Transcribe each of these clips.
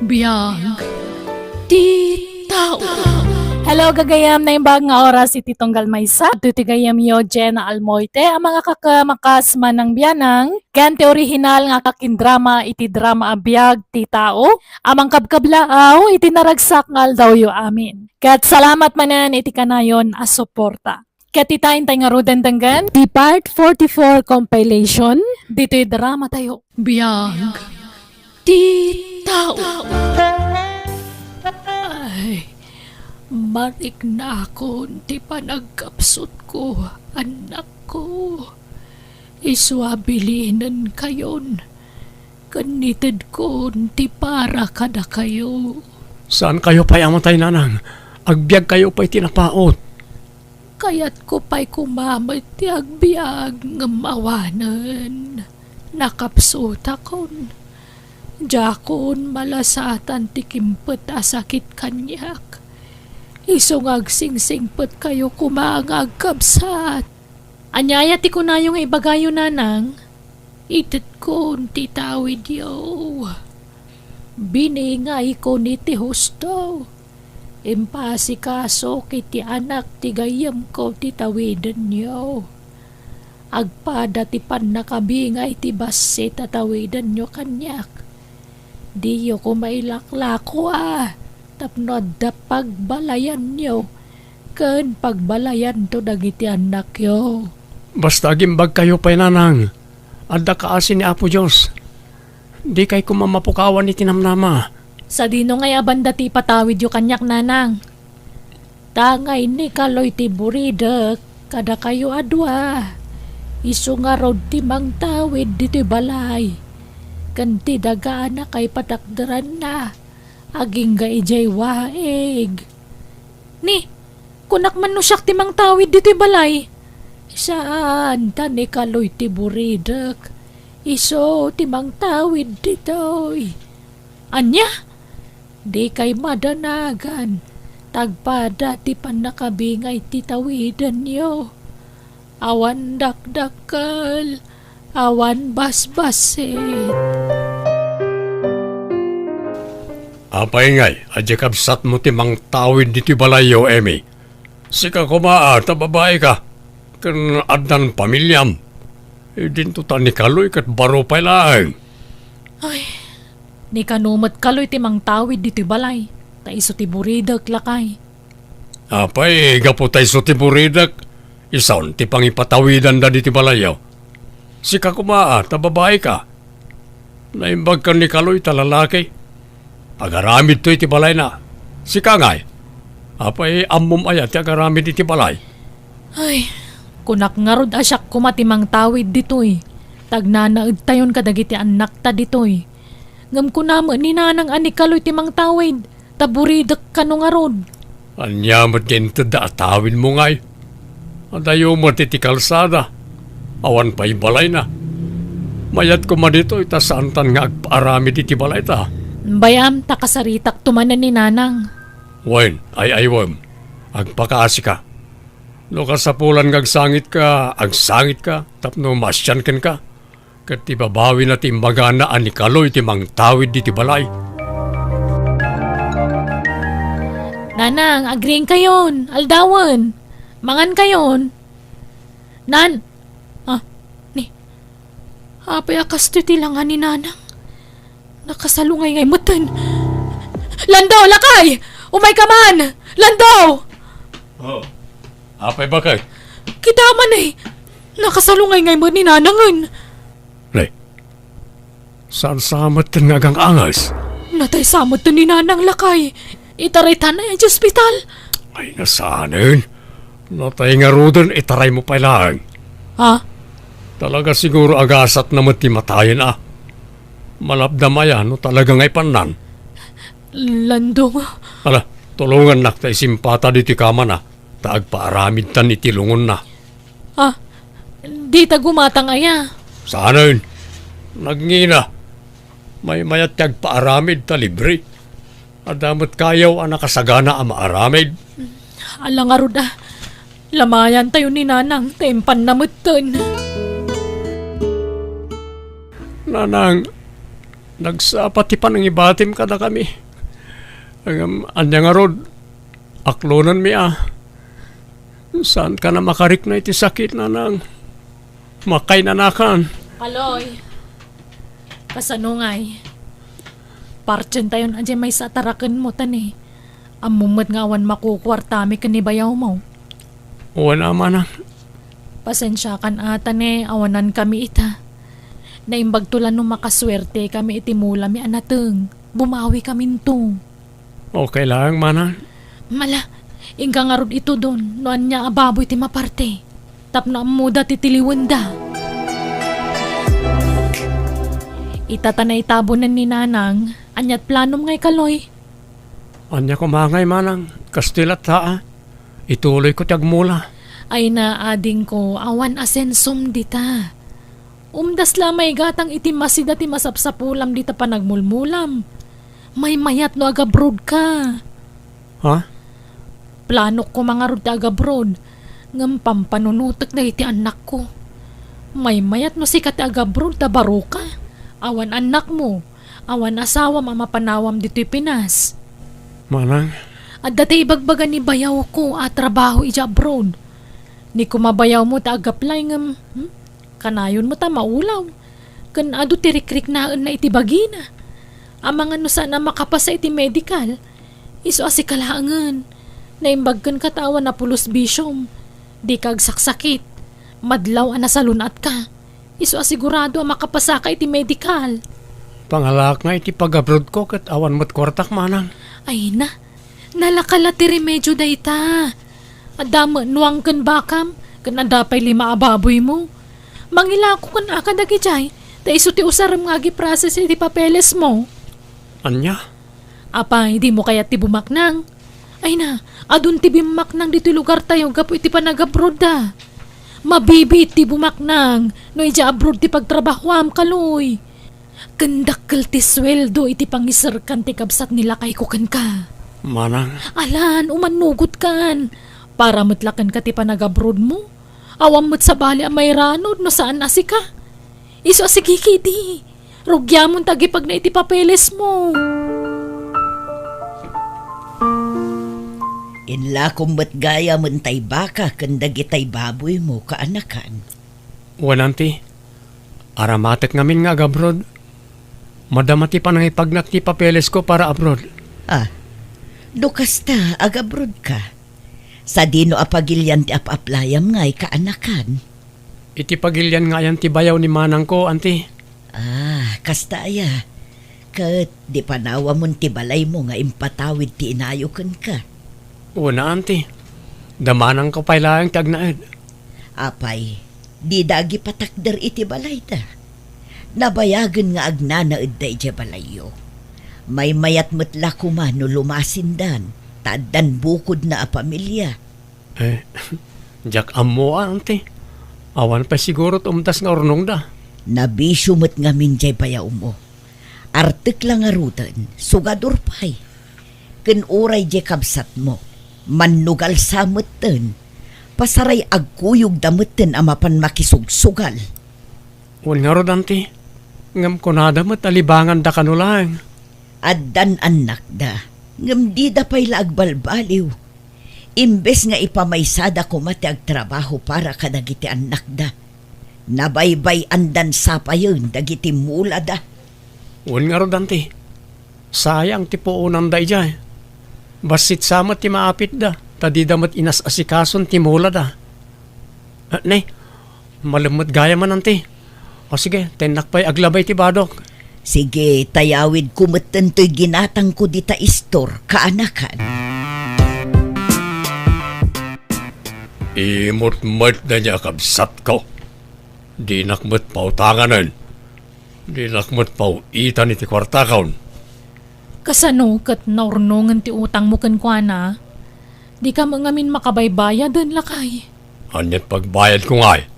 Biyag ti tao. Hello, gagayam na yung bagong oras si Titong Galmaysa. Tutigayam yo, Jenna Almoite. Ang mga kakamakas man ng biyanang. Gante original nga kakindrama iti drama abiyag ti tao. Amang kabkablaaw iti naragsak ngal daw yo amin. Kat salamat manan iti kanayon as suporta. Katitain tayo nga roden danggan. Di part 44 compilation. Dito'y drama tayo. Biyag ti tao. Ay, marik na ako ti panagkapsot ko, anak ko. Iswabilinan kayon. Kanitid ko ti para kada kayo. Saan kayo pa'y amatay, nanang? Agbyag kayo pa'y tinapaot. Kaya't ko pa'y kumamit ti agbiag ng awanan. Nakapsot akon. Jakon malasatan ti kimpet asakit kanyak. Isong agsingsingpet kayo kumangag kabsat. Anyaya ti kunayong ibagayo nanang. Itit ko ti tawid yo. Biningay ko ni ti husto. Impasikaso kiti anak ti gayam ko ti tawidan yo. Agpada ti pan nakabingay ti basi tatawidan yo kanyak. Di yo ko mailaklako tapno da pagbalayan yo. Ken pagbalayan to dagiti anak yo. Basta gimbag kayo pa'y nanang. Adda kaasin ni Apo Diyos. Di kay kumamapukawan ni tinamnama. Sa dino ngay abanda ti patawid yo kanyak nanang. Tangay ni kaloy ti buridek. Kada kayo adwa. Isu nga rod ti mangtawid diti balay. Kanti dagaan na kay patakdaran na. Aging gaijay waeg. Ni, kunak man no siyak timang tawid dito balay. Saan tani kaloy ti buridek. Iso timang tawid ditoy. Anya? Di kay madanagan. Tagpada ti panakabingay ti tawidan yo. Awan dakdakal. Awan basbasit. Apay ngay, adya kabsat mo timang tawid diti balayo, Emi. Sika kumaa, babae ka. Kan adnan pamilyam. Dinto ta ni kaloy kat baro pa'y laeng. Ay, ni kanumat kaloy timang tawid dito balay. Ta iso ti buridag lakay. Apay, gaputay so ti buridak. Isaon ti pangipatawidan da diti balayo. Sika kumaa, babae ka. Naimbag ka ni kaloy talalaki. Agaramid to iti balay na. Sika ngay. Apay ammom ayat ti agaramid iti balay. Ay, kunak nga rod asyak kumatimang tawid ditoy. Tagnanaad tayon kadagiti anak ta ditoy. Ngam ko naman ni nanang ani kaloy timang tawid. Taburidak ka no nga rod. Anyamat ginto da atawid mo ngay. Adayo mo ti kalsada. Awan pa'y balay na. Mayat ko man dito itasantan nga agpaaramid iti balay ta. Bayam, takasaritak tumanan ni nanang. Wen, ay wem. Agpakaasi ka. No kasapulan agsangit ka, tapno masyan ken ka. Kat ibabawi na timbagana ani kaloy timang tawid di balay. Nanang, agreeing kayon, aldawan. Mangan kayon. Nan, ni, apay akas titilangan ni nanang. Nakasalungay ngay mutan. Lando, lakay! Umay ka man! Lando! Oh, apay bakay? Kita man eh. Nakasalungay ngay mo ni nanangan. Lay, saan samat ka nga gang angas? Natay samot to ni nanang lakay. Itaritan na yung hospital. Ay nasanin. Natay nga rudan, itaray mo pa lang. Ha? Talaga siguro agasat na matimatayin Malapdamaya no talaga ngay panan. Lando nga. Ala, tulungan nak tay simpata diti kaman Taagpaaramid tan itilungon na. Ha? Di ta gumatang aya. Sana yun? Nagngina. May mayat tagpaaramid ta libre. Adamot kayaw nakasagana ang maaramid. Alang aruda. Lamayan tayo ni nanang. Tempan na mutan. Nanang, Nagsapat ti panang ibatim ka na kami. Anya nga rod, aklonan mi Saan ka na makarik na iti sakit na nang makay nanakan? Kaloy, kasanungay. Parchen tayo na may satarakan mo tani. Amumad nga awan makukwartami kanibayaw mo. Wala man Pasensya kan ata ni awanan kami ita. Naimbag tulan nung makaswerte kami itimula mi anateng. Bumawi kami to. Okay lang manan. Mala, ingka nga rod ito doon. Noan niya ababoy ti maparte. Tapno ang muda titiliwanda. Itatanay tabunan ni Nanang. Anyat planom ngay Kaloy. Anya ko mangay manang. Kastilat ha. Ituloy ko tiyagmula. Ay na ading ko awan asensum dita. Umdas lamay gatang itimasi dati masapsapulam dita pa nagmulmulam. May mayat no agabroad ka. Ha? Plano ko mga rod agabroad. Ngam pampanunutak na iti anak ko. May mayat no sikat agabroad ta baro ka. Awan anak mo. Awan asawa mamapanawam dito'y Pinas. Manang. At dati ibagbagan ni bayaw ko at trabaho ija abroad. Ni kumabayaw mo ta agaplay ngam. Kanayon mo ta maulaw. Kan ado tirikrik na iti bagina. Amang ano sana makapasa iti medical. Iso asikalaangan. Naimbagkan katawan na pulos bisyom. Di kag saksakit. Madlaw anasalunat ka. Iso asigurado ang makapasa ka iti medical. Pangalak nga iti pag-abroad ko kat awan mo't kwartak manang. Ay na. Nalakala ti remedyo dayta. Adama nuang kan bakam. Kan adapay 5 ababoy mo. Mangilako kan akadagi jay. Ta iso ti usaram nga giprases iti papeles mo. Anya? Apay, di mo kaya ti bumaknang. Ay na, adun ti bimaknang dito lugar tayo gapo iti panag-abroad da. Mabibit ti bumaknang, no ija abroad ti pagtrabahoam Kaloy. Kandakkel ti sweldo iti pangisarkan ti kabsat nila kay kukan ka. Manang. Alan, umanugot kan. Para matlakan ka ti panag-abroad mo. Awam mo't sa bali ang may ranod no saan asi ka. Iso asigiki di. Rugyamon tagi pag na iti papeles mo. Inla kumbat gaya man tay baka kandag itay baboy mo kaanakan. Wananti. Aramatek ngamin nga abroad. Madamati pa nang ipagnak ti papeles ko para abroad. Dukas ta, agabrod ka. Sa dino apagilyan ti ap-aplayam nga'y kaanakan. Iti pagilyan nga yan ti bayaw ni manang ko, anti. Kasta aya. Kat di panawa mon ti balay mo nga impatawid ti inayokan ka. Una, anti. Damanang ko pailayang tagnaed. Apay, di dagi patakder iti balay ta. Nabayagan nga agnanaed da iti balayo. May mayat matla kuman no lumasindan. Tadan bukod na a pamilya. Jak amo anti. Awan pa siguro umtas nga ornong da. Nabisyo mo't nga minjay bayaw mo. Artik lang nga rutan, sugador pa'y. Ken oray je kabsat mo. Manugal samot ten. Pasaray agkuyog damutin amapan makisugsugal. Wan nga rod anti. Ngam ko nadamat alibangan da kanulang. Addan anak da. Ngam di da pa'y laagbalbaliw. Imbes nga ipamaysada ko mati agtrabaho para kadagiti anak da. Nabaybay andan sapayon dagiti mula da. Wan nga rod anti. Sayang ti puunan da ijay. Basit samat ti maapit da. Tadi damat inas asikason ti mula da. Nay, malamot gaya man anti. O sige, tenak pa'y aglabay ti badok. Sige, tayawid kumatan to'y ginatang ko dita istor, kaanakan. Imot-mat na niya kabsat ko. Di nakmat pautanganan. Di nakmat pauitan iti kwartakaon. Kasano kat naurnongan ti utang mo kan kuana. Di ka mangamin makabaybayad din lakay. Anyat pagbayad ko ngay.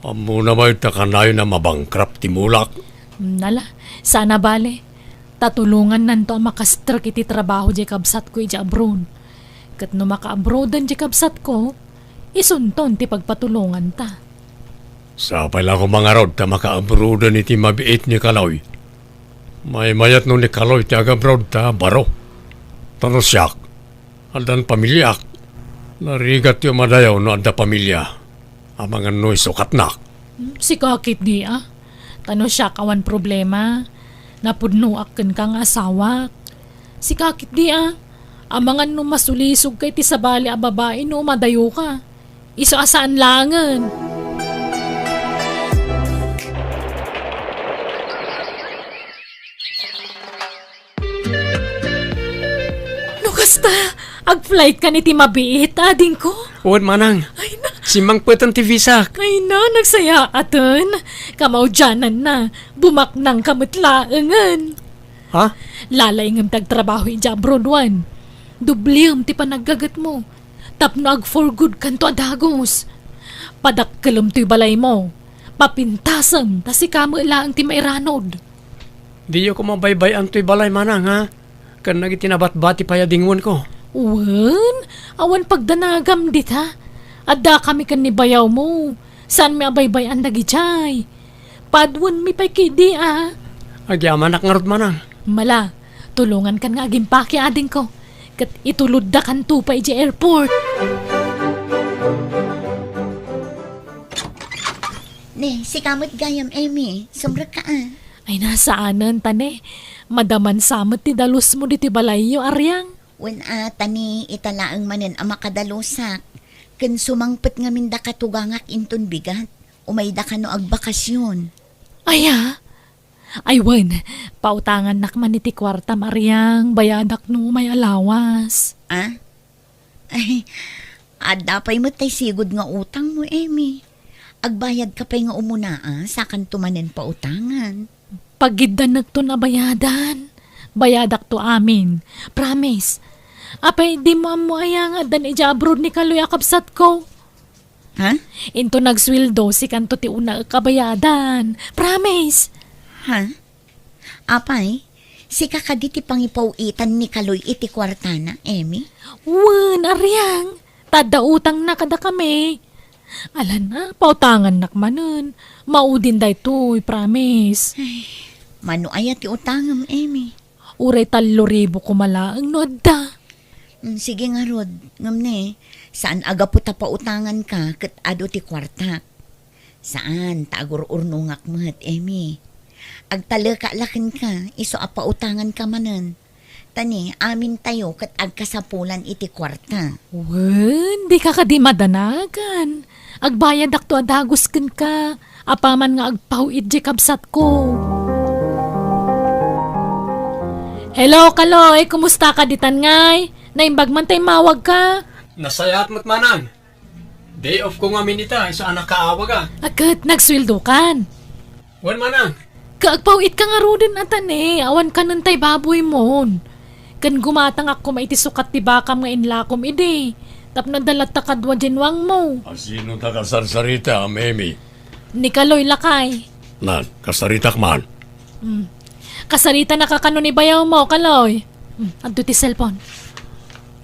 Amo na may takanayo na mabangkrap ti mulak. Nala, sana bale. Tatulungan nanto ang makastrak iti trabaho di kabsat ko iti abroad. Kat no maka-abroadan di kabsat ko, isunton ti pagpatulungan ta. Sa pala ko mga rod ta maka-abroadan iti mabiit ni Kaloy. May mayat no ni Kaloy ti agabroad ta baro. Tano siyak. Aldan pamilyak. Narigat yung madayaw no adda pamilya. Amangan no isukat na. Si kakit di Tano siya kawan problema. Napudno akin kang asawa. Si kakit di Amangan no masulisog kay ti sabali a babae no madayo ka. Iso asaan langan. Kasta, ag-flight ka ni ti mabiit, ading ko. Uwan manang. Ay na, Si Mang Puetan ti Visak. ay na, nagsaya aton. Kamaw dyanan na, bumaknang kamutlaangan. Ha? Lalay ngam tagtrabaho ija abroad one. Dubliam ti panaggagat mo. Tapno ag for good kanto adagos. Padakkelem ti balay mo. Papintasam, tas si kamo ilaang ti mairanod. Di ko mabaybay ang tuy balay manang ha. Kan nagitinabat-bati pa yadingon ko. Wan, awan pagdanagam dit ha. Adda kami kan ni bayaw mo. Saan mi abaybay ang dagijay? Padwan mi pa'y kidi Agyaman nak ngarod manang. Mala, tulungan kan nga agimpaki ading ko. Kat itulod da kan tupay di airport. Ne, si kamot gayam, Amy. Sombra ka Ay nasaanan tane. Madaman samot ti dalus mo di ti balayo aryang. Wen tani italaang manen ang makadalusak. Ken sumangpet nga minda katugangak inton bigat. Umayda ka no agbakasyon. Aya, ay wan, pautangan nakman ni ti kwarta maryang. Bayadak no may alawas. Ay, adapay mo tay sigod nga utang mo, Amy. Agbayad ka pa'y nga umuna sa kantumanen pa utangan. Pagiddan nagto na bayadan. Bayadak to amin. Promise. Apay di mo amo ayang adan ija abroad ni Kaloy akabsat ko. Ha? Into nagswildo si kanto ti una kabayadan. Promise. Ha? Apay, si kakaditi pangipawitan ni Kaloy iti kwartana, Amy? Wan, aryang. Tada utang na kada kami. Alan na, pautangan nakmanon. Maudin da ito'y, promise. Mano ayat ti utangam, Amy? Uray 3,000 kumalaang noda. Sige nga, Rod. Ngam ne, saan aga po tapautangan ka kat ado ti kwarta? Saan? Tagur-urnungak mo't, Amy. Agtalaka-lakin ka, iso apautangan ka manan. Tani, amin tayo kat agkasapulan iti kwarta. Wan, di ka kadi madanagan. Agbayad akto adagos ken ka. Apaman nga agpawid di kabsat ko. Hello, Kaloy. Kumusta ka ditan ngay? Naimbag man tay mawag ka. Nasayat mo't manang. Day off ko nga minita, isa anak kaawag Agad, nagswildo kan. Wan manang. Kaagpawid ka nga rodin atan Awan ka nun tay baboy mon. Kan gumatang ako maitisukat ti bakam nga inlakom ide. Tapno dalat takadwa dinwang mo. Sino ta kasarsarita, Amy? Ni Kaloy lakay. Nan, kasaritak man. Kasarita na kakano ni bayaw mo, Kaloy. Adto ti cellphone.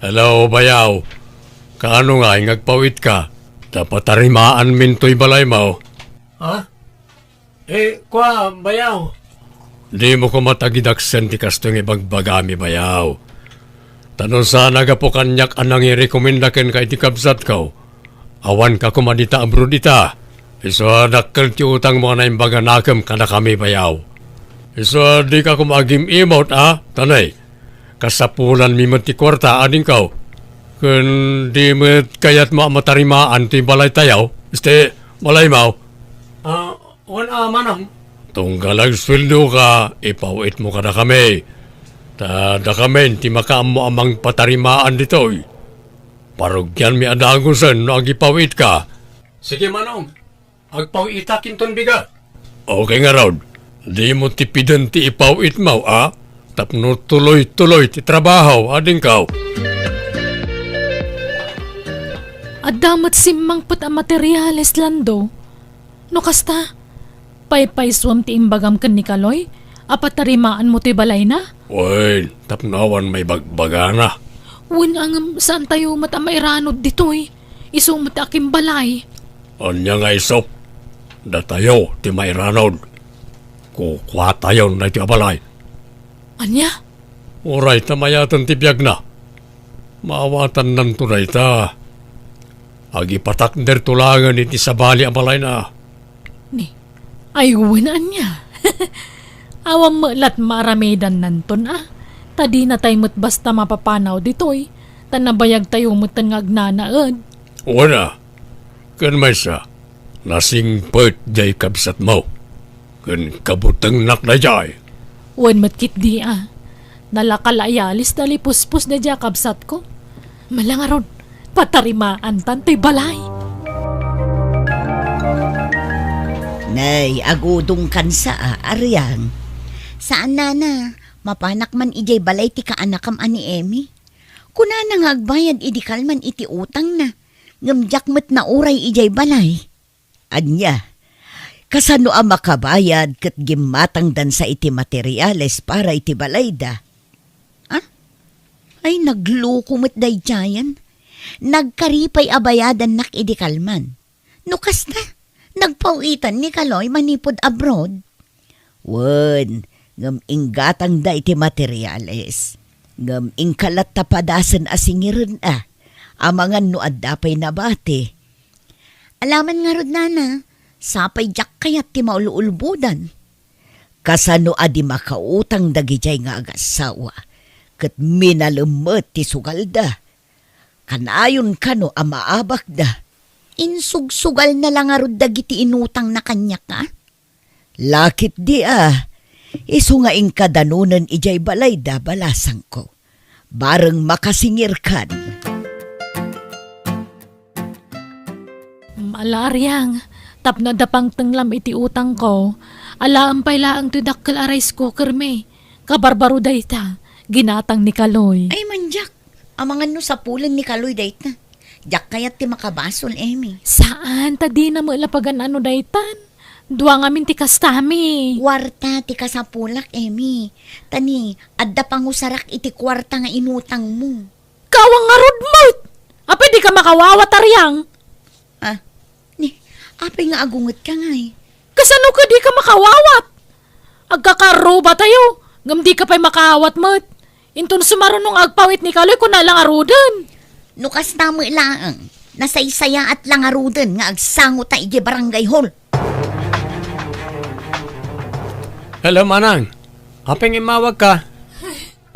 Hello, bayaw. Kaano nga, ingagpawit ka? Dapat tarimaan minto'y balay mo. Ha? Kwa, bayaw. Di mo ko matagidaksen ti kastong ibagbagami, bayaw. Tanong sana ka po kanyak anang i-recomendaken ka iti kabsat ko. Awan ka kumadita abroad ita. Iso dakkel ti utang mo na imbaga nakam kada kami, bayaw. Iso di ka kumagim imot, Tanay, kasapulan mi ti kwarta ading kau. Kun di mo kayat mo matarimaan ti balay tayaw. Este, balay mo. Manang. Tunggalag sweldo ka, ipawit mo kada kami. Da kami, ti makaam mo amang patarimaan ditoy. Parugyan mi adagusan no agipawit ka. Sige manong, agpawita kinton bigat. Okay nga raw, di mo tipidan ti ipawit mo, Tapno tuloy-tuloy ti trabaho, ading kaw. Adamat simmang put ang materyales lando. No kasta, paypay-swam ti imbagam ken ni Kaloy, apatarimaan mo ti balay na? Uy, tapnawan may bagbagana. Wan ang saan tayo matamairanod dito'y. Isumot aking balay. Anya nga isop, datayo ti may ranod. Kukwa tayo na iti abalay. Anya? Oray tamayatan ti biyag na. Maawatan nan tunay ta. Agi patakder tulangan iti sabali amalay na. Ni, aywan anya. Awam malat maaramedan nanton Tadi na tayo mo't basta mapapanaw ditoy. Tanabayag tayo mo't ngagnanaad. Wala. Kan may sa. Nasing pert jay kabsat mo. Kan kabutang nakdayay. Wan matkit di Nalakalayalis dali puspos na dya kabsat ko. Malangaron, patarimaan tantoy balay. Nay, agudong kansa aryang. Saan nana? Mapanak man ijay balay ti kaanakam ani Emi. Kuna nang agbayad idikal man iti utang na. Ngamjak met na uray ijay balay. Anya, kasano ang makabayad kat gimatang dan sa iti materyales para iti balayda? Ay nagluko met day jayan. Nagkaripay abayadan nak idikal man. Nukas na. Nagpawitan ni Kaloy manipod abroad. Wen, ngam inggatang da iti materyales. Ngam ingkalat tapadasan asingiran amangan no addapay nabate. Alaman nga rod nana, sapay jak kayat ti mauluulbudan. Kasano adi makautang dagijay nga agasawa. Kat minalumet ti sugalda. Kanayon kano amaabak da. Insugsugal na lang nga rod dagiti inutang na kanya ka. Lakit di Isu nga ingkadanunan ijay balayda balasang ko. Bareng makasingir kan. Malaryang, tapno dapang tenglam iti utang ko. Alaampay laang ti dakkel a rice cooker me. Kabarbaro dayta, ginatang ni Kaloy. Ay manjak, amangan no sa pulan ni Kaloy dayt na. Jak kayat ti makabasol, Emi. Saan? Tadi na mo ilapagan ano daytan? Dua ngamin ti kastami. Kwarta ti kasapulak, Emi. Tani, adda pangusarak iti kwarta nga inutang mo. Kawang nga rodmot! Apay di ka makawawat aryang? Ni, apay nga agungot ka nga Kasano ka di ka makawawat? Agkakaro ba tayo? Ngam di ka pa'y makawat mat. Intun sumarunong agpawit ni Kaloy kung nalang arudan. Nukas na mo ilaang. Nasaysaya at langarudan nga agsangot ta iti barangay hall. Hello, Manang. Apeng imawag ka.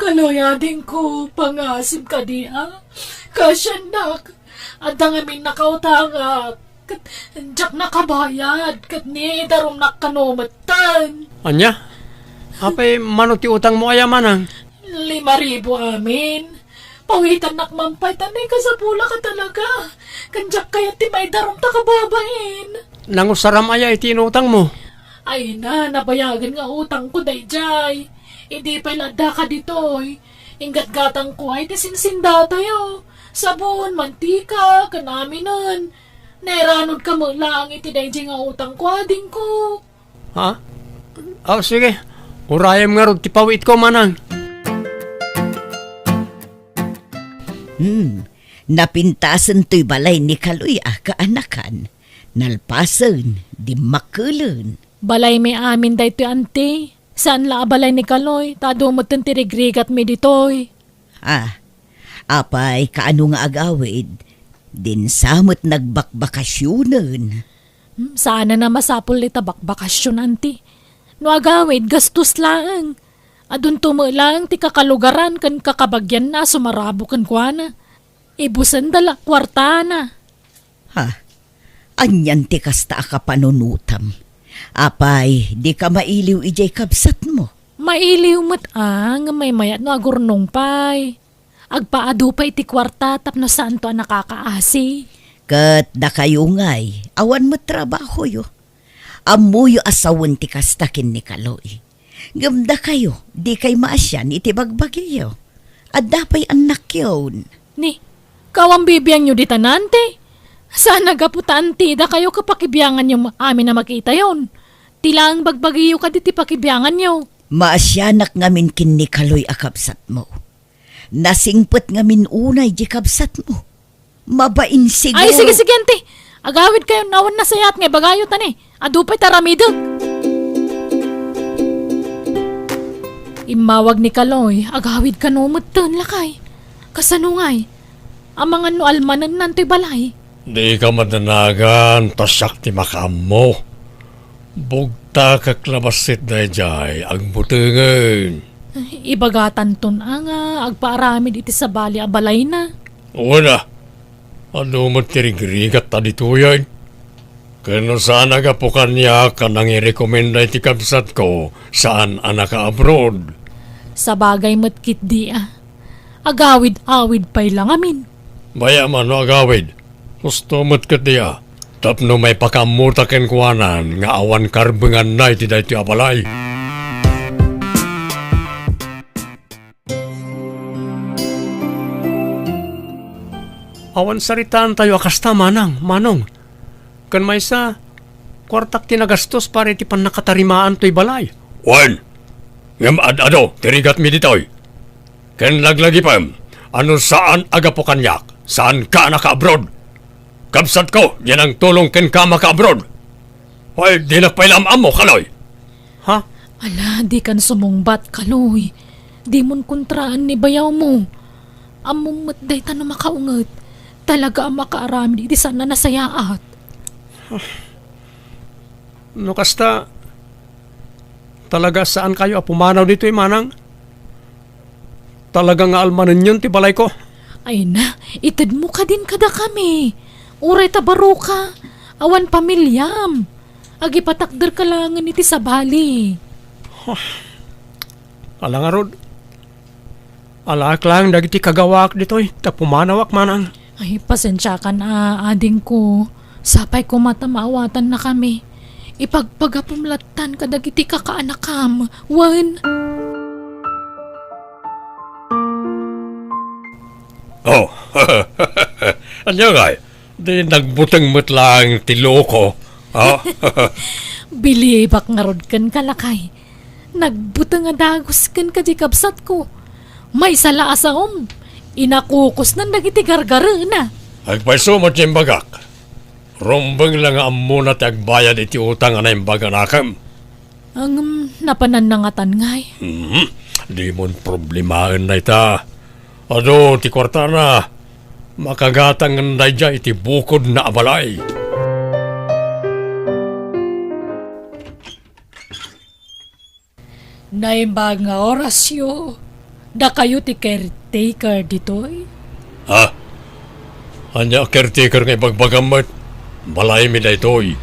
Kaloy ading ko, pangasim ka di Kasyanak, adang amin nakautangak. Kat, jak nakabayad, kat ni darom nakanomatan. Anya? Apay manuti utang mo aya, Manang? 5,000 amin. Pawitan nakmampay, tanay ka sa pula ka talaga. Kanjak kaya ti may darom takababain. Nangusaram aya iti inutang mo. Ay na, nabayagan nga utang ko dayjay. Hindi pa ilada ka ditoy. Ingat-gatang ko ay tisinsinda tayo. Sabon, mantika, kanaminan. Nairanod ka mo lang iti dayjay nga utang ko ading ko. Ha? Oh, sige. Urayam nga rod ti pawit ko, Manang. Napintasan to'y balay ni Kaloy kaanakan. Nalpasan, di makulan. Balay may amin dayto ante. Saan la balay ni Kaloy? Tado mo tintirigrigat mi ditoy. Apay kaano nga agawid. Din samot nagbakbakasyonan. Sana na masapol ni tabak bakasyon ante. No agawid, gastos lang. Adun lang ti kakalugaran kan kakabagyan na sumarabo kan kuana. Ibusan dala kwarta na. Anyan ti kasta ka panunutam. Apay, di ka mailiw ijay kabsat mo. Mailiw mo't may mayat no agurnong pay. Agpaado pa iti kwarta tapno saan to nakakaasi. Kat da kayo ngay, awan mo trabaho yo. Amuyo asawan ti kastakin ni Kaloy. Gamda kayo, di kay maasyan iti bagbagyo. At dapay anak yun. Ni, kawang bibiyang nyo di tanante. Saan nagaputaan ti da kayo kapakibiyangan nyo amin na makita yon. Tilang bagbagyo ka di ti pakibiyangan nyo. Maasyanak ngamin kin ni Kaloy akabsat mo. Nasingpet ngamin unay di kabsat mo. Mabain siguro. Ay, sige, ante. Agawid kayo nawan na sayat nga bagayo tani. Adupay taramidog. Imawag ni Kaloy, agawid ka no mutten lakay. Kasanungay, ang mga no almanan nanto'y balay. Di ka madanagan, tasyak ti makamo. Bugta kaklabasit na jay, ang butingan. Ibagatan ton nga, agpaaramid iti sa bali a balay na. Una, ano mo tirigrigat ta dito yan? Kano saan agapukan niya ka nang i-recommenda iti kabsat ko saan anak ka abroad? Sa bagay matkit di agawid-awid pa'y lang amin. Baya man no agawid, gusto mo't katiya. Tapno may pakamutakin kuwanan nga awan karbengan na iti dahi abalay. Awan saritaan tayo akasta manong. Kan may sa kwartak tinagastos para iti pan nakatarimaan to'y balay. Wan! Ngam ad-ado, tirigat mi ditoy. Ken laglagi pam, ano saan agapo kanyak? Saan ka naka-abroad? Kabsat ko, yan ang tulong ken ka maka-abroad. Hoy, di nagpailamam mo, Kaloy. Ha? Ala, di kan sumungbat, Kaloy. Di mon kontraan ni bayaw mo. Among matday ta na makaunget. Talaga ang makaarami di sana nasayaat. No kasta, talaga saan kayo apumanaw dito manang? Talaga nga almanan yun ti balay ko. Ay na, itad mo ka din kada kami. Uray tabaro ka. Awan pamilyam. Agi patakder ka langan iti sa bali. Ala nga rod. Alak lang dagiti kagawak ditoy. Tapumanaw manang. Ay, pasensya ka na, ading ko. Sapay ko matamawatan na kami. Ipagpagapumlatan ka dagiti kakaanakam. Wan. Oh, anya nga, di nagbutang matlang tilo ko. Ha? Bilibak nga rod kan kalakay. Nagbutang nga dagos kan kadikabsat ko. May sala asawom. Inakukos na dagiti gargara na. Agpaiso mo timbagak. Rumbang lang ang muna tagbayad iti utang na imbaga nakam. Ang napananangatan ngay. Di mo problemahan na ita. Ano, ti kwarta na. Makagatang na dya iti bukod na abalay. Naimbag nga orasyo. Da kayo ti caretaker ditoy? Ha? Anya caretaker nga ibagbagamat. Balay mi na ito'y.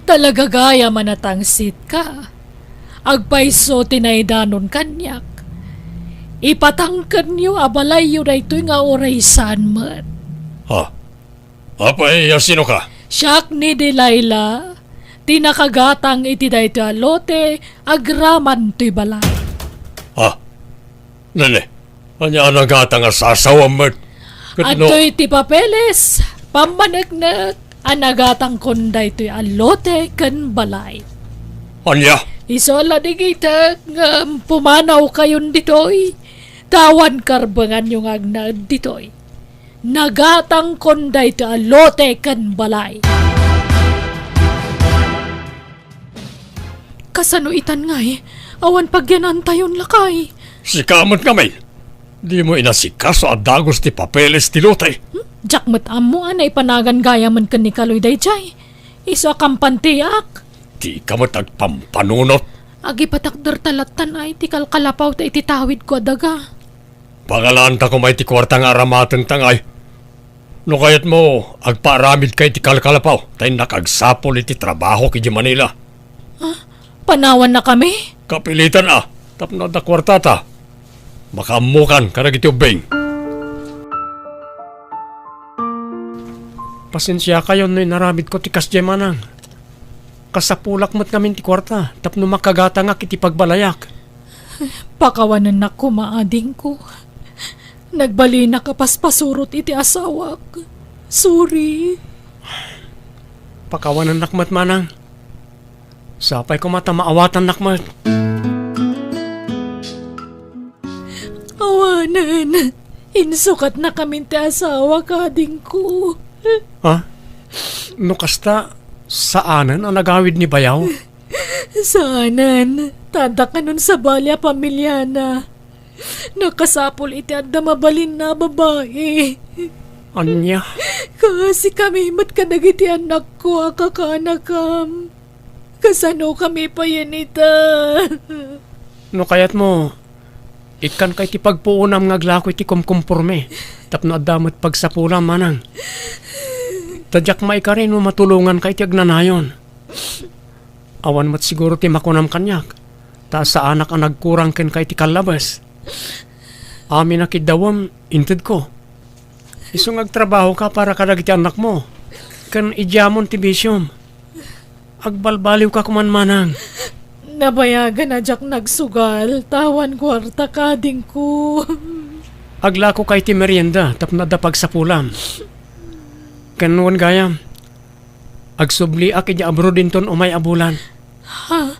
Talaga gaya manatangsit ka. Agpaiso tinaydanon kanyak. Ipatangkan niyo abalay yun na ito'y nga oraysan man. Ha? Apay, sino ka? Siyak ni Delilah. Tinakagatang iti da ito alote, agraman to'y balay. Ha? Nene, anya anagata nga sasawam mo. Ato'y ti papeles, pamanagnak, anagatang konda ito'y alote kan balay. Anya? Isola di kita nga pumanaw kayon ditoy. Tawan karbangan yung agnaad ditoy. Nagatang konda ito'y alote kan balay. Kasano itan nga awan pagyanan tayon lakay. Sikamot kami. Di mo inasikaso at dagos ti papeles ti lote. Jakmat amo anay panagan gaya man kan ni Kaloy dayjay. Iso akampantiak. Di ka mo tagpampanunot. Agi patakder talatan ay ti kalkalapaw ta ititawid ko daga. Pangalaan ta ko may ti kwartang aramatan tangay. No kayat mo, agparamid kay ti kalkalapaw. Tay nakagsapol iti trabaho ki Manila. Panawan na kami? Kapilitan tapno da kwartata. Makamukan karag iti ubing. Pasensya kayo no naramid ko ti kasjay manang. Kasapulak mo't kami ti kwarta, tapno makagata nga kiti pagbalayak. Pakawanan na ko maading ko. Nagbali na kapaspasurot iti asawak. Sorry. Pakawanan nakmat manang. Sapay ko mata maawatan nakmat. Awanan. Insukat na kami ti asawa kading ko. Ha? No kasta, saanan ang nagawid ni Bayaw? Saanan, tada ka nun sa balya pamilyana. Nakasapol iti adda mabalin na babae. Anya, Kasi kami mat kadagiti anak ko akakanakam. Kasano kami pa yan ita. no kayat mo, ikan kay ti pagpuunam ngaglako iti kumkumpurme. Tapno adamot pagsapulam manang. Tadyak may ka rin matulungan kay ti agnanayon. Awan mat siguro ti makunam kanyak. Ta sa anak ang nagkurang ken kay ti kalabas. Amin na kidawam, inted ko. Isong agtrabaho ka para kadagiti anak mo. Kan idyamon ti bisyom. Agbalbaliw ka kumanmanang. Nabayagan na jak nagsugal. Tawan kwarta kading ko. Aglako kay ti merienda tapno da pagsapulam. Kanuan gayam. Agsubli ak iti abroad dinton umay abulan. Ha?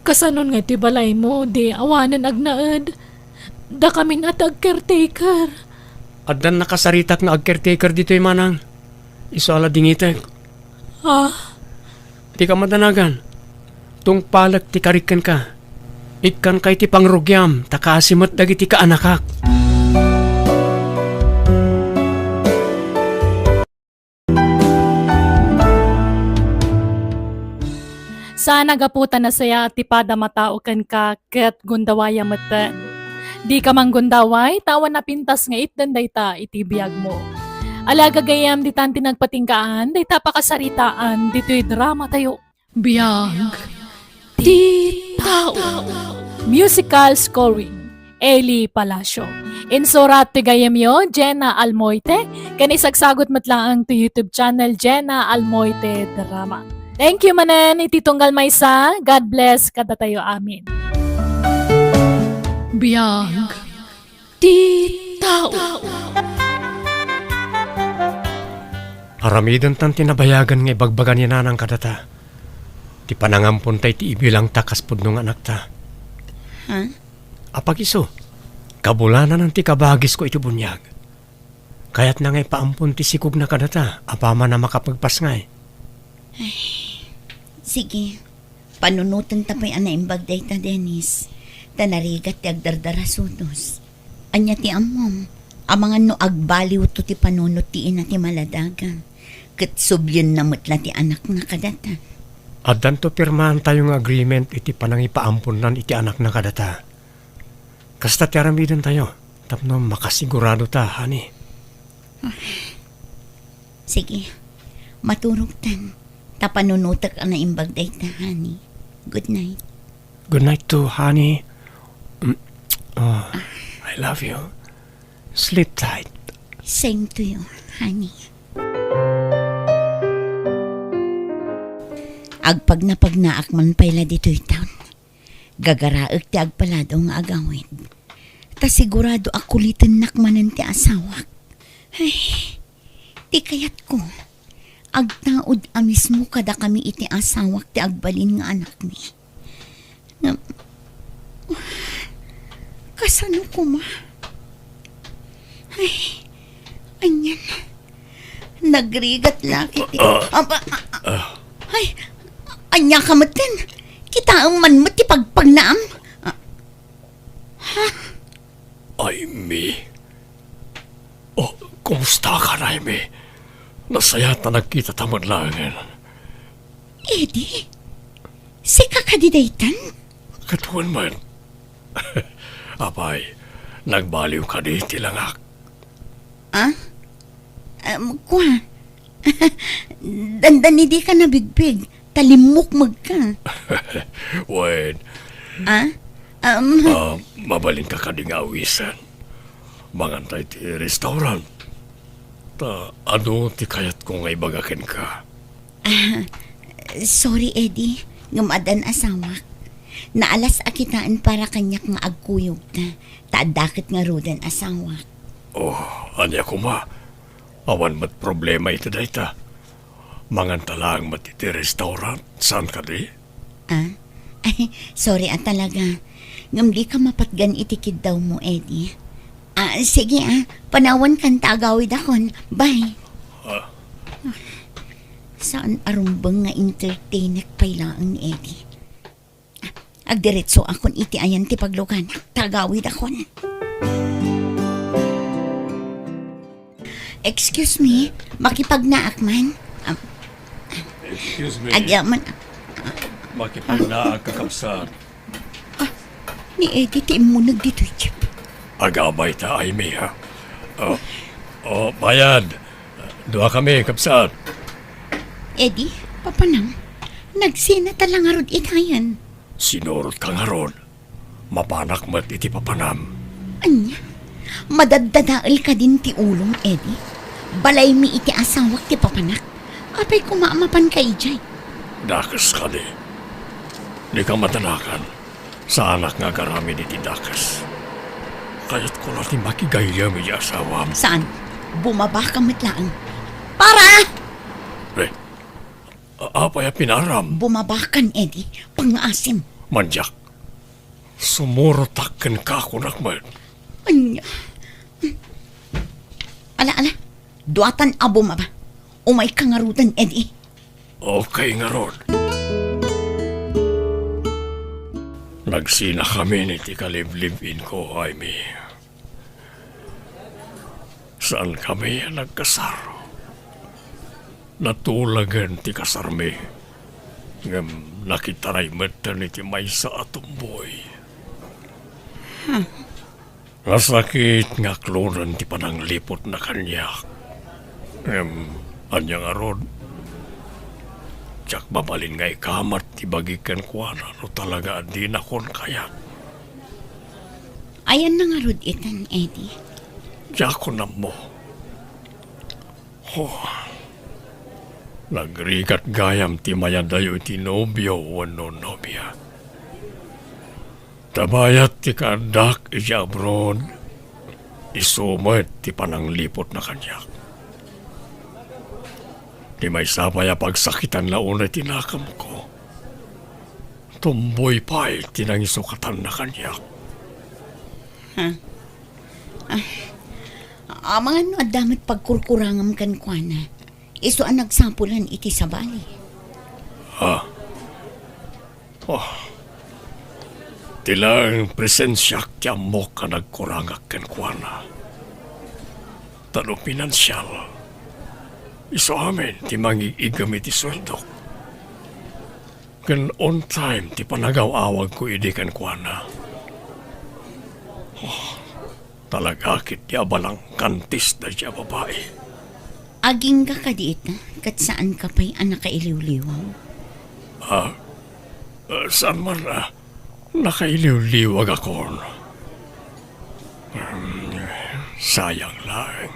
Kasanon nga ti balay mo, di awanan agnaad. Da kami at ag-caretaker. Addan nakasaritak nga ag-caretaker dito'y manang. Iso ala dingitek. Ha? Di ka madanagan. Tung palak ti karikan ka. Ikan kay ti pangrugyam, takasimat dagiti ka anakak. Sana gaputan na saya ti pada matao ken ka ket gundawaya meten. Di ka mang gundaway, tawan na pintas nga itdan dayta iti biyag mo. Alaga gayam di tanti nagpatingkaan, dayta pakasaritaan, dito'y drama tayo. Biyag, ti tao. Musical scoring, Eli Palacio. Insurat ti gayam yo, Jenna Almoite, kan isagsagot matlaang to YouTube channel Jenna Almoite Drama. Thank you manen, ititunggal maysa. God bless kada tayo amin. Biyag, ti tao. Aramidan tan tinabayagan nga ibagbagan niya nanang kadata. Ti panangampon tay ti ibilang takas pudnong anak ta. Ha? Apag iso, kabulanan ang ti kabagis ko iti bunyag. Kaya't na ngay paampon ti sikog na kadata, apama na makapagpas ngay. Sige, panunutan tapay anaimbag day ta, Dennis. Tanarigat ti agdardarasunos. Anya ti amom, amangan no agbaliw to ti panunot ti ina ti maladagan. Kat subyan na mutla ti anak na kadata. Addan to pirmahan tayong agreement iti panangipaampon nan iti anak na kadata. Kasta ti aramidan tayo, tapno makasigurado ta, hani. Sige, maturog tan. Tapanunutak ang naimbag day ta, honey. Good night. Good night to honey. Oh, I love you. Sleep tight. Same to you, honey. Agpag na pagnaak man payla dito'y taon. Gagaraag ti agpalado nga agawin. Ta sigurado akulitin nakmanan ti asawak. Ay, ti kayat ko. Agtaod amis mo kada kami iti asawak ti agbalin nga anak ni. Kasano ko ma? Ay, anyan. Nagrigat laki ti. Ay, anya ka matin. Kita ang man mo ti pagpagnaam. Aimee. Oh, kumusta ka, Aimee? Nasaya ta nagkita tamad langin. Eddie, si kakadidaytan? Katuan man. Apay, nagbaliw ka di tilangak. Ah? Kwa? Dandan hindi ka nabigbig. Talimok magka. Wait, Ah? mabalin ka kading awisan. Mangantay ti restaurant. Ta, ano ti kayat ko nga ibagakin ka? Sorry, Eddie. Ngumadan asawak. Naalas akitaan para kanyak nga agkuyog ta. Taadakit nga rudan asawak. Oh, anya ko ma. Awan mat problema ito dayta. Mangantalang mat iti restaurant. Saan ka di? Ah? Ay, sorry talaga. Ngam di ka mapatgan itikid daw mo, Eddie. Sige panawan kan tagawid akon. Bye. Saan arumbang nga entertainer pailaan ni Eddie? Agdiretso akon iti ayan ti paglugan. Tagawid akon. Excuse me, makipagnaak man. Excuse me. Agyaman, Makipagnaag ka kapsat. ni Eddie ti mo nagdito, Chip. Agabay ta ay mi ha. Bayad. Dua kami kapsat. Eddie, papanang, nagsina talang arod itayan. Sinurot ka nga ron. Mapanak mat iti papanam. Anya, madadadaal ka din ti ulong, Eddie. Balay mi iti asawak ti papanak. Apay kumaamapan ka ijay. Dakas ka di. Di ka matanakan. Sa anak nga garami iti dakas. Kaya't ko natin makigayam iti asawam. Saan? Bumaba ka matlaan. Para! Apay pinaram. Bumaba kan, Eddie. Pang-asim. Manjak. Sumurotakan ka kunak man. Anya. Ala. Duatan a bumaba. Umay kangarutan, Eddie. Okay nga ron. Nagsina kami ni ti kalib-libin ko, Jaime. Saan kami nagkasar? Natulagan ti kasarmi. Ngam nakitaray mata ni ti maysa atumboy. Nasakit nga kloran ti pananglipot na kanya. Anya nga ron. Tsak babalin nga ikamat ti bagikan ko no talaga di na kon kaya. Ayan na nga rod itan, Eddie. Tsak ko na mo. Nagrigat gayam ti mayadayo ti nobyo wano nobya. Tabayat ti kadak iti abroad. Isumat ti pananglipot na kanya. Di may sabay pagsakitan na una tinakam ko. Tumboy pa'y tinangisukatan na kanya. Mga no, adamit pagkurkurangam kan kwa na. Iso ang nagsampulan iti sa bali. Tilang presensyak ti mo ka nagkurangak kan kwa na. Tano pinansyal. Iso amin ti mangiigamit ti sweldo. Kan on time ti panagaw-awag ko idikan kwa na. Talagakit ti abalang kantis na siya babae. Aging ka kadiit na, kat saan ka pa'y anak kailiw-liwaw? Saan man nakailiw-liwag ako. Sayang lang.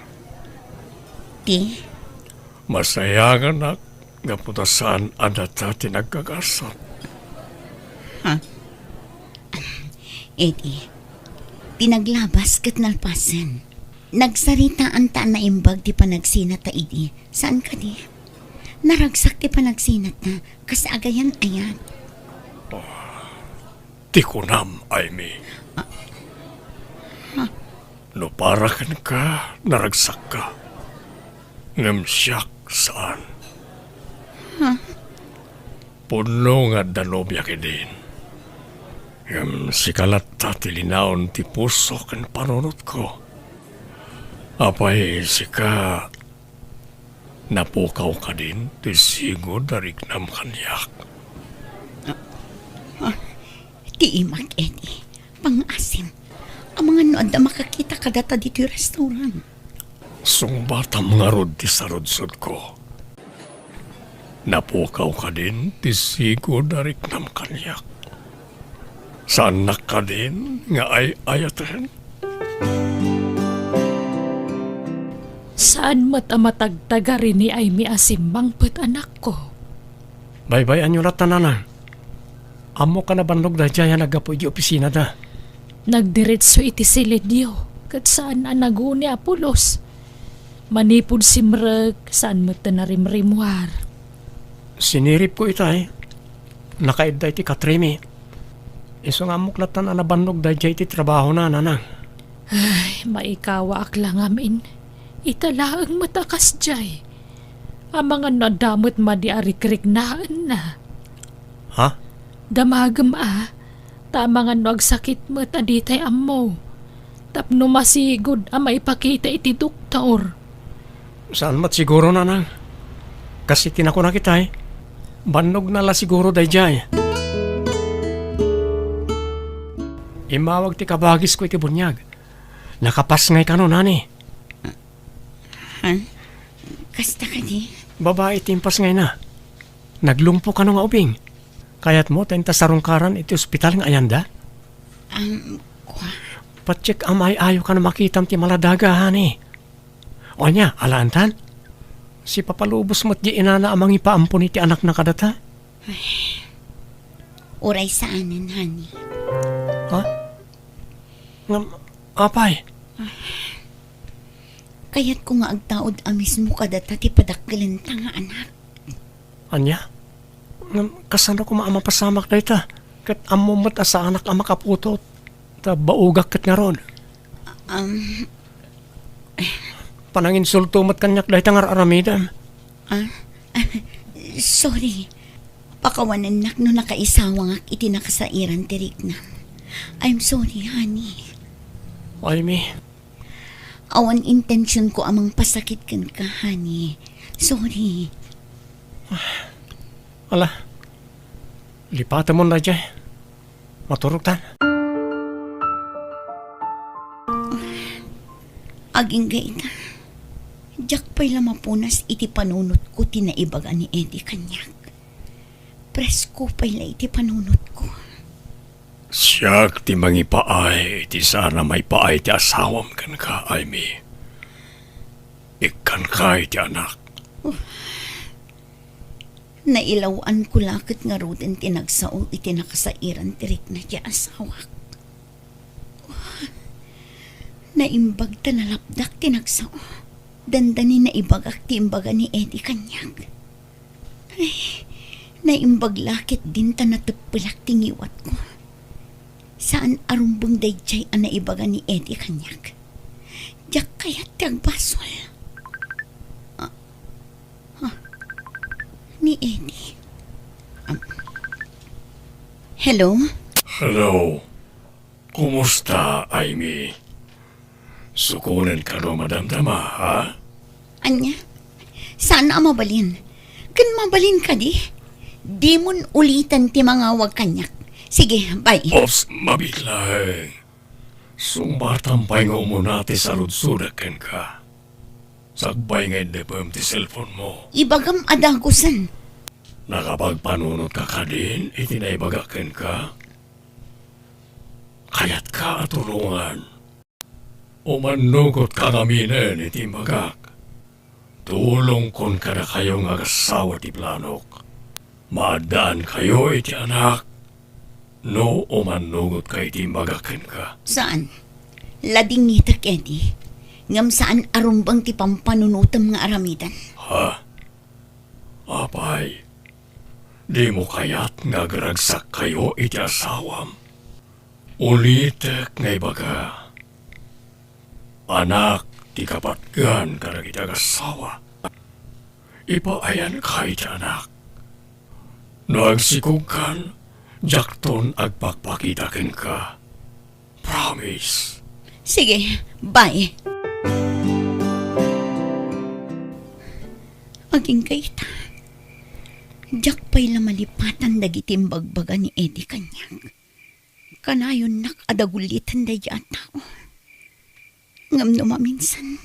Ti? Masaya nga na nga putasan adata tinagkagasat. Eddie, tinaglabas kat nalpasan. Nagsaritaan ta na imbag ti panagsinat ta, Eddie. Saan ka di? Naragsak ti panagsinat na, kas agayan ayan. Tikunam, Jaime. No parakan ka, naragsak ka. Ngamsyak saan? Puno nga danobya ka din. Sikalat ta tilinaon ti puso kan panunot ko. Apay sika napukaw ka din ti sigo darik nam kanyak. Tiimak, Eddie. Pang-asim. Ang mga nood na makakita ka data dito yung restaurant. Sungbatam nga rod ti sarodsod ko. Napukaw ka din ti sigo darik nam kanyak. Saan na ka din nga ay ayatan? Saan matamatagtaga rin ni Jaime Asimbang pet anak ko? Bye-bye anyo rat tanana. Amo ka na bandog da jaya nagapoy di opisina da. Nagdiretso iti silidyo, kat saan ang naguni Apolos. Manipod si Mreg, saan mo tanarimrimwar. Sinirip ko itay. Nakaid da iti katrimi. Iso nga muklatan na bandog da jaya iti trabaho na nanang. Ay, maikawa ak lang amin. Itala ang matakas jay. Ang mga nadamot madiarikrik naan na. Ha? Damagam Tama nga no agsakit mo taditay ammo. Tapno masigod ang maipakita iti doktor. Saan mat siguro, nanang? Kasi tinako na kita eh. Bannog na la siguro dayjay. Imawag ti kabagis ko iti bunyag. Nakapas ngay ka no, nani. Ha? Kasta ka di? Babae timpas ngay na. Naglumpo ka no nga ubing. Kayat mo, tenta sarungkaran iti ospital ng Ayanda? Kwa? Patsik amay ayo ka na makitam ti maladaga, hani. O niya, alantan? Si papalubos mo't di inana amang ipaampun iti anak na kadata? Uray saanan, honey. Ha? Ngam, apay? Kaya't ko nga agtaod amis mo kadata ti padakkilan ta nga anak. Anya? Ngam, kasano ko maamapasamak na ita? Kat amumat asa anak ang makaputot. Ta baugak kat nga ron. Panangin sultumat kanyak dahil tangar aramidam. Sorry. Pakawanan nak no nakaisawang ak iti nakasairan tirik na. I'm sorry, honey. Ay, mi. Awan intention ko amang pasakit kan ka, honey. Sorry. Ala. Lipatan mo na dyan. Maturog tan. Aging gaita. Diyak pa'y lamapunas iti panunot ko tinaibaga ni Eddie kanyak. Presko pa'y la iti panunot ko. Siyak ti mangi paay, ti sana may paay ti asawam kan ka, ay mi. Ikan ka iti anak. Nailawan ko lakit nga ruden tinagsao iti nakasairan tirik na ti asawak. Naimbag ta nalapdak tinagsao. Dandani na ibagak ti imbaga ni Eddie kanyak. Ay, naimbag lakit din ta natupulak tingiwat ko. Saan arumbang dayjay ang naibaga ni Eddie kanyak? Diyak kaya tagbasol. Ni Eddie. Hello? Hello. Kumusta, Amy? Sukunan ka no madamdama, ha? Anya? Saan ang mabalin? Kan mabalin ka di? Di mon ulitan ti mga wag kanyak. Sige, bye. Ops, mabitlay. Sumbatampay nga umunati sa ludsudakan ka. Sagbay nga hindi pa ti cellphone mo. Ibagam adagusan. Nakapagpanunot ka ka din, itinaibagakan ka. Kaya't ka atulungan. Umanugot ka naminin iti magak. Tulong kon kada kayo nga kasawa ti planok. Maadaan kayo iti anak. No umanugot ka iti magakan ka. Saan? Lading nitak, Eddie. Ngam saan arumbang ti pampanunutam nga aramidan? Ha? Apay, di mo kaya't nga garagsak kayo iti asawam. Ulitek nga ibaga. Anak, ti kapatgan ka na kita kasawa. Ipaayan ka iti anak. Nagsikugkan, jakton agpakpakitakin ka. Promise. Sige, bye. Aging kaita. Diyak pa'y lamalipatan dagitim bagbaga ni Eddie kanyang. Kanayon nak adagulitan da dyan tao. Ngam no maminsan.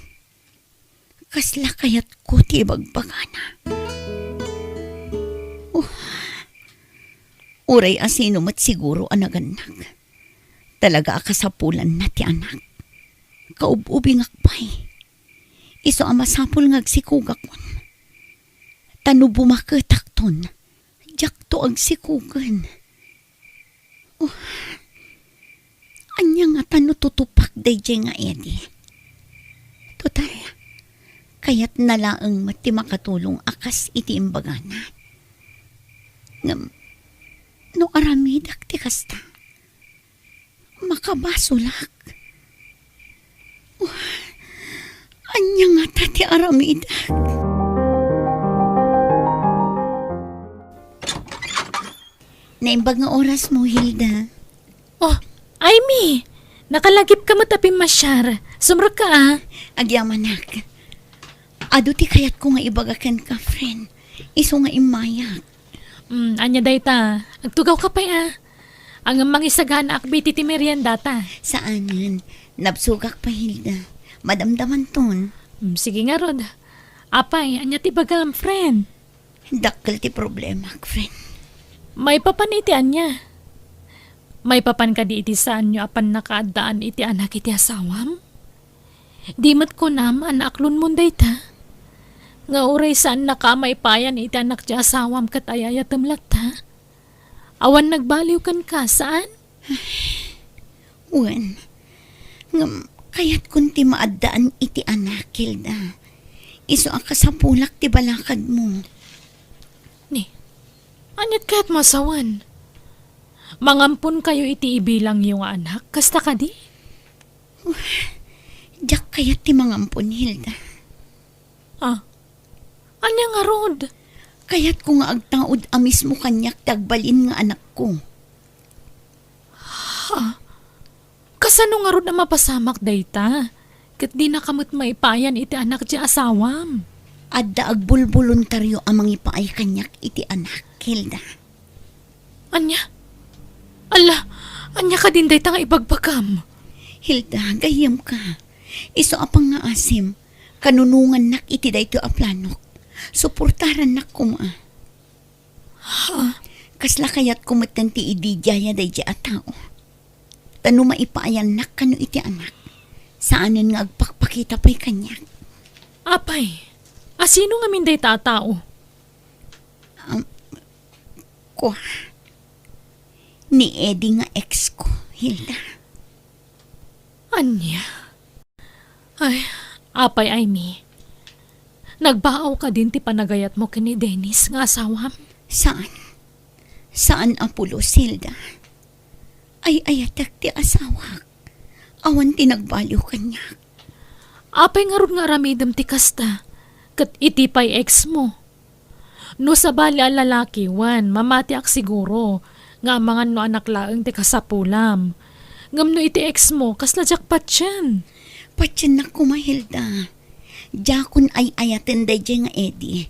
Kasla kayat ko ti bagbagana. Uray asino mat siguro anaganak. Talaga akasapulan na ti anak. Kaububing akpay. Iso amasapul ngagsikugak mon. Tano bumaketak ton. Diyak to agsikugan. Anya nga tano tutupak dayjay nga Eddie. Total, kayat nalaang mati makatulong akas iti imbagana. Ngam, no aramidak ti kasta. Makabasulak. Anya nga tati aramidak. Naimbag nga oras mo, Hilda. Oh, Amy! Nakalagip ka mo tapi masyar. Sumra ka ah. Agyamanak. Ado ti kayat ko nga ibagakan ka, friend. Iso nga imayak. Anya day ta. Agtugaw ka pa ah. Ang mangisagan akbiti ti merienda ta. Saanan? Napsugak pa, Hilda. Madamdaman ton. Sige nga rod. Apay, anya ti bagam, friend. Dakkel ti problema, friend. May papan iti anya. May papan ka di iti saan nyo apan nakaadaan iti anak iti asawam? Di mat ko naman aklon munday ta. Nga uray saan nakamay payan iti anak ti asawam kat ayayatam ta. Awan nagbaliw kan ka saan? Wan. Ngam, kayat kunti maadaan iti anak, Hilda. Iso ang kasapulak ti balakad mo. Ni, anyat kaya't masawan? Mangampun kayo iti ibilang yung anak, kasta ka di? Diyak kayat ti mangampun, Hilda. Ah, anya nga rod? Kayat ko nga agtaod amis mo kanyak tagbalin nga anak ko. Kasano nga rod na mapasamak dayta? Kat di nakamot maipayan iti anak di asawam. Adda agbulboluntaryo amang ipaay kanyak iti anak, Hilda. Anya? Ala, anya ka din dayta nga ibagbagam. Hilda, gayam ka. Iso apang nga asim, kanunungan nak iti dayto a planok. Suportaran nak kuma. Kasla kayat kumatan ti idijaya dayja a tao. Tano maipaayan nak kano iti anak. Saanan nga agpakpakita pa'y kanyak. Apay, asino nga minday tao? Ko. Ni Eddie nga ex ko, Hilda. Anya? Ay, apay Amy. Nagbaaw ka din ti panagayat mo kini Dennis nga asawam? Saan? Saan Apulos, Hilda? Ay ayatak ti asawak. Awan tinagbaliw kanya. Apay nga ron nga ramidam ti kasta. Kat iti pa'y ex mo. No sa bali ang lalaki, wan, mamati ak siguro. Nga mga no anak laeng ti kasapulam. Ngam no iti ex mo, kasla jakpat yan. Patyan na kumahilda. Jakon ay ayaten day nga Eddie.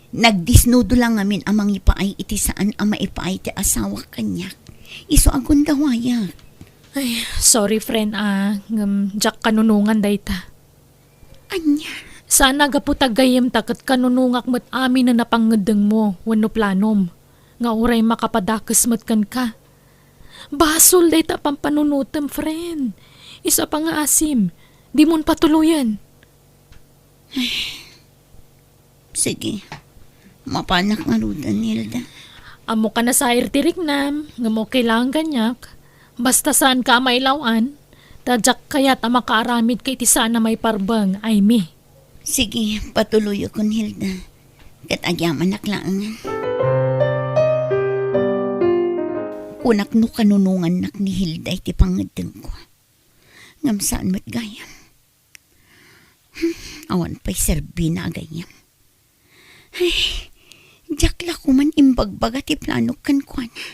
Nagdisnudo lang amin amang ipaay iti saan ama ipaay ti asawa kanyak. Iso agon dawaya. Ay, sorry friend jak kanunungan dayta. Anya? Sana gaputag gayem takat kanunungak mo't amin na napangedeng mo, wano planom. Nga uray makapadakas mo't kan ka. Basol dayta pampanunutem, friend. Isa pa nga asim, di mon patuluyan. Sige, mapanak nga rudan, Hilda. Amo ka na sa irtirik nam, nga mo kailangan ganyak. Basta saan ka mailawan, tadyak kaya ta makaaramid kay ti sana may parbang, Amy. Sige, patuloy akong Hilda. Kat agyaman naklangan. Unak no kanunungan nak ni Hilda iti pangadeng ko. Ngam saan mat gayam. Awan pa'y serbi na agayam. Ay, jakla ko man imbagbaga ti plano kan kwa na.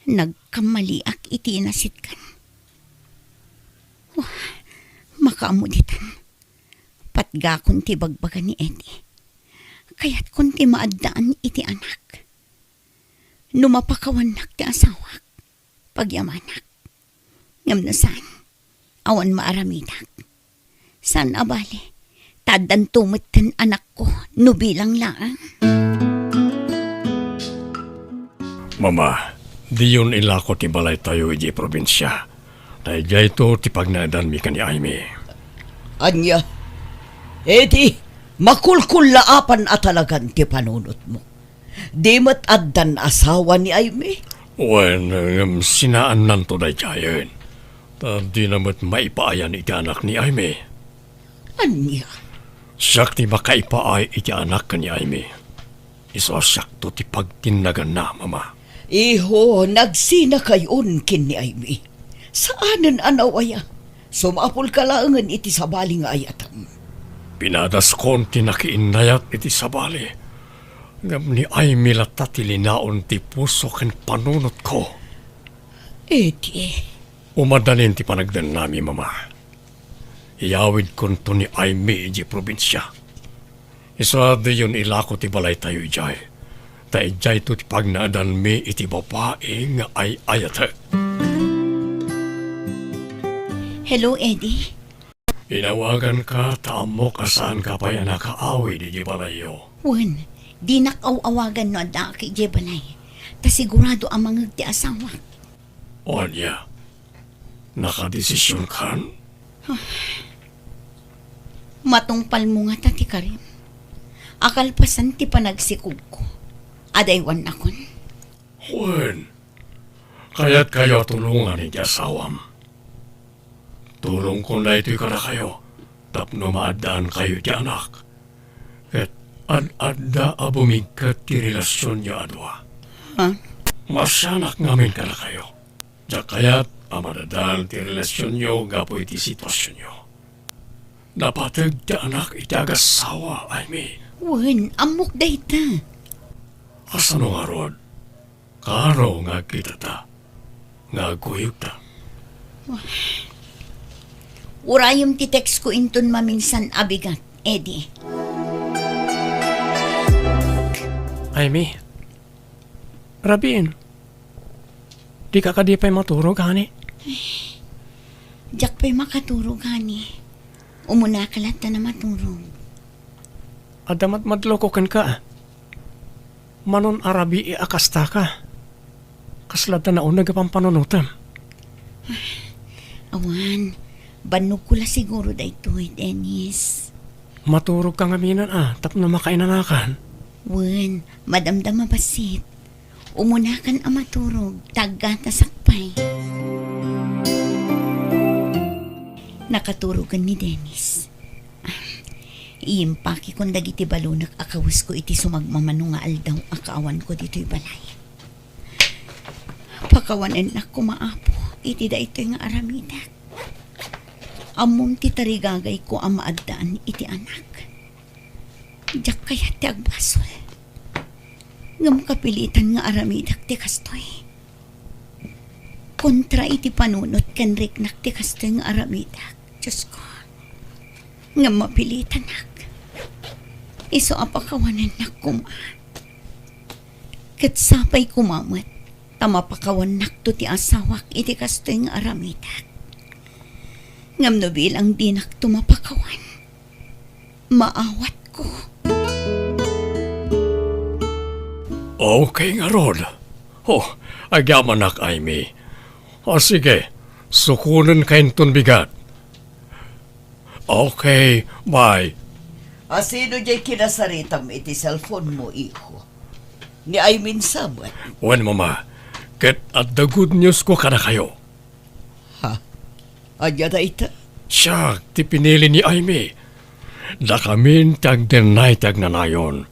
Nagkamaliak iti inasit kan. Wah, makaamuditan. Patga kunti bagbaga ni Eddie. Kaya't kunti maadaan iti anak. Numapakawanak ti asawak. Pagyamanak. Ngam na saan, awan maaramidak. San abali, tadan tumiten anak ko, nubilang laang. Mama, di yun ilako ti balay tayo iji probinsya. Dahil ito ti pagnadan mi kani Aimee. Anya, Eddie, makulkulaapan at talagan ti panunot mo. Di mat addan asawa ni Aimee? Wen, sinaan nanto day jayen. Di namat maipaayan iti anak ni Aimee. Anya, Siyak ti makaipaay iti anak ni Aimee. Iso siyak to ti pagtinagan na, Mama. iho, nagsina kayon kin ni Aimee. Saanan anawaya? Sumapol ka laangan iti sabali nga ayatam. Pinadas kon ti nakiinayat iti sabali. Ngam ni Aimee lata ti linaon ti puso ken panunot ko. Eddie, Umadalin ti panagdan nami, mama. Iyawid kon to ni Aimee iji probinsya. Isado yun ilako ti balay tayo ijay. Ta ijay to ti pagnaadan mi iti babae nga ay ayata. Hello, Eddie. Inawagan ka, taamo ka saan ka pa yan nakaawi di balayo. Wan, di nakaw-awagan no ada kay Jebalay. Ta sigurado ang mga ti asawa. Onya, nakadesisyon kan? Matungpal mo nga tati Karim. Akalpasan ti panagsikog ko. Adaywan akon. Juan, kaya't kayo tulungan ni asawam. Tulong ko na ito'y kada kayo. Tapno maadaan kayo di anak. At ad-adda abumigkat ti relasyon niya adwa. Ha? Masanak ngamin kada kayo. Diya kaya't amadadaan ti relasyon niyo gapo iti sitwasyon niyo. Napatag di anak itagasawa, Aimee. Wan, amok dayta. Kasano nga rod? Karo nga kita ta. Nga guyog ta. Urayom ti text ko inton maminsan abigat, Eddie. Aimee, Rabin, di ka kadipay maturog, hani? Diyak pa'y makaturog, hani. Umuna ka lata na maturog. Adamat madlokokan ka. Manon arabi akasta ka. Kaslada na unag pang panunutan. Awan, banog ko la siguro daytoy, Dennis. Maturog ka nga minan tapno makainanakan. Wan, madamdam mabasit. Umuna kan ang maturog, taggata sakpay. Nakaturogan ni Dennis. Iimpaki kong dagiti balunak akawis ko iti sumagmamano nga aldaw akaawan ko dito'y balay. Pakawanan na kumaapo, iti da ito'y nga aramidak. Amom ti tarigagay ko ang maagdaan iti anak. Diyak kaya ti agbasol. Ngam kapilitan nga aramidak ti kastoy. Kontra iti panunot kan riknak ti kastoy nga aramidak. Diyos ko. Ngam mapilitan nak. Iso apakawanan na kumaan. Katsapay kumamat. Tamapakawan nak to ti asawak iti kastoy nga aramidak. Ngam no bilang di nak tumapakawan. Maawat ko. Okay nga rod. Agyaman nak, Aimee. Sige, sukunan kain ton bigat. Okay, bye. Sino jay kinasaritam iti cellphone mo, iho? Ni Aymin Sabat. Wen, mama, ket at the good news ko kada kayo. Anya na ita? Siya, ti pinili ni Aimee. Da kamin tag denay tag nanayon.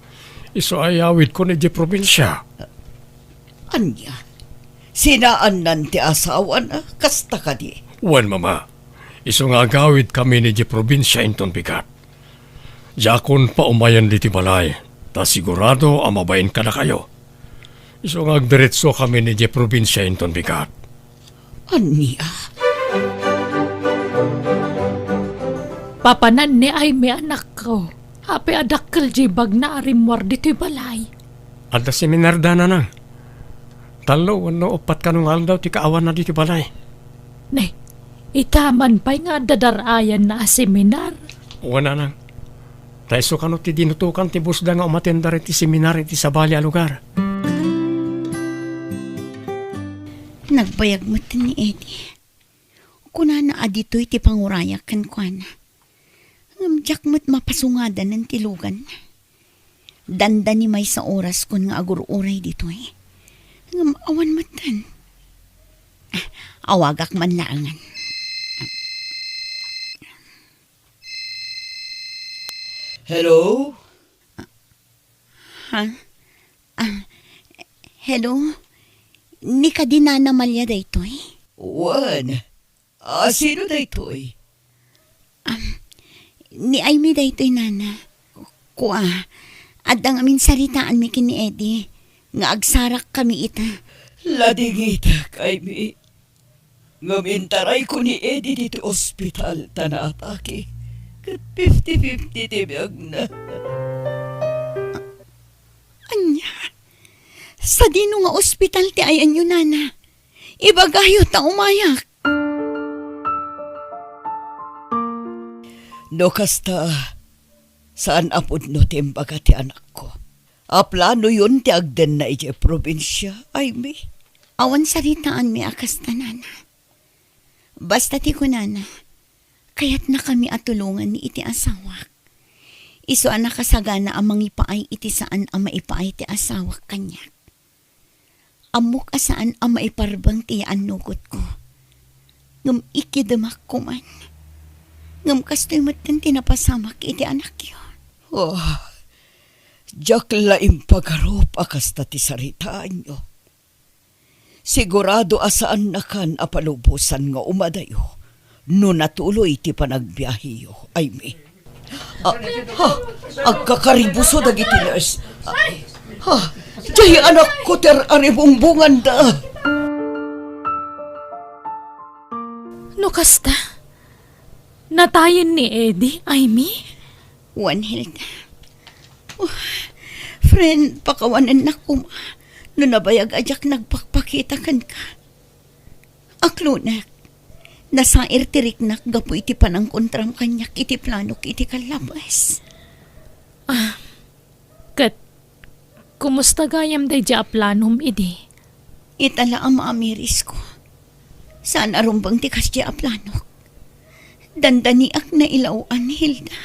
Iso ayawid ko ni di probinsya. Anya? Sinaan nan ti asawa na? Kasta ka di? Wen, mama, iso nga agawid kami ni di probinsya inton bigat. Yakon pa umayan di ti balay, ta sigurado amabayin ka na kayo. Iso nga agdiretso kami ni di probinsya inton bigat. Anya? Papanan ni Aimee anak ko. Hape adakkel jibag na arimwar dito'y balay. Adda seminar da na nang. Talo, wano upat ka nung aldaw ti kaawan na di ti balay. Ne, itaman pa'y nga dadarayan na seminar. Wana nang. Taiso ka no ti dinutukan ti busda nga umatenda rin ti seminar iti sa bali a lugar. Nagbayag mo ni Eddie. Kuna na adito'y ti pangurayak kan kwa na. Ngamjak mo't mapasungadan ng tilugan. Danda ni may sa oras kun nga agur-uray dito eh. Ngam awan matan. Awagak man laangan. Hello? Ha? Hello? Ni ka din na namalya dito eh. Wan. Sino na ito'y? Ni Aimee daytoy nana. Kuha, adang amin saritaan mi kini Eddie. Nga agsarak kami ita. Ladingita, Aimee. Ngamintaray ko ni Eddie dito ospital, tanatake. Kat 50-50 tibiyag na. Anya, sa dino nga ospital ti ayan yun, nana. Ibagayo ta umayak. No kasta, saan apod no timbaga ti anak ko? Aplano yun ti agden na iti probinsya, ay mi. Awan saritaan mi akas ta, nana. Basta ti ko, nana, kaya't na kami atulungan ni iti asawak. Iso anak kasagana amang ipaay iti saan ang maipaay ti asawak kanyak. Amok asaan ang maiparbang ti anugot ko. Ngam ikidamak ko man. Ngam kastoy matan tinapasamak iti anak yun. Oh, jak laing pagarup akas ta ti saritaan nyo. Sigurado asaan na kan apalubusan nga umadayo no natuloy ti panagbiyahiyo, ay mi. Agkakaribuso dagiti nurse. Jay anak ko ter aribumbungan da. No kasta? Natayin ni Eddie, ay mi? Juan Hilda. Oh, friend, pakawanan na kuma. No nabayag ajak nagpakpakita kan ka. Aklunak, nasa irtirik nak gapu iti panang kontram kanyak iti planok iti kalabas. Kat, kumusta gayam day ja planom, Edi? Itala ang maamiris ko. Saan arumbang tikas di aplanok? Dandaniak na ilauan, Hilda.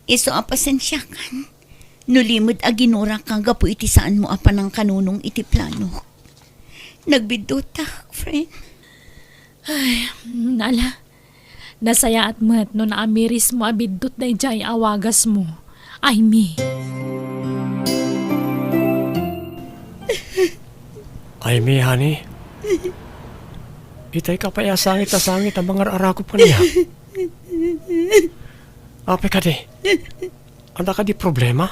Iso apasensyakan. Nulimod aginura kang gapu iti saan mo apa ng kanunong iti plano. Nagbidutak, friend. Nala, nasaya at mat no naamiris mo abidot day jay awagas mo. Ay mi. Ay mi, honey. Itay ka pa sangit na sangit ang mga arakop ka niya. Ape ka di. Anda ka di problema?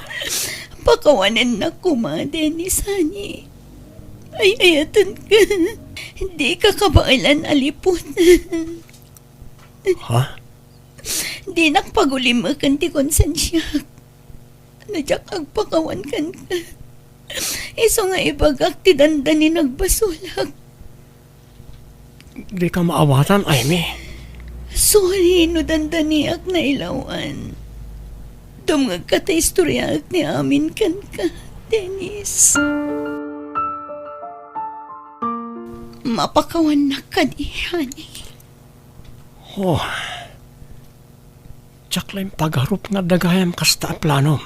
Pakawanan na kuma, Dennis, honey. Ay, ayatan ka. Hindi ka kabailan alipot. Ha? Di nakpagulimakan ti konsensya. Nadyak agpakawan kan ka. Iso nga ibagak ti dandani nagbasulak. Di ka maawatan, Amy. Sorry, no dandaniak na ilawan. Dumngag ka ta istoryaak ni amin kan ka, Dennis. Mapakawan na ka di, honey. Oh. Tsak lang pagharup nga dagayam kasta plano.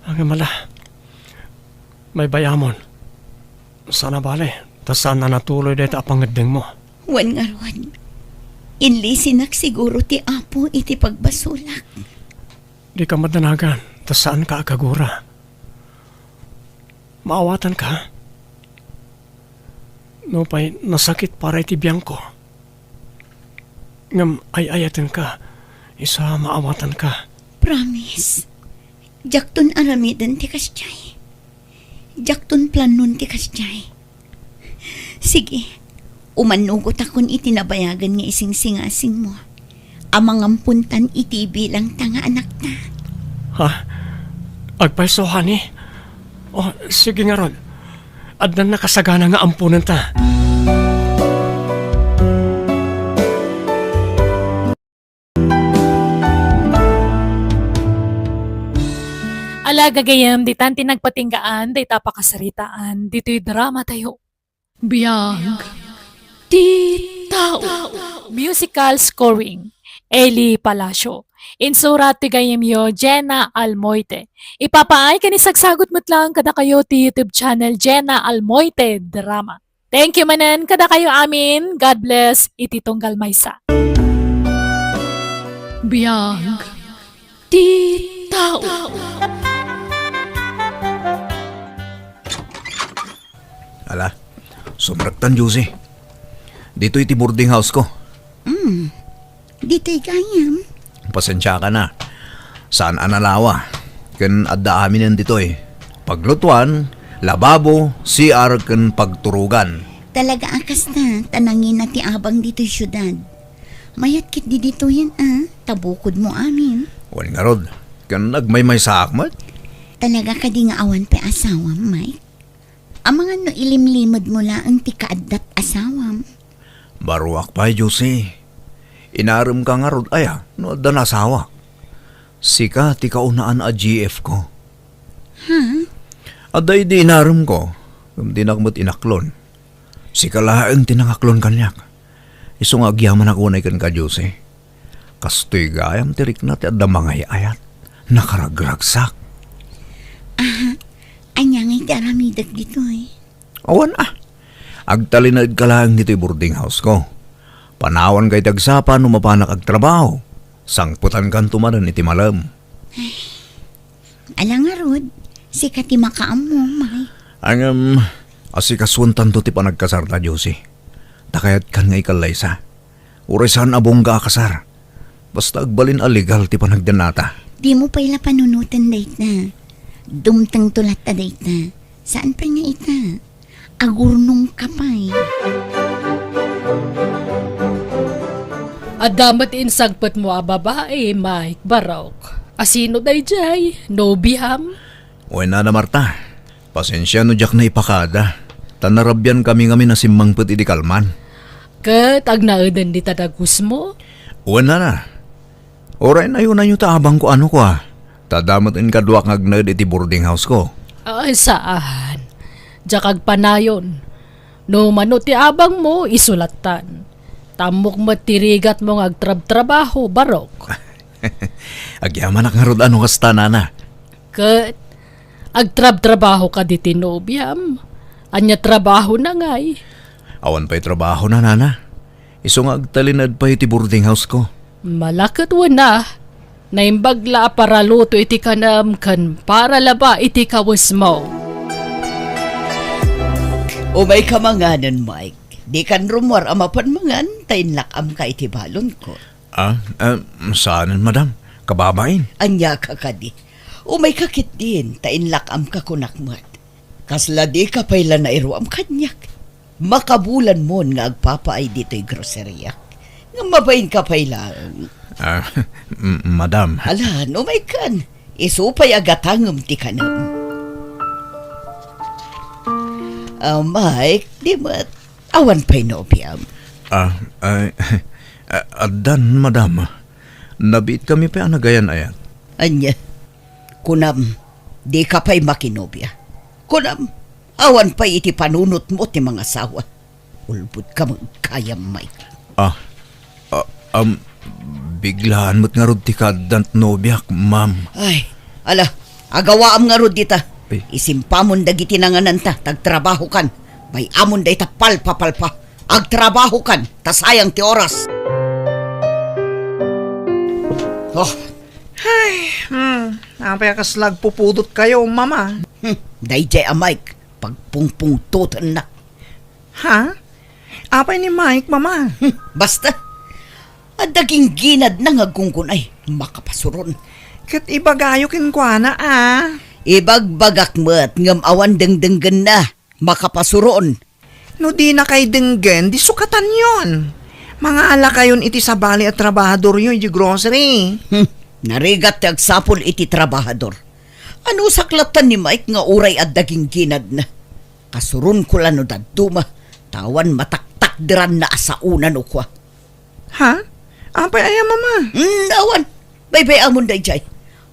Ang mala. May bayamon. Sana bale. Tas sana natuloy dito apangadeng mo. Wan nga ron. Inlisinak siguro ti apo iti pagbasulak. Di ka madanagan. Tas saan ka akagura? Maawatan ka? No pa'y nasakit para iti biyang ko. Ngam ay-ayatan ka. Isa maawatan ka. Promise. Jakton aramidan ti kasjay. Jakton planon ti kasjay. Sige. Umanugot akon itinabayagan nga ising-singasing mo. Amang ampuntan iti bilang tanga anak na. Ha? Agpaiso, honey? Oh, sige nga ron. Adnan nakasagana nga ampunan ta. Ala gagayam, di tanti nagpatinggaan, di tapakasaritaan, dito'y drama tayo. Biyag. Di tao. Musical scoring. Eli Palacio. Insurat ti gayemyo Jenna Almoite. Ipapaay ka ni sagsagot mo't lang kada kayo ti YouTube channel Jenna Almoite Drama. Thank you manen kada kayo amin. God bless. Iti tunggal maysa. Biyag. Di tao. Ala, sumraktan, Josie. Dito iti boarding house ko. Dito'y gayam. Pasensya ka na. Saan analawa? Kan adda amin dito eh. Paglutuan, lababo, CR ken pagturugan. Talaga akas na, tanangin na ti abang dito syudad. Mayat kit di dito yan tabukod mo amin. Wan nga rod, kan nagmaymay sa akmat. Talaga ka di nga awan pa asawam, Mike. Ang mga no ilimlimod mo lang ti kaadat asawam. Baruak pa, Josie. Inaram ka nga rod, no da nasawa. Sika, ti kaunaan a GF ko. Ha? Aday di inaram ko, di nakmat inaklon. Sika laang tinangaklon kanyak. Isong agyaman ako na ikan ka, Josie. Kastoy gayam tirik na ti adda mga ayat. Nakaragragsak. Anyang ay daramidag dito Awan agtalinad ka lang dito'y boarding house ko. Panawan kay tagsapa no mapanak ag trabaho. Sangputan kan tumanan iti malam. Alang nga rod, sikat ti makaam mo, Mike. Ang asikaswantan to ti panagkasar ta, Josie. Takayat kan nga ikalaysa. Urisan abong ga akasar. Basta agbalin alegal ti panagdanata. Di mo pa ila panunutan dait na. Dumtang tulat ta dait na. Saan pa nga ita? Agurnong kapay. Adamat insagpat mo a babae, Mike Barok. Asino day jay? No biham? Uy na Marta. Pasensya no jak na ipakada. Tanarabyan kami na simang pati di kalman. Kat agnaadan di tadagus mo? Uy na. Oray na yun na yung taabang ko ano ko Tadamat in kaduak ngagnad iti boarding house ko. Ay, saan? Jakag panayon. No mano ti abang mo, isulatan. Tamok matirigat mo agtrab-trabaho, Barok. Agyaman na nga rod ano kasta na. Kat, agtrab-trabaho ka di tinobyam. Anya trabaho na ngay. Awan pa'y trabaho na, nana. Isong agtalinad pa iti boarding house ko. Malakat na. Naimbagla para luto iti kanam kan para laba iti kawas mo. Umay kamanganan, Mike. Di kan rumor amapan mangan, tainlakam ka iti balon ko. Saanan, madam? Kababain? Anya ka kadi. Umay kakit din, tainlakam ka kunakmat. Kasla di ka payla na iruam kanyak. Makabulan mo nga agpapaay dito'y groceria. Nga mabayin ka payla. Madam. Alan, umay kan. Isupay agatangam ti kanam. Mike, di mat. Awan pa'y nobyam. Adan, madam. Nabit kami pa anagayan ayat. Anya, kunam, di ka pa'y makinobya. Kunam, awan pa'y iti panunot mo ti mga sawa. Ulbud ka magkayam, Mike. Biglaan mo't nga rod ti kadant nobyak, ma'am. Ay, ala, agawaam nga rod dita. Ay. Isimpamon dagiti nanganan ta, tagtrabaho kan. May amon day ta palpa-palpa. Agtrabaho kan, ta sayang ti oras. Oh, Apay kaslag pupudot kayo, mama. dayjay a Mike, pagpungpungtutan na. Ha? Apay ni Mike, mama. Basta, at daging ginad na ngagungkunay, makapasuron. Kat ibagayo kinkwana, Ibagbagak mo't ngam awan dengdenggan na, makapasuron. No di na kay denggen, di sukatan yon. Mga ala kayon iti sabali at trabahador yun, di grocery. Narigat ti agsapol iti trabahador. Ano saklatan ni Mike nga uray at daging ginad na. Kasuron ko lang no daduma, tawan mataktak diran na asaunan o kwa. Ha? Apay aya, mama. Awan, baybay amon day jay.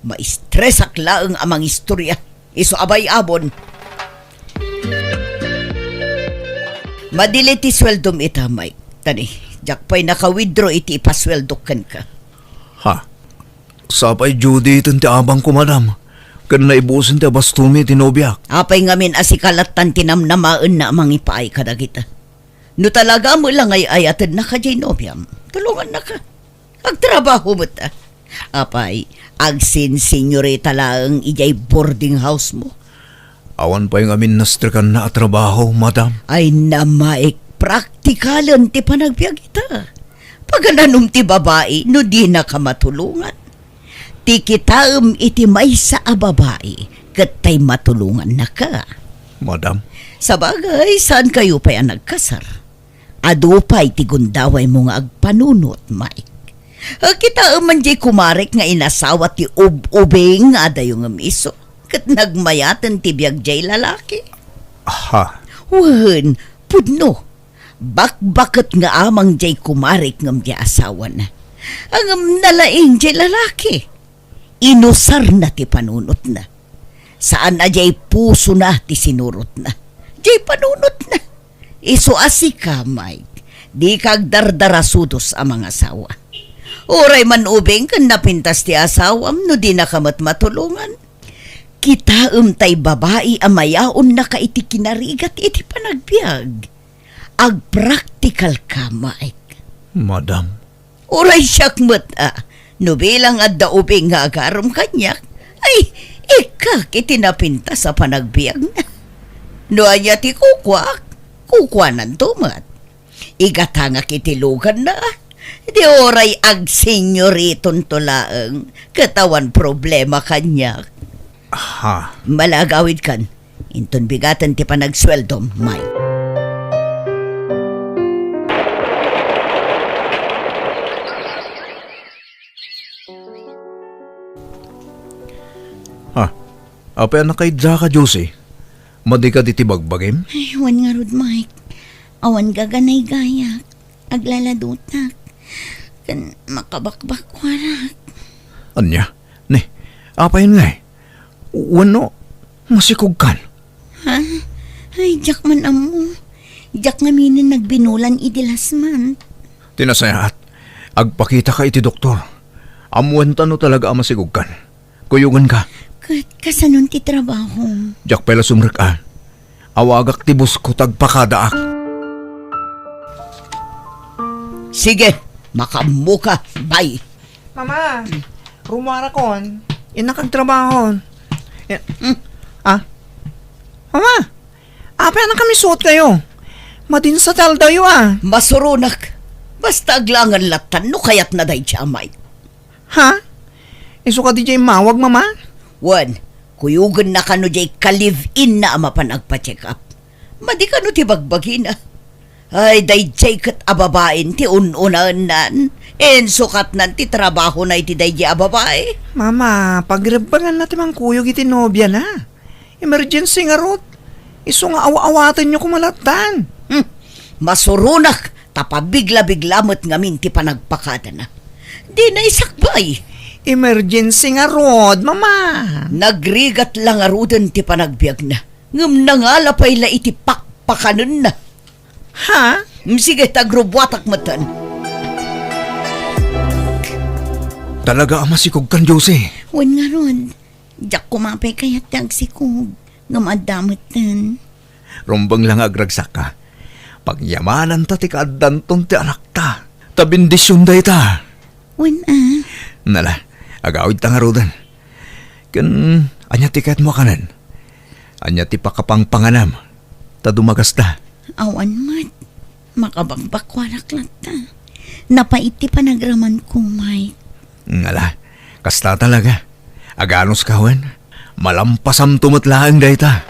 Maistresak laeng amang istorya. Iso abay abon. Madili ti sweldom ita, Mike. Tani, jakpay naka-withdraw iti ipasweldokan ka. Ha? Sapay Judy itin ti abang ko, madam. Kan naibusin ti abastumi ti nobyak. Apay ngamin asikalatan tinamnamaan na amang ipaay kadagita. No talaga mo lang ay ayatid na ka jay nobyam. Tulungan na ka. Agtrabaho mo ta. Apay, agsin senyorita lang ijay boarding house mo. Awan pa yung amin nastrikan na trabaho, madam. Ay namaik, praktikalan ti panagbiag ita. Pagananom ti babae, no di na ka matulungan. Ti kitaam iti may sa babae, kat tay matulungan na ka. Madam, Sa bagay, saan kayo pa yan nagkasar? Ado pa'y tigundaway mo nga agpanunot, Mike. Kita man jay kumarik nga inasawa ti ubing nga dayo nga miso. Kat nagmayatan ti biyag jay lalaki. ha, Wan, pudno. Bakbakit nga amang jay kumarik ngam di asawa na. Ang nalaing jay lalaki. Inusar na ti panunot na. Saan na jay puso na ti sinurot na. Jay panunot na. Iso asika, Mike. Di kag dardarasudos ang mga asawa. Oray man ubing kan napintas ti asawam no di nakamat matulungan. Kita tay babae amayaon na ka iti kinarigat iti panagbiag. Ag-practical ka, Mike. Madam. Oray siyak no bilang adda ubing nga agarom kanyak, ay ikak iti napinta sa panagbiag na. No anya ti kukwanan tumat. Igatanga kiti lugan na. Di oray ag senyoriton tulaang katawan problema kanya. Ha, Malagawid kan, inton bigatan ti panagsweldom, Mike. ha. Apa yan na kay Jaka, Josie? Madi ka diti bagbagim? Ay, wan nga rod, Mike. Awan gaganay gayak. Aglaladutak. Kan makabakbak warak. Anya? Ne, apa yun nga eh? Wano, masikog kan. Ha? Ay, jak man amo. Jak nga minin nagbinulan idilas man. Tinasayat, agpakita ka iti doktor. Amuan tano talaga ang masigog kan. Kuyungan ka. Kasanon ti trabaho. Jak pala sumrek ah. Awagak tibus ko tagpakadaak. Sige, makamuka, bye. Mama, rumara kon. Yan nakagtrabaho. Mama, apa na kami suot kayo? Madin sa taldayo Masurunak. Basta aglangan latan no kayat na day siya, Mike. Ha? Iso ka di jay mawag, mama? Wan, kuyugan na kano jay ka-live-in na ama panagpa-check up. Madi kano ti bagbagina. Ay, day jay kat ababain ti ununaan nan. En sukat nan ti trabaho na iti day jay ababae. Mama, pagrebangan natin mang kuyog iti nobya na. Emergency nga rot. Iso nga awa-awatan nyo kumalatan. Masurunak, tapabigla-biglamot ngamin ti panagpakada na. Di na isakbay. Emergency nga rod, mama. Nagrigat lang arudan ti panagbiag na. Ngam na nga lapay la iti pakpakanan na. Ha? Sige, tagrubwatak matan. Talaga ang masikog kan, Josie. Wan nga rod. Jak kumapay kayat tagsikog. Ngamadamatan. Rumbang lang agragsak ka. Pagyamanan ta ti kaaddanton ti anak ta. Tabindisyon day ta. Wan Nala, agawid ta nga rodan. Kan, anya ti kahit mo kanan. Anya ti pakapangpanganam. Ta dumagas ta. Awan mat. Makabakbak warak lata. Napaiti panagraman ko, Mike. Nala, kasta talaga. Aganos kawan. Malampasam tumatlaang day ta.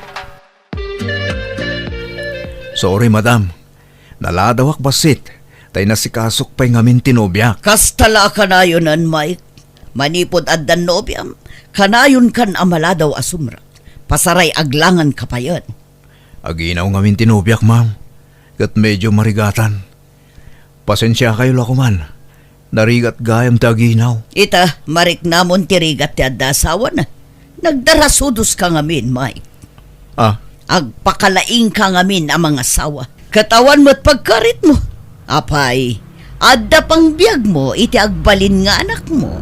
Sorry, madam. Naladawak basit. Tay nasikasok pa'y ngamin tinobyak. Kastala kanayonan, Mike. Manipod addan nobyam. Kanayon kan amala daw asumra. Pasaray aglangan kapayan. Aginaw ngamin tinobyak, ma'am. Kat medyo marigatan. Pasensya kayo lakuman. Narigat gayam ta aginaw. Ita, marik namon tirigat ti adda asawa na. Nagdarasudos ka ngamin, Mike. Ah, Agpakalaing ka ngamin ang mga asawa. Katawan mo't pagkarit mo. Apay, adda pang biyag mo, iti agbalin nga anak mo.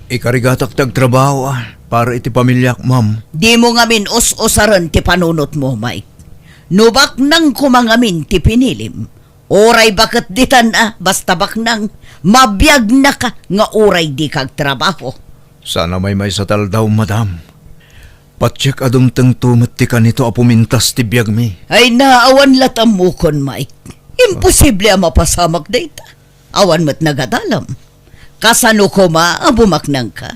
Ikarigatak tagtrabaho para iti pamilyak, ma'am. Di mo ngamin us-usaran ti panunot mo, Mike. Nubak nang kumangamin ti pinilim. Oray bakit ditan basta bak nang mabiyag na ka nga oray di kag trabaho. Sana may satal daw, madam. Patsyak adumtang tumat ti kanito apumintas ti biyag mi. Ay naawan latam mo kon, Mike. Imposible ang mapasamak data. Awan mo't nagadalam. Kasano ko abumaknang ka.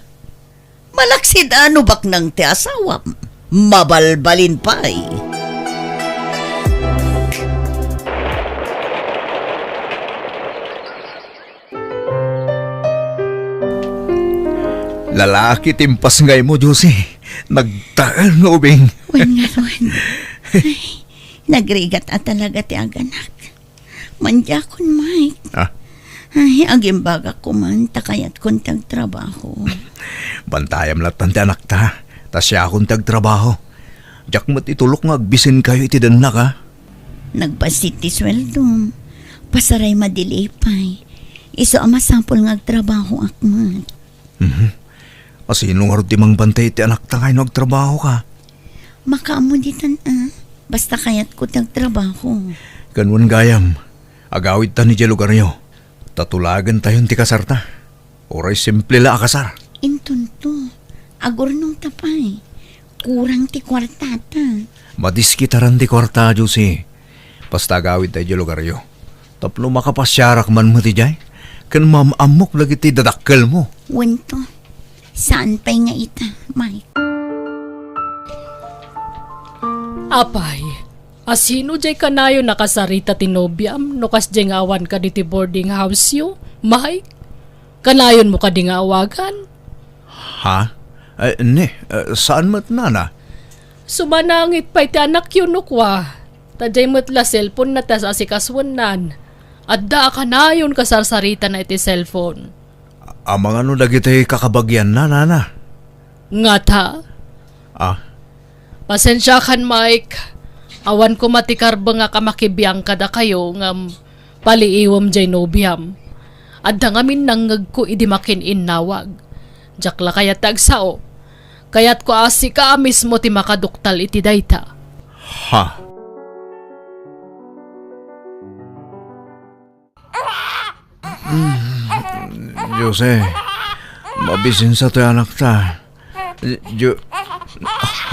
Malaksid ano bak nang ti asawa? Mabalbalin pa'y. Lalaki timpas ngay mo, Josie. Nagtaan nga ubing. Wan nga ron. Ay, nagrigat at talaga ti aganak. Manja kon, Mike. Ah, Ay, agimbaga ko man, takayat kon tagtrabaho. bantayam latan ti anak ta. Ta siya akong tagtrabaho. Diyak mo't itulok nga agbisin kayo iti danak ha. Nagpasit ti sweldo. Pasaray madilipay. Iso ama sampol nga agtrabaho akmat. Asino nga rin timang bantay iti anak ta kayo nagtrabaho ka. Makaamo ditan basta kayat ko tagtrabaho. Ganwan gayam. Agawid ta ni lugar nyo. Tatulagan tayo ti kasarta. Oray simple la akasar. Intunto, agor nung tapay. Kurang ti kwartata. Madiskitaran ti kwarta, Josie. Basta agawid tayo lugar nyo. Tapno makapasyarak man mo ti jay. Kan mamamok lagi ti dadakkel mo. Wento, saan pa'y nga ita, Mike? Apay, asino jay kanayo nakasarita tinobyam no kas jay awan ka diti boarding house yo? Mike, kanayon mo ka di nga awagan? Ha? Saan mat nana? Sumanangit pa iti anak yun nukwa. Tadjay mo't la cellphone na tas asikaswanan. At da kanayon kasarsarita na iti cellphone. Amang ano lagi tayo kakabagyan na, nana? Nga ta, Ah, pasensya kan Mike. Awan ko matikarba nga kamakibiyang kada kayo nga paliiwam jay nobyam. Adda ngamin nangag ko idi makin innawag. Jakla kaya tagsao. Kayat ko asi ka mismo ti makaduktal iti dayta. ha? Jose, mabisin sa to anak ta.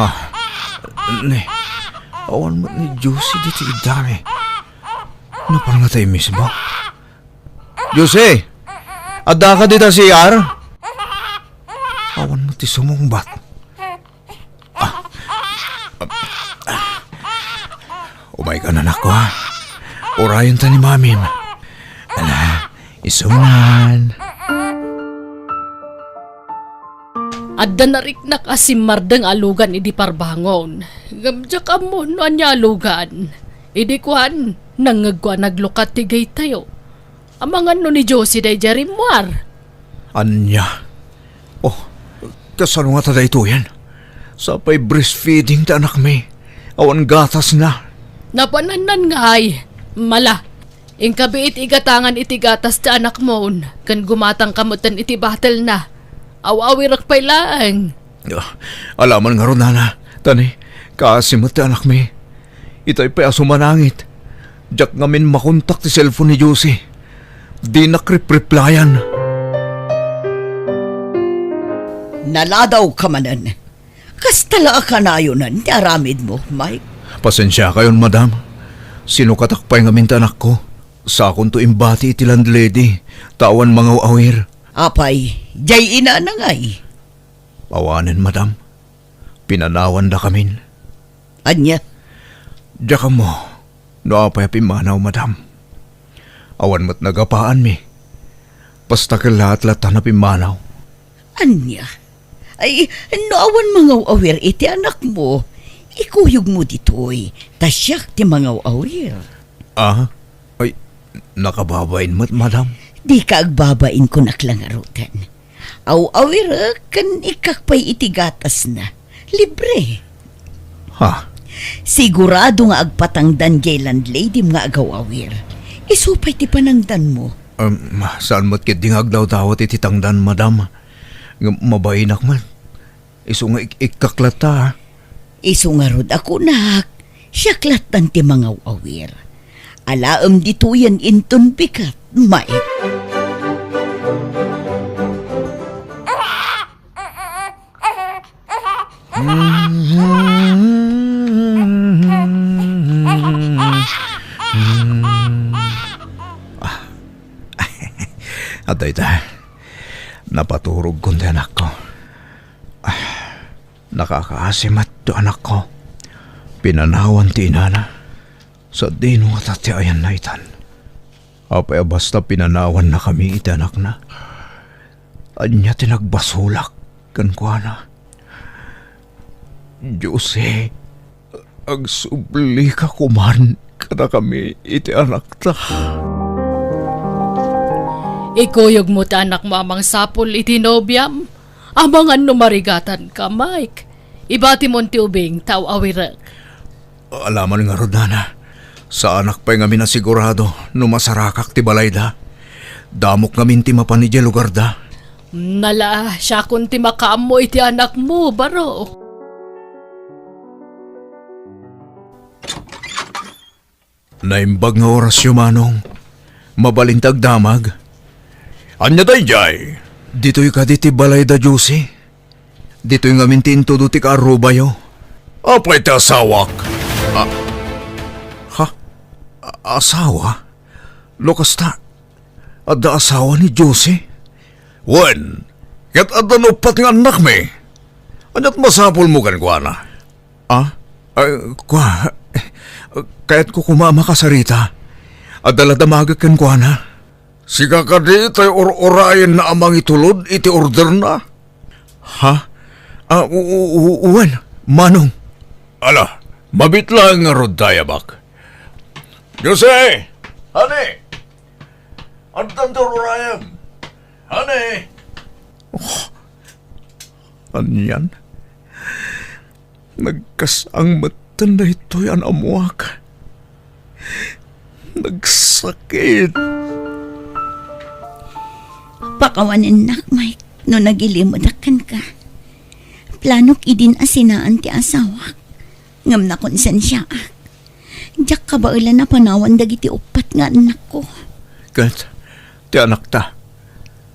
Ha? Ne, awan mo ni Josie dito idami. Ano parang nga tayo mismo? Jose, ada ka dito si R? Awan mo ti sumungbat. Umay ka na nako ha. Orayon ta ni mamim. Ala, isunan. Adda nariknak asim mardeng alugan idi parbangon. Gamjak amo no anya alugan. Idi kuan, nangagkuan naglukat ti gay tayo. Amangan no ni Josie day jarimwar. Anya? Oh, kasano nga tada ito yan? Sapay breastfeeding ta anak may. Awan gatas na. Napananan nga ay, mala. Ingkabiit igatangan iti gatas ti anak mo. Kan gumatang kamutan iti battle na. Awawirak pa'y lang. Alaman nga ron, nana. Tani, kasimot ti anak may. Itay pa asumanangit. Diyak ngamin makontak ti cellphone ni Josie. Di nakrip-replyan. Naladaw ka manan. Kastala ka na yun ti aramid mo, Mike. Pasensya kayon, madam. Sinukatakpay ngamin ti anak ko. Sa akong to imbati iti landlady. Tawan mga awir. Apay, jay ina na ngay. Pawanan, madam. Pinanawan da kamin. Anya, Diyak mo. Naapay pimanaw, madam. Awan mo't nagapaan mi. Basta ka lahat-lahat na pimanaw. anya. Ay, naawan mga awir iti anak mo. Ikuyog mo ditoy. Tasyak ti mga awir. Ah? Ay, nakababain mo't, madam. Di ka agbabain ko naklangarutan. Awir kan ikakpay iti gatas na. Libre. Ha? Sigurado nga agpatangdan jay landlady nga agawawir. Isupay ti panangdan mo. Saan mo't kiting agdaw-dawat iti tangdan, madam? Mabainak man. Iso nga ikaklata, ha? Isu nga rod ako nak. Siyaklatan ti mga awir. Alaam dito yan inton bikat, Mike. At ita, napaturog ko ti anak ko. Nakakaasimat to anak ko. Pinanawan ti inana. Sa dino at ati ayan na itan. Apay basta pinanawan na kami iti anak na. Anya tinagbasulak kan kwa na. Jose, agsubli ka kuman kada kami iti anak ta. Ikuyog mo ti anak mo amang sapol iti nobyam. Amangan numarigatan ka, Mike. Ibati mo ti ubing tao awirag. Alaman nga rodana. Sa anak pa'y nga minasigurado no masarakak ti balayda. Damok nga minti mapanidya lugar da. Nala, siya kun ti makaam mo iti anak mo, baro. Naimbag nga oras yung manong. Mabalintag damag. Anya day jay? Dito'y kaditi balayda Josie. Dito'y nga minti intudo ti kaarubayo. Apay ti asawak. Asawa? Lokas ta. Adda asawa ni Josie? Wen, kat adda nupat nga anak me. Anyat masapol mo kan kwa na? Kaya't ko kumama ka sa Rita. Adda ladamagag kan kwa na. Siga ka di tayo orayan na amang itulod iti order na. Ha? Wen, manong. Ala, mabitlang nga rod dayabak. Jose! Honey! Ang tantor orayan! Honey! Anyan? Nagkasang matan na ito'y anamuak. Nagsakit. Pakawanin nak, Mike, no nagilimudakan ka. Planok idin asinaan ti asawak. Ngam na konsensya. Diyak ka ba ulan na panawan dagiti upat nga anak ko. Kat, ti anak ta.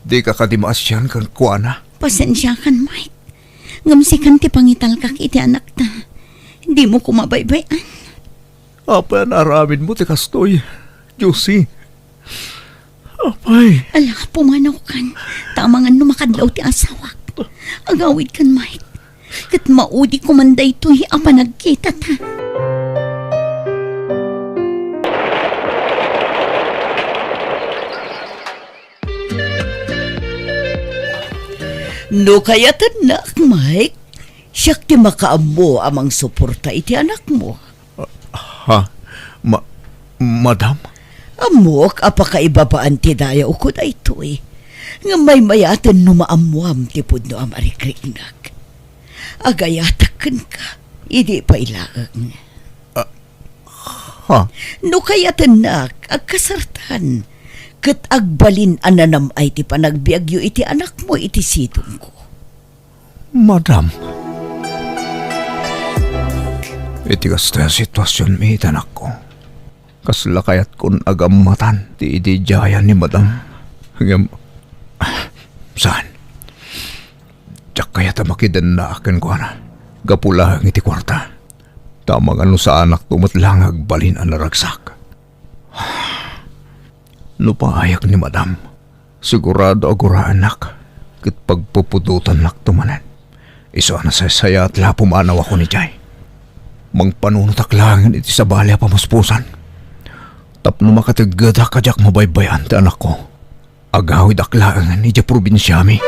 Di ka kadimaas yan kan kuana. Pasensya kan, Mike. Ngam sikan ti pangital kak iti anak ta. Di mo kumabaybayan. Apa naramin mo ti kastoy, Josie? Apay. Ala, pumanaw kan. Tamangan numakadlaw ti asawak. Agawid kan, Mike. Kat maudi kumanday to'y apa nagkita ta. No kaya tanak, Mike. Siyak ti makaamo amang suporta iti anak mo. Ha? Madam? Amok, apakaibabaan ti daya ukod ay ito'y. Nga may mayatan numaamuam ti pudno am arikriknag. Agayatakan ka, hindi pa ilaang. Ha? No kaya tanak, agkasartan. Kat agbalin ananam ay ti panagbiagyo iti anak mo iti sitong ko. Madam? Iti kasta sitwasyon mi tanak ko. Kasla kayat kun agamatan ti idijayan ni madam. Hanggang... Saan? Diyak kayat makidan na akin ko na. Gapula ang iti kwarta. Tamang ano sa anak tumatlang agbalin ang naragsak. No paayak ni madam. Sigurado agura anak. Kit pagpupudutan nak tumanan. Iso na sa saya at lapumanaw ako ni Jay. Mangpanunot aklangan iti sa balya pamuspusan. Tapno makatigada kajak mabaybayan ti anak ko. Agawid aklangan iti probinsyami.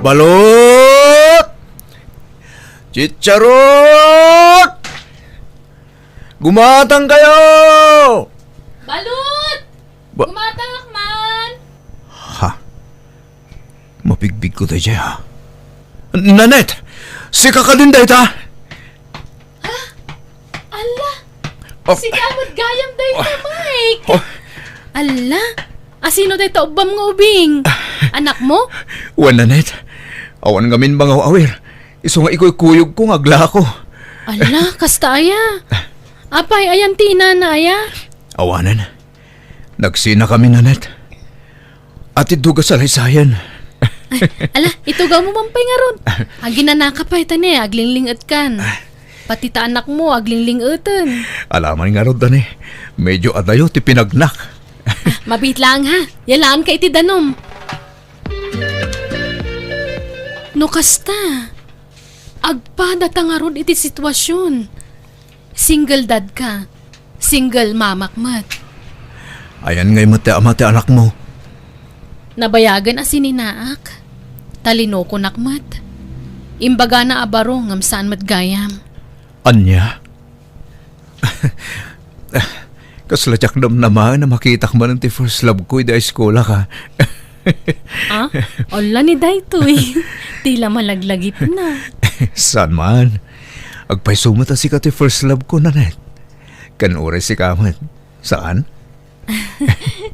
Balot! Chicharot! Gumatang kayo! Balut! Gumatang man! Ha? Mapigbig ko tayo dyan, ha? Nanette! Si kakadinday ta! Ala! Oh. Si Damot Gayam day ta, Mike! Oh. Ala! Asino day ta ubam nga ubing? Anak mo? Wan, Nanette. Awan ngamin bang awir. Iso nga iko'y kuyog ko ngagla ko. Ala, kasta aya. Apay, ayan na aya. Awanan. Nagsina kami, Nanette. At iduga sa laysayan. Ala, itugaw mo mampay nga ron. Aginanaka pa itane, aglinglingat kan. Pati ta anak mo, aglinglingutan. Alaman nga ron, Dani. Medyo adayo ti pinagnak. Mabit lang ha. Yalaan ka iti danom. No kasta, agpada tangaron iti sitwasyon. Single dad ka, single mamakmat. Ayan ngay mati amati anak mo. Nabayagan asin inaak, talino ko nakmat. Imbaga na abaro ngam saan matgayam. Anya? Kasladyak naman na makita ka man ti first love ko ida eskola ka. Ah, ola ni daytoy. Tila malaglagip na. Saan man? Agpaisumata si ka ti first love ko, Nanet. Kanure si kamat. Saan?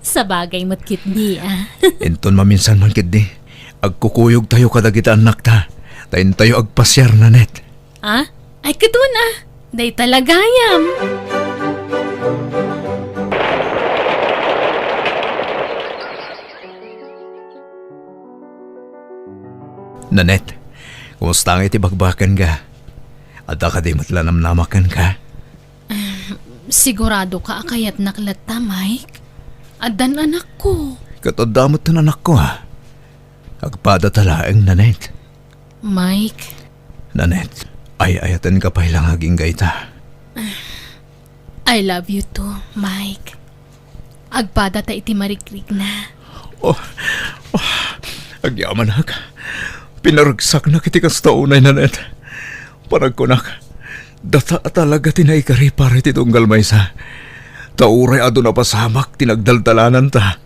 Sa bagay matkit di ah. Inton maminsan man kid di. Agkukuyog tayo kadagita anak ta. Tayin tayo agpasyar, Nanet. Ah? Ay kadun ah. Day talagayam. Nanet, kumusta nga iti bagbakan ka? Ada ka di matlanamnamakan ka? Sigurado ka akayat naklata, Mike? Adan anak ko. Katadamot na anak ko ha. Agpada talaang, Nanet. Mike, Nanet, ay-ayatan ka pa ilang aging gaita. I love you too, Mike. Agpada ta iti marikrik na. Agyaman ka. Pinaragsak na kiti kas taunay, Nanet. Panagkunak, data talaga tinaikari para iti tunggal maysa. Tauray ado na pasamak, tinagdaldalanan ta.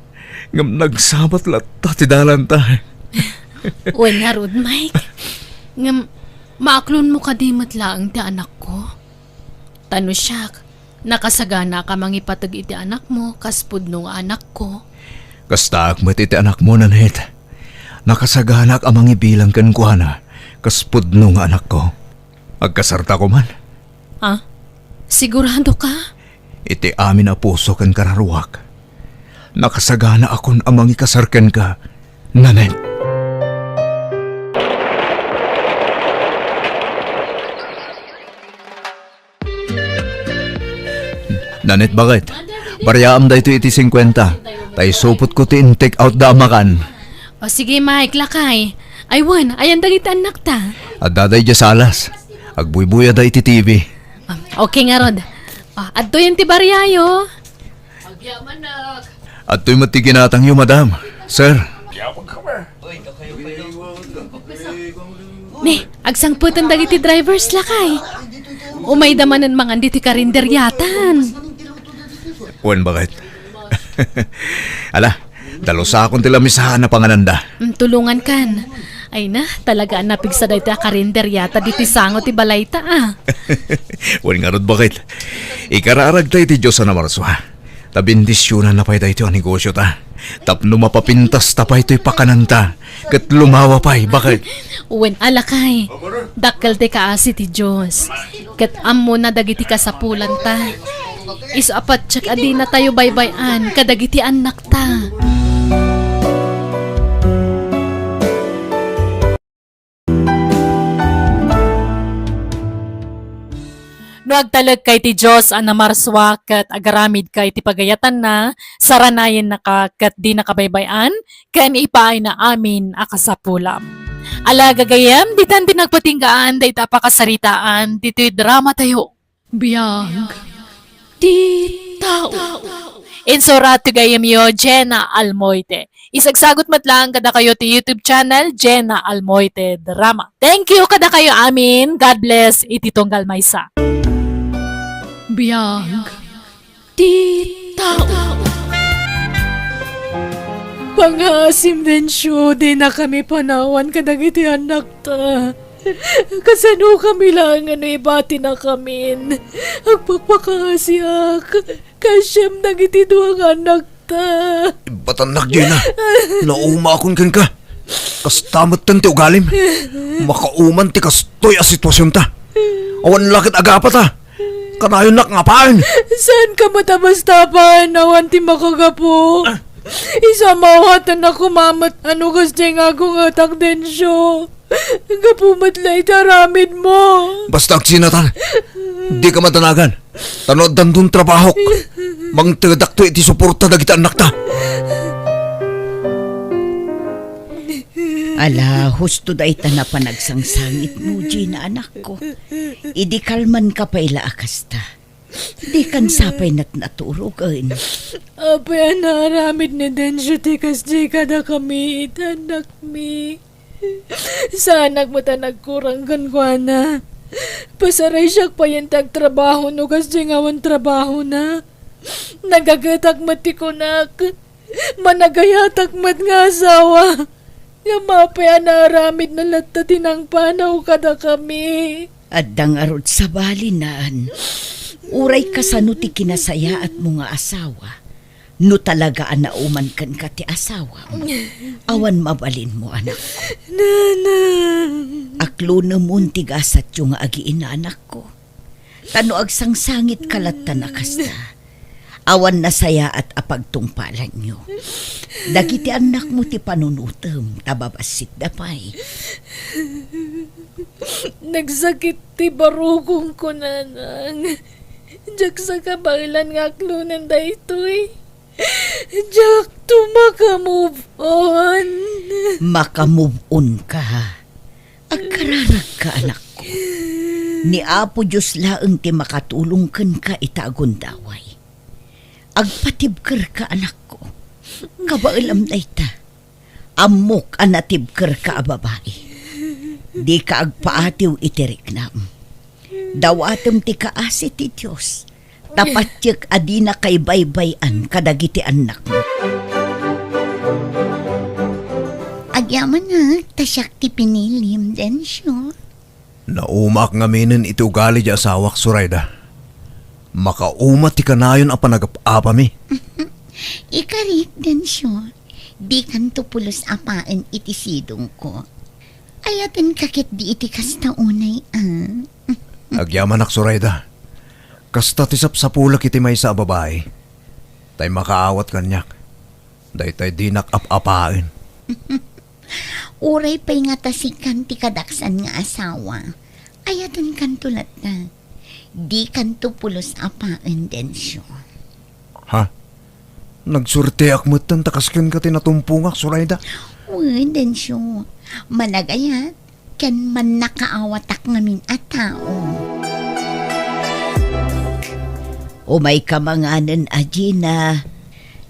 Ngam nagsabat latta ti dalan ta. Wen harod, Mike. Ngam, maaklon mo kadimat laang ti anak ko. Tano siyak, nakasagana ka mangipatag iti anak mo, kaspud nung anak ko. Kasta akmat iti anak mo, Nanet. Nakasaganak amang ibilang kan kuhana, kaspud nung anak ko. Agkasarta ko man. Ah? Sigurado ka? Iti amin a puso kan kararuak. Nakasagana akon amang ikasarken ka, Nanet. Nanet, bakit? Baryaam da ito iti 50. Tay supot ko ti in-take out da amakan. O sige, Mike, lakay. Aywan, ayan dagiti anak ta. At daday dya salas. Agbuybuya da iti TV. Okay nga, Rod. Adto yan ti baryayo. At to'y matiginatang yu, madam. Sir. Ne, agsangputan dagiti drivers lakay. Umay damanan mga diti karinderyatan. Wen, bakit? Ala, dalosa akong tilamisahan na pangananda. Tulungan kan. Ay na, talaga napigsa da iti karinderyata diti sango ti balayta ah. Wen nga rod, bakit? Ikararag tayo ti Diyos na marswa. Tabindisyonan na pa'y tayo ito ang negosyo ta. Tapno mapapintas ta pa ito'y pakananta. Kat lumawa pa'y, bakit? Uwen alakay. Dakkel ti kaasi ti Diyos. Kat ammo na dagiti kasapulan ta. Iso apat tsak adi na tayo baybayan kadagiti anak ta. No agtalag kay ti Diyos ang namarswa kat agaramid kay ti pagayatan na saranayin na kat di nakabaybayan kan ipaay na amin akasapulam. Ala gagayam, ditan din nagpatinggaan da itapakasaritaan dito'y drama tayo. Biyag di tao. Insurat gayam yo Jenna Almoite. Isagsagot matlang kada kayo ti YouTube channel Jenna Almoite Drama. Thank you kada kayo amin. God bless iti tunggal maysa. Biyag di tao. Pangasim din siyo, di na kami panawan kadagiti anak ta. Kasano kami lang ibati na kamin. Agpagpakasyak, kasyam nagiti duwang anak ta. Batanak di na. Naumakon kan ka. Kastamat tan ti ugalim. Makauman ti kastoy a sitwasyon ta. Awan lakit agapa ta. Kanayon nak ngapaan. Saan ka matabas-tapan, awan ti makagapo? Isa mawatan ako mamat ano kasi nga akong atak din siyo. Gapumatlay taramid mo. Basta agsinatan. Di ka matanagan. Tanod dandun trabahok. Mang tagadak to iti suporta dagiti anak ta. Ala, husto da ita na panagsangsangit mo, Gina, anak ko. Idi kalman ka pa ila akasta. Di kan sapay na't naturugan. Apay naramid ni Densyo tikas di kada kami itanak mi. Sa anak mo ta nagkuranggan ko na. Pasaray siya pa yung tagtrabaho no kasi ngawan trabaho na. Nagagatak mati ko nak. Managayatak mat nga asawa. Yung mapay naramid na lata tinang panaw kada kami. At dangarod sa balinan. Uray ka sa no ti kinasaya at mga asawa. No talaga anauman kan ka ti asawa mo. Awan mabalin mo, anak ko. Nanang. Aklo na munti gasat yung agiin na anak ko. Tano agsangsangit kalat na kasta. Awan na saya at apagtungpalan nyo. Dagiti anak mo ti panunutem, tababasit dapay. Nagsakit ti barugong ko, nanang. Diyak sa kabailan nga aklunan da ito'y. Diyak to makamove on. Makamove on ka. Agkararag ka, anak ko. Ni Apo Diyos laeng ti makatulong ken ka itagundaway. Agpatibker ka, anak ko. Kabailam na ita. Amok anatibker ka, babae. Di ka agpaatiw itirik nam. Dawatem ti kaasi ti Diyos. Tapatyak adina kay baybayan kadagiti anak mo. Agyaman na, tasyak ti pinilim, Densyo. Naumak nga minin iti ugali di asawak, Surayda. Makaumat ti kanayon ang panagap-apa mi. Ikarik, Densyo. Di kanto pulos apaan iti sidong ko. Ayatan kakit di iti kasta unay, Agyaman ak, Surayda. Kasta ti sapsapulak iti may sa babae. Tay makaawat kanyak. Day tay dinak ap-apain. Uray pa'y nga tasikan ti kadaksan nga asawa. Ayatan kantulat na. Di kanto pulos apaan, Densyo. Ha? Nagsurte akmutan takasken ka tinatumpungak, Surayda. Uy, Densyo. Managayat. Kan man nakaawatak ngamin at tao. O may kamanganan, Agina.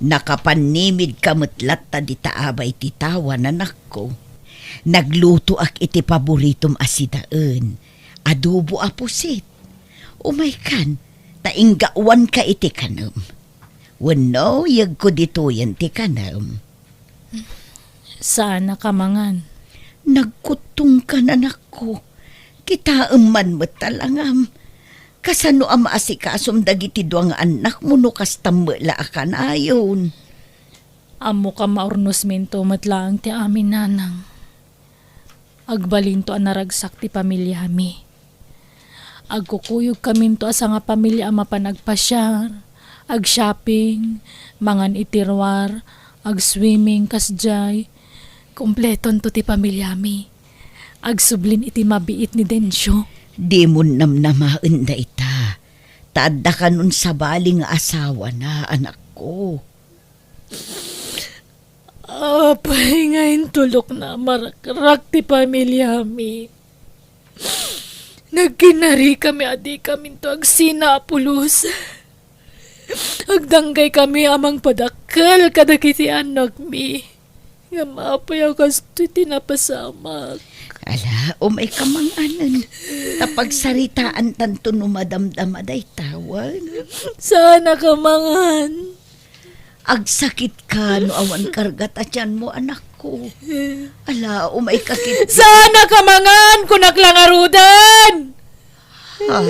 Nakapanimid kamutlat ta di taabay ti tawan, anak ko. Nagluto ak iti paboritom asidaan. Adobo apusit. Umay kan, tainggawan ka iti kanam. Wano, yag ko dito yan ti kanam. Sana kamangan. Nagkutong ka, anak ko. Kita man mo talangam. Kasano ang maasikasom dagiti duang anak mo no kastambala akan ayon. Amo ka maurnos minto matlaang ti amin, nanang. Agbalinto ang naragsak ti pamilya mi. Agkukuyog kaminto asa nga pamilya ang mapanagpasyar. Ag-shopping, mangan itirwar, ag-swimming kasjay. Kompleton to ti pamilya mi. Agsublin iti mabiit ni Densyo. Di mo namnamaan da ita. Taadda ka nun sa baling asawa na, anak ko. Apay ngayon tulok na marakrak ti pamilya mi. Nagkinari kami adi kami to agsinapulos. Agdanggay kami amang padakal kadakiti anak mi. Nga mapay akas to tinapasamak. Ala, may kamanganan. Tapag saritaan tanto numadamdam aday tawan. Sana kamangan. Agsakit ka no awan kargat atyan mo, anak ko. Ala, may kakit. Sana kamangan kunaklangarudan.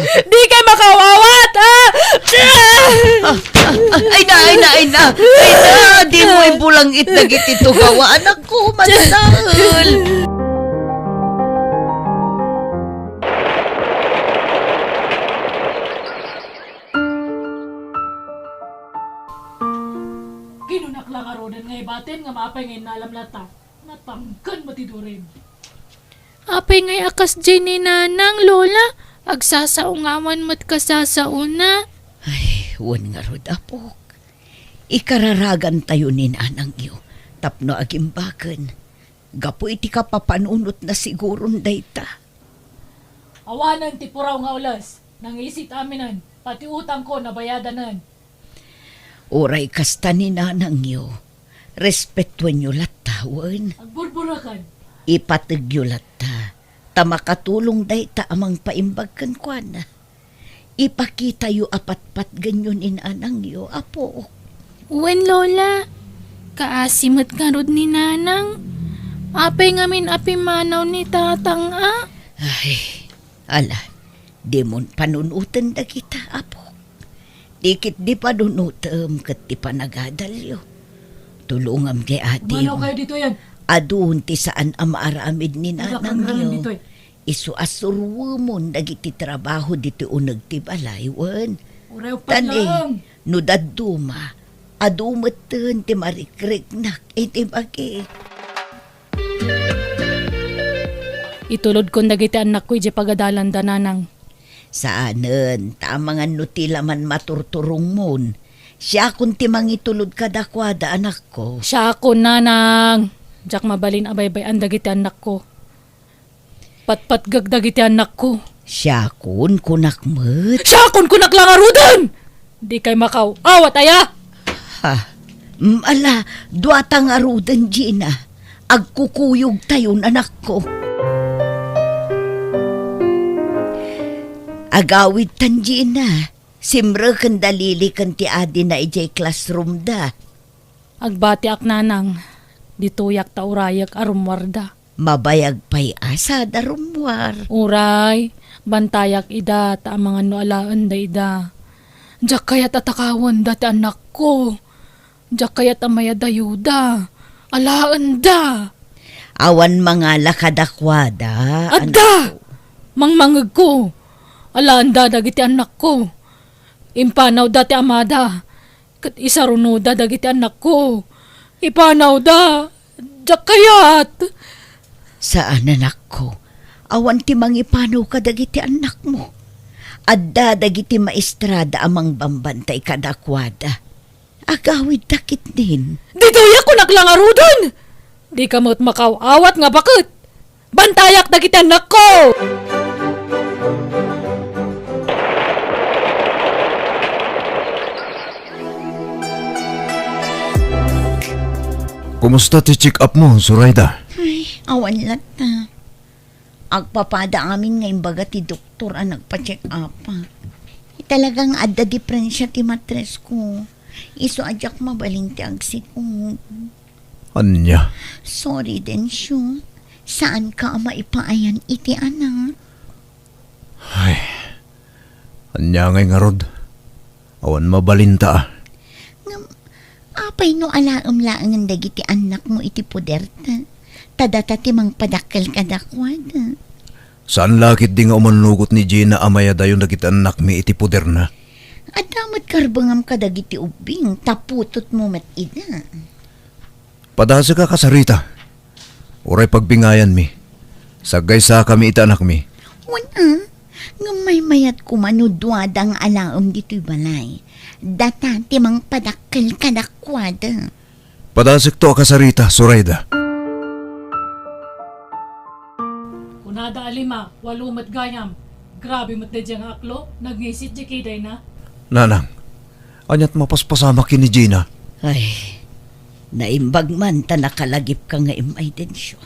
Di kay makawawat, ha? Ay na. Di mo ibulang itnagit ito gawa, anak ko. Masal. Ginunaklangarudan ngay batin nga mapay ngay nalamlata. Natangkan matidurin. Apay ngay akas dyan ni nanang, lola. Agsasaungawan mat kasasauna. Ay, wan nga rod apok. Ikararagan tayo ni nanang iyo. Tapno agimbakan. Gapo iti ka papanunot na siguron dayta. Awanan ti puraw nga ulas. Nangisit aminan. Pati utang ko nabayadanan. Oray kasta ni nanang yo. Respetuan nyo latawan. Agburburakan. Ipatag nyo lata. Tamakatulong dayta amang paimbagkan kwa na. Ipakita yu apat-pat ganyon inanang yo, apo. Wen lola, kaasimat nga rod ni nanang. Apay ngamin api manaw ni tatang Ay, ala, di mon panunutan da kita, apo. Dikit di panunutam kat di panagadalyo. Tulungam kay ate Manaw mo. kayo dito yan. Adun ti saan amaaramid ni nanang Nagkakaroon dito yo. eh. Isu asurwo mo dagiti trabaho dito unag ti balay, wen. Urew pa lang. Tani, no daduma, adumatan ti marikrik nak, iti bagi. Itulod ko dagiti anak ko iti pagadalan da nanang. Saanen, tamangan no ti laman maturturong mon. Siya kun ti mangitulod kadakwada anak ko. Siya ako nanang. Diyak mabalin abaybay ang dagiti anak ko. Patpat gagdagiti anak ko. Siya kun kunakmet. Siya akong kunaklangararudan! Di kay makaw. Awat aya! Ha, ala, duatang arudan Gina. Agkukuyog tayon anak ko. Agawid tan Gina. Simre kan dalili kan ti adi na ijay classroom da. Agbati ak nanang. Dituyak ta urayak arumwarda. Mabayag pa'y asa darumwar. Uray, bantayak ida ta ang mga noalaan da ida. Diyak kayat atakawan dati anak ko. Diyak kayat amaya dayuda. Alaan da. Awan mga lakadakwada. Adda! Mangmangag ko. Alaan da dagiti anak ko. Impanaw dati amada. Kat isaruno da dagiti anak ko. Ipanaw da. Diyak kayat. Saan anak ko? Awan ti mangipanaw ka dagiti anak mo. Adda dagiti maestrada amang bambantay kadakwada. Agawid dakit din. Dito yak ko naglangarudon! Di ka mo't makaw-awat nga bakit? Bantayak na kita anak ko! Kumusta ti check up mo, Zoraida? Ay, awan lang na. Agpapada amin ngayon baga ti doktor ang nagpa-check up. Talagang adda diferensya ti matres ko. Iso adyak mabaling ti agsi ko. Anya? Sorry din siya. Saan ka maipaayan iti anak? Ay, anya ngay nga rod. Awan mabalinta ah. Apay no alaam-laangan dagiti anak mo iti puderta. Tadata ti mang padakkel kadakwada. Saan lakit di nga umanugot ni Gina amaya dayon dagiti anak mi iti puder na? Adamat karbangam kadagiti ubing, taputot mo met ida. Padasa ka kasarita. Uray pagbingayan mi. Sagay sa kami ita anak mi. Wala, nga may mayat kumanudwadang alaam dito'y balay. Data ti mang padakkel kadakwada. Padasik to kasarita, Zoraida. Kunada alima, walumat gayam. Grabe mat na diyang aklo, nagngisit di kiday na. Nanang, anyat mapaspasama kini Gina. Ay, naimbag man ta nakalagip ka nga imay din siya.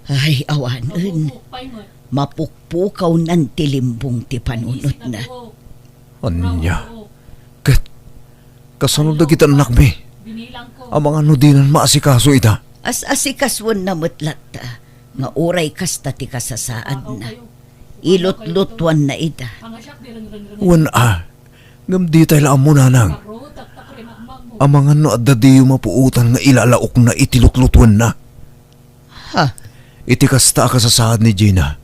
Ay, awanan. Mapupukpay mo. Mapukpukaw ng tilimbong ti panunot na. Anya? Kat, kasunod na kita anak mi. Binilang ko. Ang mga nudinan maasikaso ita. As-asikaswan na mutlat ta. Nga oray kasta ti kasasaan na. Ilot-lotwan na ida. Pangasyak di rin. Wan ngam di tayo laam mo nanang. Karo, taktak rin akmang mo. Ang mga no adda diyo mapuutan nga ilalaok na itilutlutuan na. Ha? Iti kasta kasasaad ni Gina.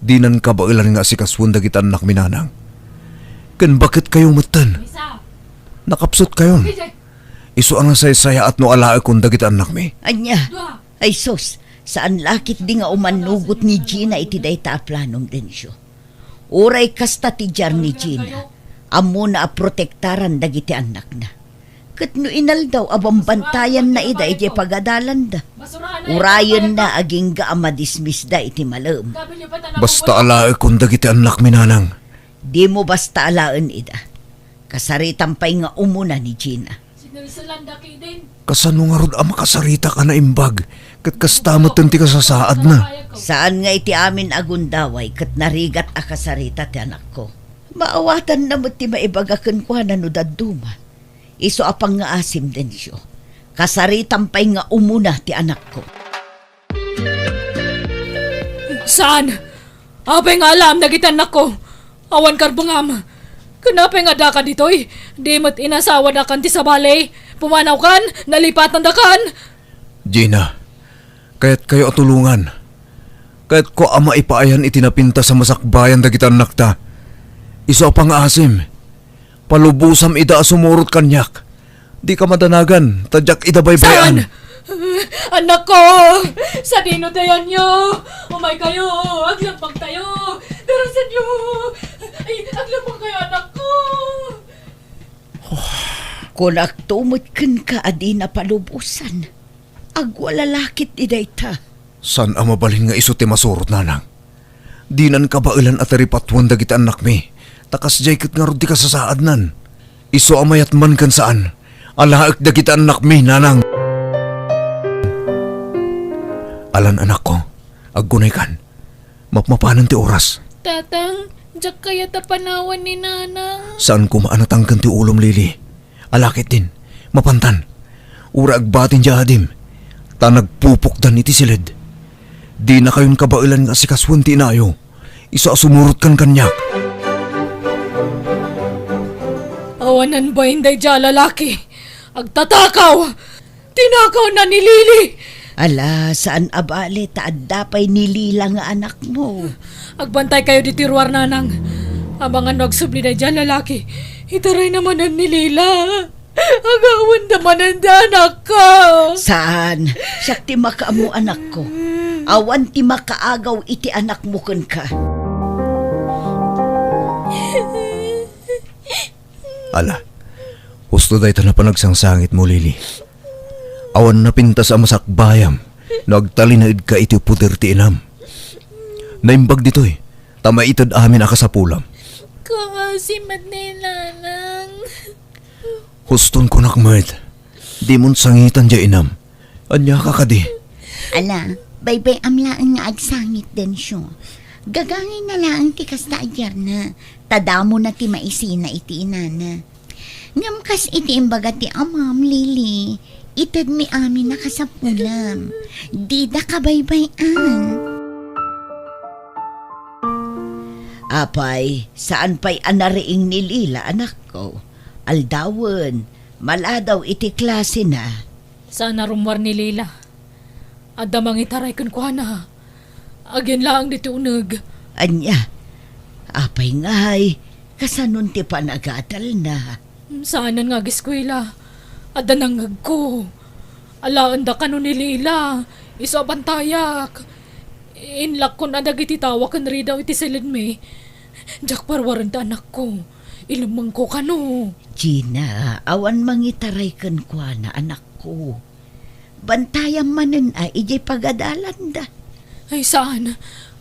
Dinan ka ba ilan nga asikaswan dagiti anak mi nanang? Kan bakit kayo mutan? Isa, Nakapsot kayon. Vijay, Isu ang nasay-saya at no alae kung dagiti anak mi. Anya? dua. Ay sus, saan lakit di nga umanugot ni Gina iti dayta planom din siya. Uray kasta ti jar ni Gina. Amo na protektaran dagiti anak na. Kat no inaldaw, abang bantayan na ida iti pagadalan da. Urayon na aging gaamadismis da iti malam. Basta alae kung dagiti anak mi nanang. Di mo basta alaan ida. Kasaritan pa'y nga umuna ni Gina. Kasano nga rod ang makasarita ka na imbag, kat kastamot ti kasasaad na. Saan nga iti amin agundaway kat narigat a kasarita ti anak ko. Maawatan na mo ti maibagakan ko na no daduma. Iso apang nga asim din siyo. Kasaritan pa'y nga umuna ti anak ko. Saan? Apay nga alam na gitanak ko. Awan karbangam. Kanapay nga daka ditoy. Di mo't inasawa dakan ti sa balay. Pumanaw kan, nalipatan dakan. Gina, kaya't kayo atulungan. Kaya't ko ama ipaayan itinapinta sa masakbayan dagiti anak ta. Iso pang asim. Palubusam ida sumurot kanyak. Di ka madanagan, tadyak ida baybayan. Saan? Anak ko! Sa dino dayan nyo! Umay kayo! Aglapang tayo! Darasan nyo! Ay, aglapang kayo, anak ko! Kung aktumot ken ka adi na palubusan, agwalalakit idayta. San ang mabalin nga iso ti masurot nanang? Dinan ka ba ilan at ripatwan dagiti anak mi? Takas jay kat nga rod di kasasaad nan. Iso amayat man kan saan? Alaak dagiti anak mi nanang. Alan anak ko, aggunay kan. Mapmapanan ti oras. Tatang, diyak kaya tapanawan ni nanang. Saan kumaanatang kan ti ulom lili? Alakit din, mapantan. Ura agbatin di adim. Ta nagpupukdan iti silid. Di na kayon kabailan nga si kaswan ti inayo. Isa sumurot kan kanyak. Awanan ba hindi dya lalaki? Agtatakaw! Tinakaw na ni Lily! Ala, saan abali taadapay nilila nga anak mo? Agbantay kayo di tiruar nanang. Abangan nagsubli na dyan lalaki. Itaray naman ang nilila. Agawan naman ang anak ko. Saan? Siyak ti makaamu anak ko. Awan ti makaagaw iti anak mo kun ka. Ala, husto day na panagsangsangit mo, Lili. Awan na pintas ang masakbayam, nagtalinaid ka iti puter ti inam. Naimbag dito'y, tamaitad amin akasapulam. Kaasimat ni nanang. Huston ko nakmet, di mon sangitan dya inam. Anya ka kadi. Ala, baybay amlaan nga agsangit din siya. Gagangin na lang ti kasta agyar na. Tadamo na ti maisina iti inana. Ngamkas iti imbaga ti amam, Lili. Itad mi amin na kasapulam. Di da kabaybayan. Apay, saan pa'y anariing nilila anak ko? Aldawan, maladaw iti klase na. Sana rumwar ni Lila. Adamang itaray kun kwa na. Agyan lang dito unag. Anya, apay ngay, kasanon ti panagatal na. Saanan nga giskwela. Adanangag ko. Alaan da kano ni Lila. Iso bantayak. Inlak ko na dagiti tawa kan ridaw iti silid me. Jak parwaran ta anak ko. Ilumang ko kano. Gina, awan mangitaray kan kwa na anak ko. Bantayan manen ay ijay pagadalan da. Ay saan?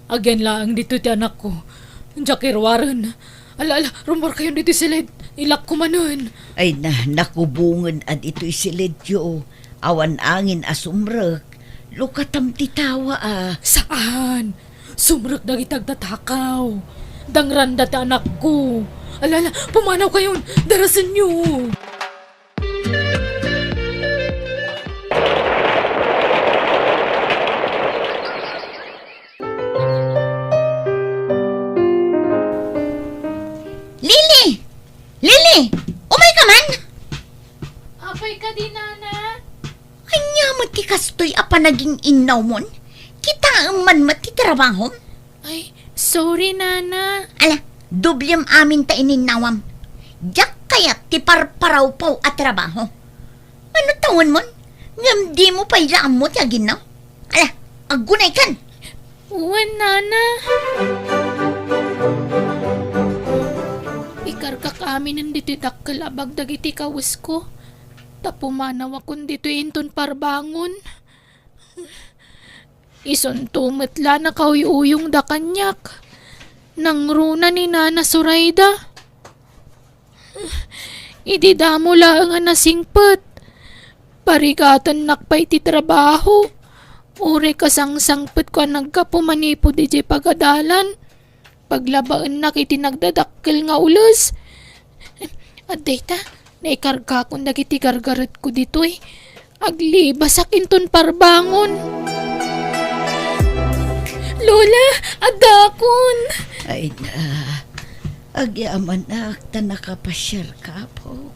Agyan lang dito ti anak ko. Jak irwaran. Ala, rumor kayo dito silid. Ilak ko manon. Ay na, nakubungan at ito'y silidyo. Awan angin asumrek. Lukatam titawa ah. Saan? Sumrek na itagtatakaw. Dangranda ti anak ko. Alala, pumanaw kayon. Darasan nyo. Lili! Lili! Umay ka man! Apay ka di, nana. Kanya mo ti kastoy apa naging inaw mon? Kita ang man matitrabaho? Ay, sorry, nana. Ala, dublem amin ta ininawam. Diyak kaya ti parparaw paw at trabaho. Ano tawon mon? Ngam di mo pa ilaan mo ti aginaw? Ala, agunay kan! Uwan, nana. Ikarka kami nandito takkalabag dagiti kawis ko. Tapumanaw akong dito inton parbangon. Ison tumetla na kauyuyong da kanyak. Nangruna ni Nana Surayda. Idi damo lang nga nasingpet. Parigatan nakpay ti trabaho. Ure kasangsangpet ko nagkapumanipod di pagadalan. Paglabaan na kiti nagdadakkel nga ulos. At data, naikarga ko nagiti gargaret ko dito eh. Aglibasak inton parbangon. Lola, adakon. Ay na, agyaman na akta nakapasyar ka po.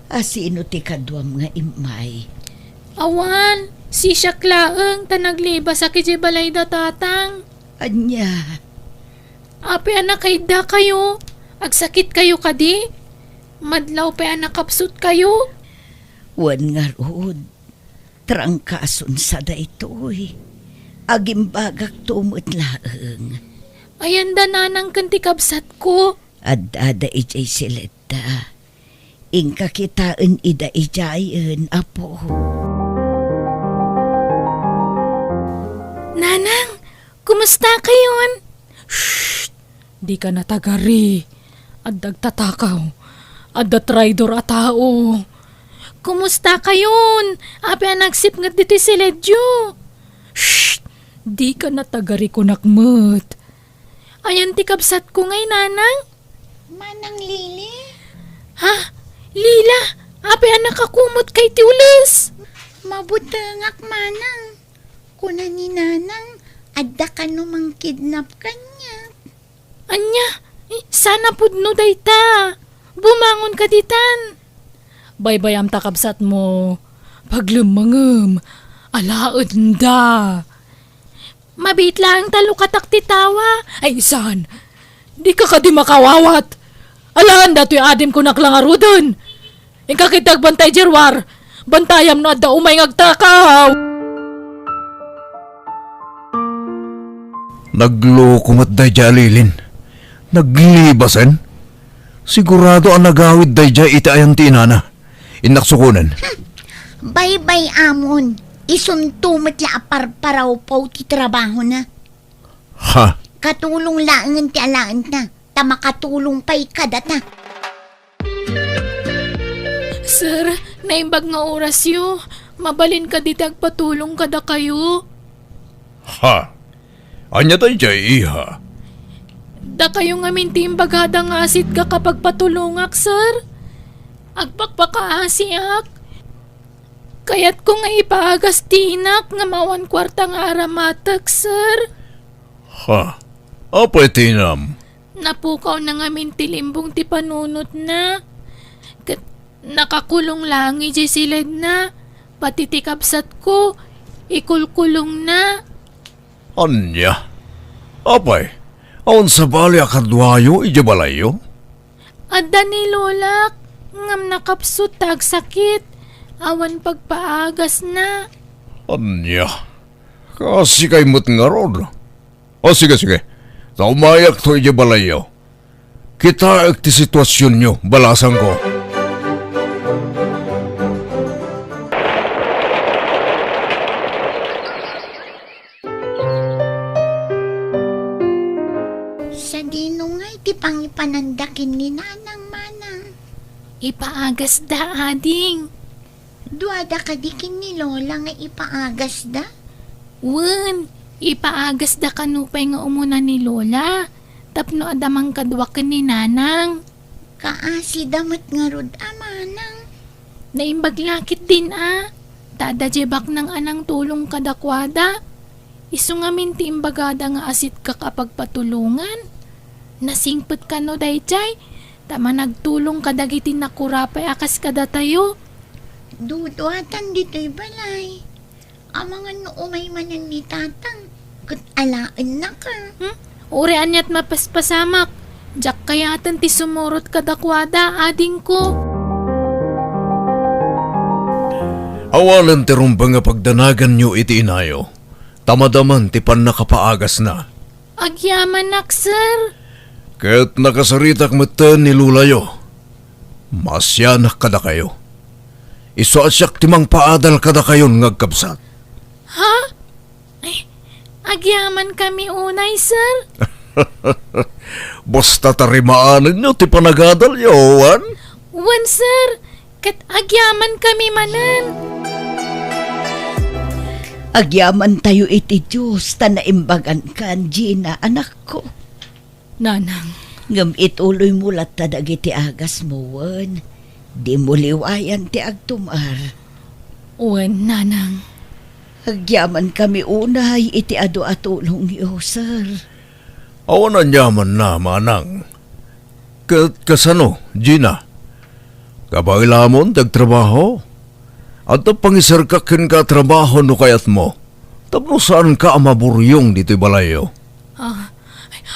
Asino ti kadwam nga imay. Awan, si Syaklaeng tanaglibas sa kiji balay da tatang. Anya, Ape anak kayda kayo. Agsakit kayo kadi. Madlaw pa anak kapsut kayo. wan nga rod. Trangkason sa da ito'y. Agimbagak tumutlaeng. Ayan da nanang kanti kabsat ko. Adada ijay sileta. Ingka kitaan ida ijayan, apo. Nanang, kumusta kayon? Shh! Di ka natagari. At dagtatakaw. At datraidor a tao. Kumusta kayon? Ape anagsip nga dito si Ledyo. Shh! Di ka natagari ko nakmet. Ayan ti kabsat ko ngay nanang. Manang Lili? Ha? Lila, ape anak kakumot kay ti ulis. Mabutangak manang. Kuna ni nanang, adda ka numang kidnap kanya. Anya, sana pudno dayta. Bumangon ka ditan. Baybayam takabsat mo. Paglumangam. Alaad da. Mabit lang talo katak ti tawa. Ay san, di ka kadi makawawat. Alaan dato'y adim ko naklangarudon. Ikakitag bantay jirwar. Bantayam na da umay ngagtakaw. Nagloko mat day alilin. Naglibasan. Sigurado ang nagawid day iti ayang tinana. Inaksukunan. Bye-bye amon. Isuntumot la aparparaw po ti trabaho na. Ha? Katulong laangan ti alaan na. Makatulong pa'y kadata. Sir, naimbag nga oras yo. Mabalin ka dito agpatulong kada kayo. Ha? Anya day iha? Da kayo nga mintimbagada nga asit ka kapag patulungak, sir. Agpakpakaasiak. Kaya't ko nga ipaagas tinak nga mawan kwarta nga aramatak, sir. Ha? Apa tinam? Napukaw na nga mintilimbong ti panunot na. Nakakulong lang iji silid na. Pati ti kabsat ko, ikulkulong na. Anya? Apay? Aon sa bali akadwayo ijabalayo? Adda ni Lolak, ngam nakapsut tag sakit. Awan pagpaagas na. Anya? Kasi kay mo't nga rod. O sige. Taumayak to ijabalayo. Kita ti sitwasyon nyo, balasan ko. Sa dinungay ti pangipanandakin ni nanang manang. Ipaagas da, ading. Duada ka dikin ni Lola nga ipaagas da. Wen, ipaagas da kanupay nga umuna ni Lola. Tapno adamang kadwakan ni Nanang. Kaasi damat nga rod amanang. Naimbaglakit din Tada jebak ng anang tulong kadakwada. Isu nga minti imbagada nga asit ka kapag patulungan. Nasingpet ka no dayjay. Tama nagtulong kadagiti nakurapay akas kada tayo. Duduatan dito'y balay. Amangan no umay manan ni tatang. Kat alaan na ka. Urean niya't mapaspasamak. Jak kayatan ti sumurot kadakwada ading ko. Awalan ti rumba nga pagdanagan nyo iti inayo. Tamadaman ti pan nakapaagas na. Agyaman nak, sir. Kaya't nakasaritak matan ni lulayo. Masyanak kada kayo. Iso asyak timang paadal kada kayon ngagkabsat. Ha? Ay, agyaman kami unay, sir. Basta tarimaanan nyo ti panagadal yawan. Wan, sir. Kat agyaman kami manan. Agyaman tayo iti Diyos, tanaimbagan ka, Gina, anak ko. Nanang, Ngam ituloy mo lat dagiti agas mo, wan. Di mo liwayan ti agtumar. wan, nanang. Agyaman kami unay iti adu atulong iyo, sir. Awan ang yaman na, manang. Kasano, Gina? Kabailamon, tagtrabaho? At pangisarkakin ka trabaho no kayat mo. Tapno saan ka amaburyong dito'y balayo?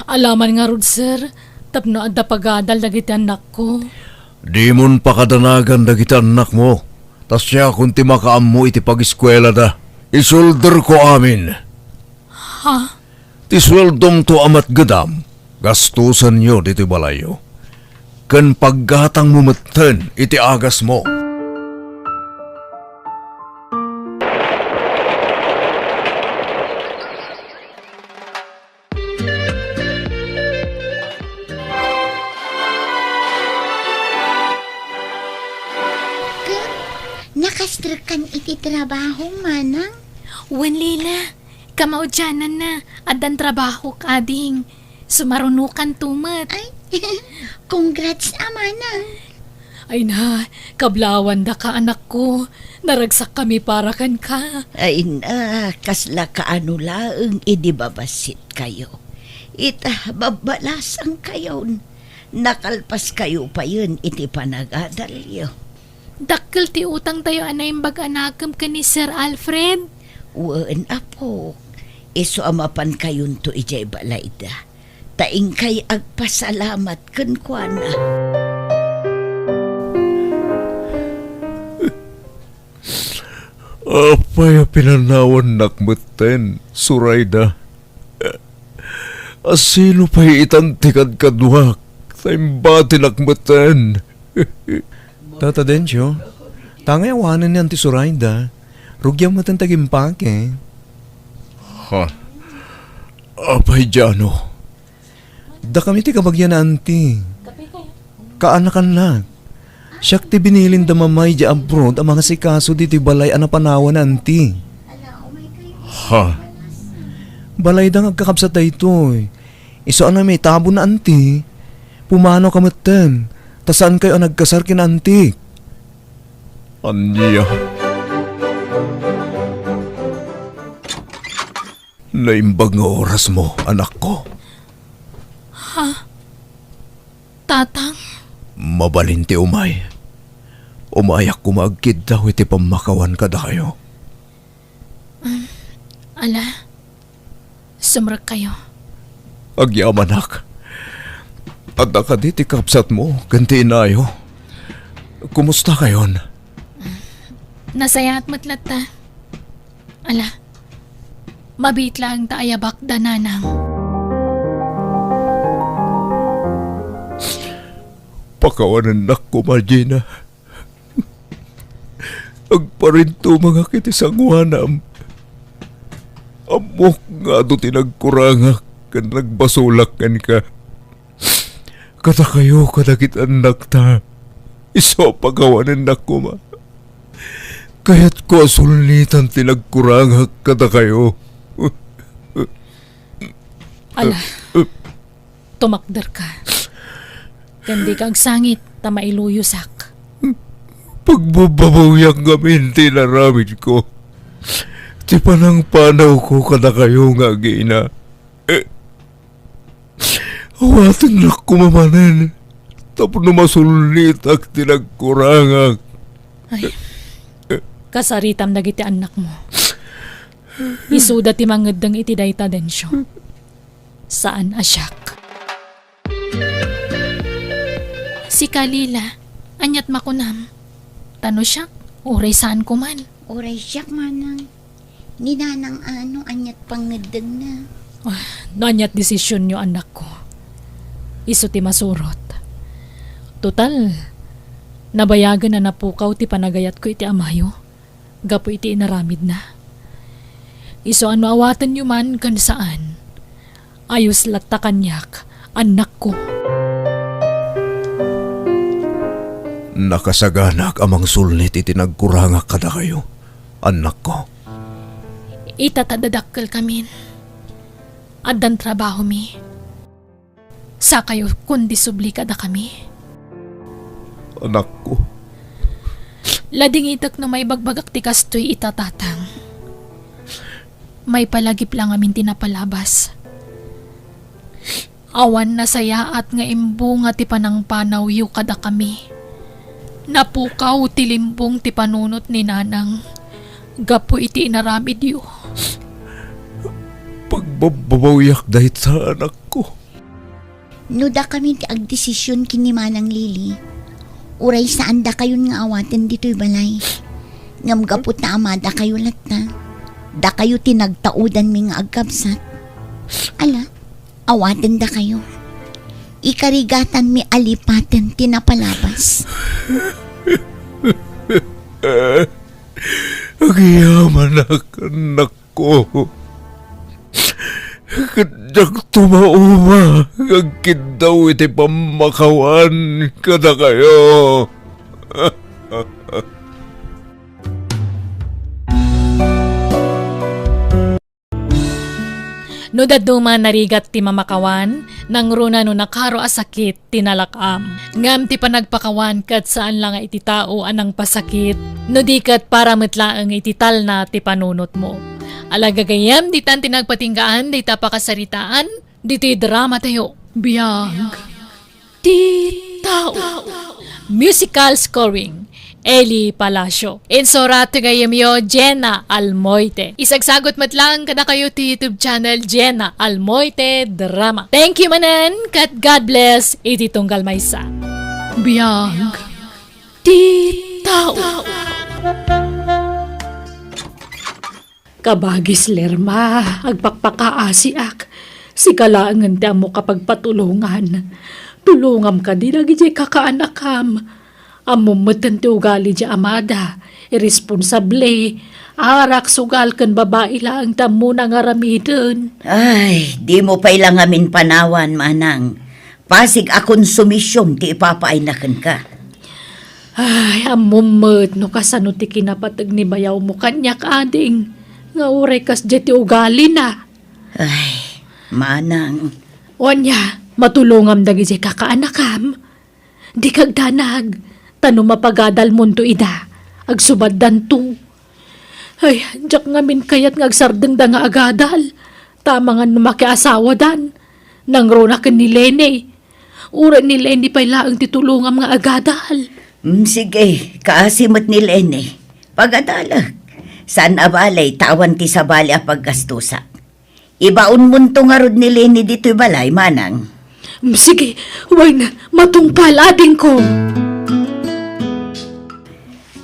Alaman nga rod, sir. Tapno adda pagadal dagiti anak ko. Di mon pakadanagan dagiti anak mo. Tas siya kung ti makaam mo iti pag-eskwela da. Isulder ko amin. Ha? Ti sweldom to amat gadam. Gastusan nyo dito'y balayo. Kan paggatang mumatan iti agas mo. Nakastrukan iti trabaho, manang. Wan, Lila. Kamaudyanan na. Adan trabaho kading. Sumarunukan tumat. Ay, congrats, manang. Ay na, kablawan da ka anak ko. Naragsak kami para kan ka. Ay na, kasla kaano laeng idibabasit kayo. Ita, babalasang kayon. Nakalpas kayo pa yun iti panagadalyo. Dakkel ti utang tayo anay bag-anagam ka ni Sir Alfred. Wan apo, iso amapan kayon to ijay balayda. Taing kay agpasalamat ken kuana. Apay pinanawan nakmeten, Surayda. Asino pa'y itantikad kaduak, taimbati nakmeten. Tata Densyo, tangay awanan ni Auntie Surayda. Rugyang matan tagimpake. Ha? Apay Jano. Da kami ti kabagyan na Auntie. Kaanakan na. Siyak ti binilin da mamay di abroad ang mga sikaso di ti balay anapanawan na Auntie. Ha? Balay da ngagkakabsat da ito eh. Iso na may tabo na Auntie. Pumano kamatan. Tasaan kayo ang nagkasar kina Auntie? Anya. Naimbag nga oras mo, anak ko. Tatang, Mabalinti umay. Umayak kumagkid daw iti pamakawan kada kayo. ala, sumrag kayo. Agyamanak. At nakaditi kapsat mo, ganti inayo. Kumusta kayon? Nasaya at matlata. Ala, mabit lang taayabak da nanang. Pakawanan nak ko, Margina. Agparinto mga kiti sangwanam. Amok nga do tinagkurangak kan nagbasulak kan ka. Kata kayo kadagit anak ta. Iso pagawanan nak ko, ma. Kaya't ko asulitan tinagkurangak kata kayo. Ala, tumakder ka. Kandi kang sangit ta mailuyusak. Pagbabawyak gamin tinaramid ko. Ti panang panaw ko kada kayo nga gina. Awatan na kumamanan. Tapos na masulit ak tinagkurangak. Ay, kasaritam dagiti anak mo. Isuda ti mangeddang iti dayta densyo. Saan asyak? Si Kalila, anyat makunam. Tano siya, uray saan kuman. Oray siyak, manang. Ninanang ano, anyat pangedeng na. No anyat desisyon nyo anak ko. Iso ti masurot. Total, Nabayagan na napukaw ti panagayat ko iti amayo. Gapo iti inaramid na. Iso ano awatan nyo man kan saan. Ayos latta kanyak, anak ko. Nakasaganak amang sulit iti nagkurangak kada kayo, anak ko. Itatadadakkel kamin. Addan trabaho mi. Sa kayo kundi subli kada kami. Anak ko. Lading itak na may bagbagak ti kastoy itatatang. May palagip lang amin tinapalabas. Awan na saya at nga imbunga ti panangpanaw yu kada kami. Napukaw ti limbong ti panunot ni nanang. Gapo iti inaramid yu. Pagbabawiyak dahit sa anak ko. Nuda kami ti agdesisyon kini Manang Lili. Uray saan da kayon nga awaten dito'y balay. Ngam gapot na amada kayo lat na. Da kayo tinagtaudan mi nga agkabsat. Ala, awaten da kayo. Ikarigatan mi alipaten tinapalabas. Agyaman anak ko. Kadyak tumauma, agkid daw iti pamakawan kada kayo. No daduma narigat ti mamakawan, nang runa no nakaro a sakit tinalakam. Ngam ti panagpakawan kat saan lang iti tao anang pasakit, no dikat para metlaang iti tal na ti panunot mo. Alagagayam di tan tinagpatinggaan, di tapakasaritaan, di ti drama tayo. Biyag. Ti tao. Musical scoring. Eli Palacio. Insorato gayamyo Jenna Almoite. Isagsagot matlang kada kayo ti YouTube channel Jenna Almoite Drama. Thank you manan, kat God bless iti tunggal maysa. Biyag. Ti tao. Kabagis lerma, agpakpakaasiak. Si kalaangan da mo kapag patulungan. Tulungam ka di lagi jay kakaanakam. Amumatan ti ugali di amada. Irresponsable. Arak sugal kan babae lang tamo na nga ramidon. Ay, di mo pa ilang amin panawan, Manang. Pasig akong sumisyon ti ipapainakan ka. Ay, amumat no kasano ti kinapatag ni bayaw mo kanyak ading. Nga uray kas di ti ugali na. Ay, Manang. Wanya, matulungam dagi jay kakaanakam. Di kagdanag. Tano mapagadal mundo ida. Agsubaddan to. Ay, jak ngamin kayat ngagsardeng da nga agadal. Tama nga makiasawa dan. Nangronakan ni Lene. Ura ni Lene pa'y laang titulungam nga agadal. Sige, kaasimot ni Lene. Pagadalag. Saan abalay, tawan ti sabali a paggastusa. Ibaon munto nga rod ni Lene dito'y balay, Manang. Sige, huwag na, matungpal ading ko.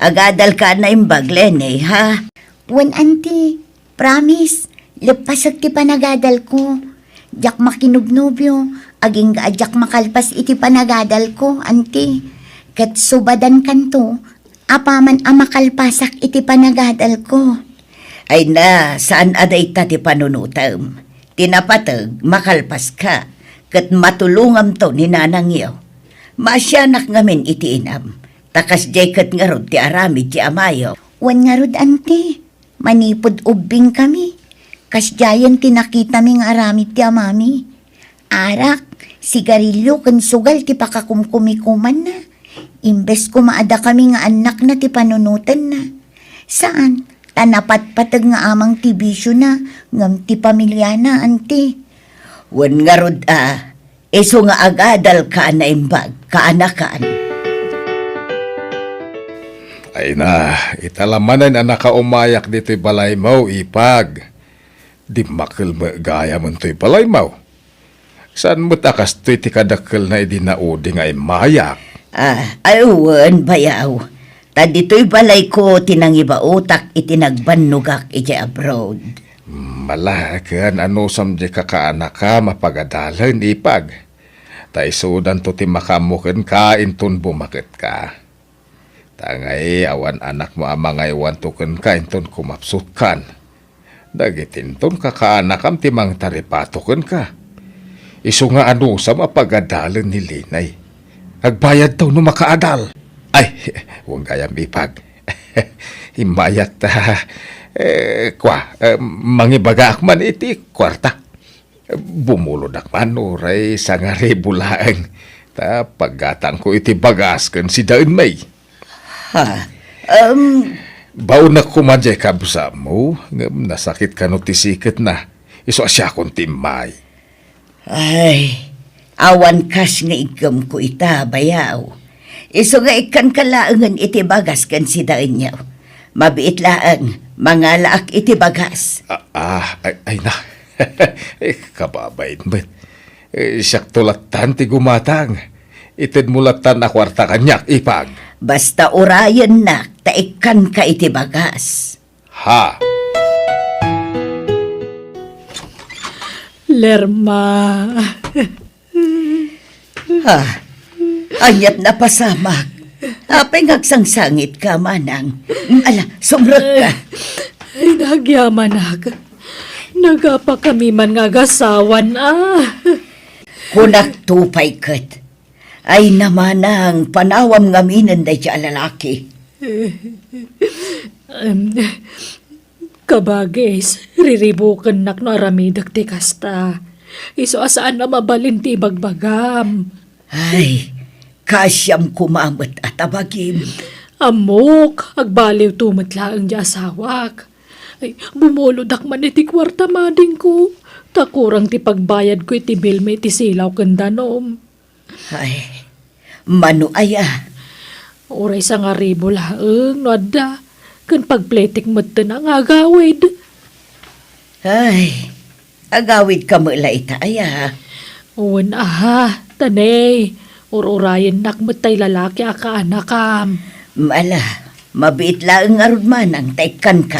Agadal ka na imbag, Lene, ha? Wan auntie, promise. Lepasag ti panagadal ko. Jak makinugnobyo. Aging gaadyak makalpas iti panagadal ko, auntie. Kat subadan kanto. Apaman a makalpasak iti panagadal ko. Ay na, saan aday ta ti panunutam? Tinapatag, makalpas ka. Kat matulungam to ni nanang iyo. Masyanak ngamin iti inam. Takas jay kat nga rod ti aramid ti amayo. Wan nga rod, auntie. Manipod ubing kami. Kas jayan tinakita ming aramid ti amami. Arak, sigarilyo kan sugal ti pakakumkumikuman na. Imbes kumaada kami nga anak na ti panunutan na. Saan? Tanapat-patag nga amang ti bisyo na. Ngam ti pamilya na, auntie. Wan nga rod iso nga agadal ka na imbag, kaanakan. Ay na, italamanan ang nakaumayak dito'y balay mo, ipag. Di makil gaya mo to'y balay mo. Saan mo takas to'y tikadakil na idinaudi nga imayak? Aywan, bayaw. Ta dito'y balay ko tinangiba utak itinagbanugak iti abroad. Malakan ano samdi kakaanak ka mapagadalan, ipag. Ta isudan to ti makamukin ka intun bumakit ka. Tangay awan anak mo amangay wantukan ka inton kumapsutkan. Dagitinton kakaanakam timang taripatokan ka. Isu nga ano sa mapagadalan ni Linay. Agbayad daw no makaadal. Ay, huwag gayam ipag. Himayat mangibaga akman iti kwarta. Bumulod akman oray sa nga rebulaang. Ta paggatang ko iti bagas kan si Daun May. Baon na kumadya kabsa mo, nasakit ka no tisikat na. Iso asya kong timay. Ay, awan kas nga igam ko ita, bayaw. Iso nga ikan kalaangan iti bagas kan si Daunyaw. Mabiit laang, mga laak iti bagas. Ay na. Kababain ba't? Siyak tulatan ti gumatang. Itid mulatan na kwarta kanyak ipag. Basta orayan na, taikan ka iti bagas. Ha? Lerma. Anyat na pasamak. Apay ngagsangsangit ka, manang. Ala, sumrot ka. Ay, nagyaman ako. Nagapa kami man ngagasawan Kunak tupay kat. Ay namanang panawam ngaminan da siya lalaki. Kabagis, riribukan nak no aramidak ti kasta. Iso asaan na mabalin ti bagbagam. Ay, kasyam kumamot at abagim. Amok, agbaliw tumatlaang di asawak. Ay, bumulod man iti kwarta mading ko. Takurang ti pagbayad ko iti bill may ti silaw kandanom. Ay, mano aya. Oray sa nga ribo laang, noda. Kan pagpletik mo't ang agawid. Ay, agawid ka mo ita aya. Uwan tanay. Ururayan nak mo't tay lalaki akaanakam. Mala, mabiit lang nga man ang taikan ka.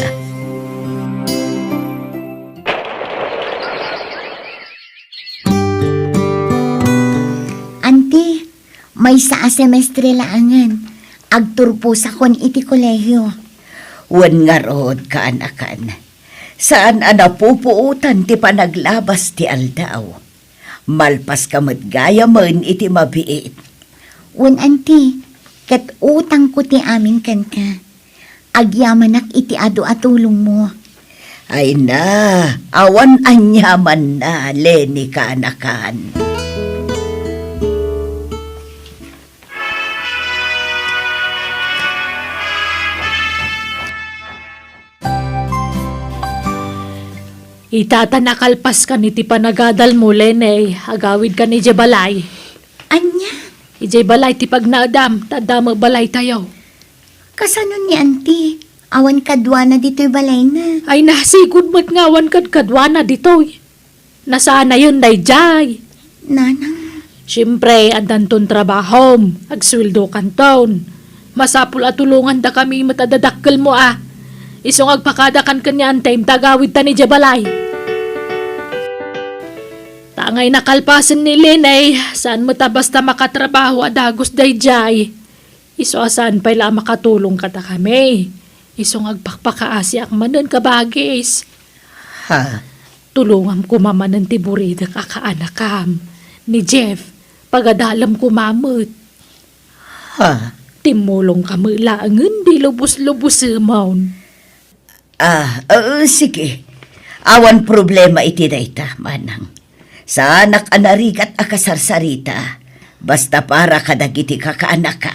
Auntie, may sa semestre laangan. Agturpo sa kon iti kolehiyo. Wan nga rod kaanakan. Saan pupuutan ti panaglabas ti aldaw. Malpas kamat gaya man iti mabiit. Wan auntie, ket utang ko ti amin kan ka. Agyamanak iti ado atulong mo. Ay na, awan anyaman na, Lenny kaanakan. Itata nakalpas ka ni ti panagadal mo, Lene. Agawid ka ni Jebalay. Anya, Ijay balay ti pagnaadam, tadama balay tayo. kasano ni auntie? Awan kadwa na dito'y balay na. Ay nasigod mo't ngawan kad kadwana ditoy. Nasaan na yun, Dayjay? Nanang, Siyempre, andan ton trabahom, agswildo kanton. Masapul at tulungan da kami matadadakkel mo Isong agpakadakan kanya ang time tagawid ta ni Jabalay. Tangay nakalpasan ni Linay, saan mo ta basta makatrabaho at dagos Dayjay. Iso asan pa'y la makatulong kata kami. Isong agpakpakaasi ak manan kabagis. Ha? Tulungan ko mamanan ti burida kakaanakam. Ni Jeff, pagadalam ko mamut. Ha? Timulong kami laangan, di lubos-lubos maun. Sige. Awan problema iti dayta, manang. Sa anak anarigat akasarsarita, basta para kadagiti kakaanak ka.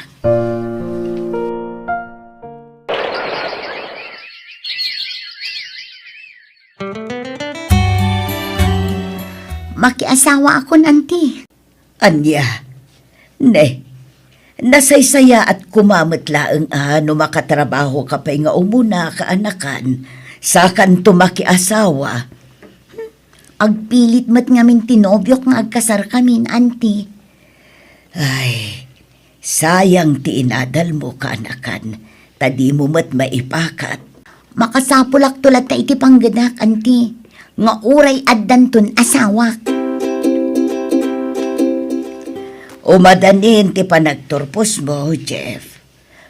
makiasawa ako auntie. Anya, nasaysaya at kumamot laang no makatrabaho ka pa'y nga umuna kaanakan sa kanto makiasawa. Agpilit mat ngamin tinobyok nga agkasar kami, auntie. Ay, sayang ti inadal mo kaanakan, tadi mo mat maipakat. Makasapulak tulad ta iti pangganak, auntie. Nga uray addanton asawak. Umadanin ti panagturpos mo, Jeff.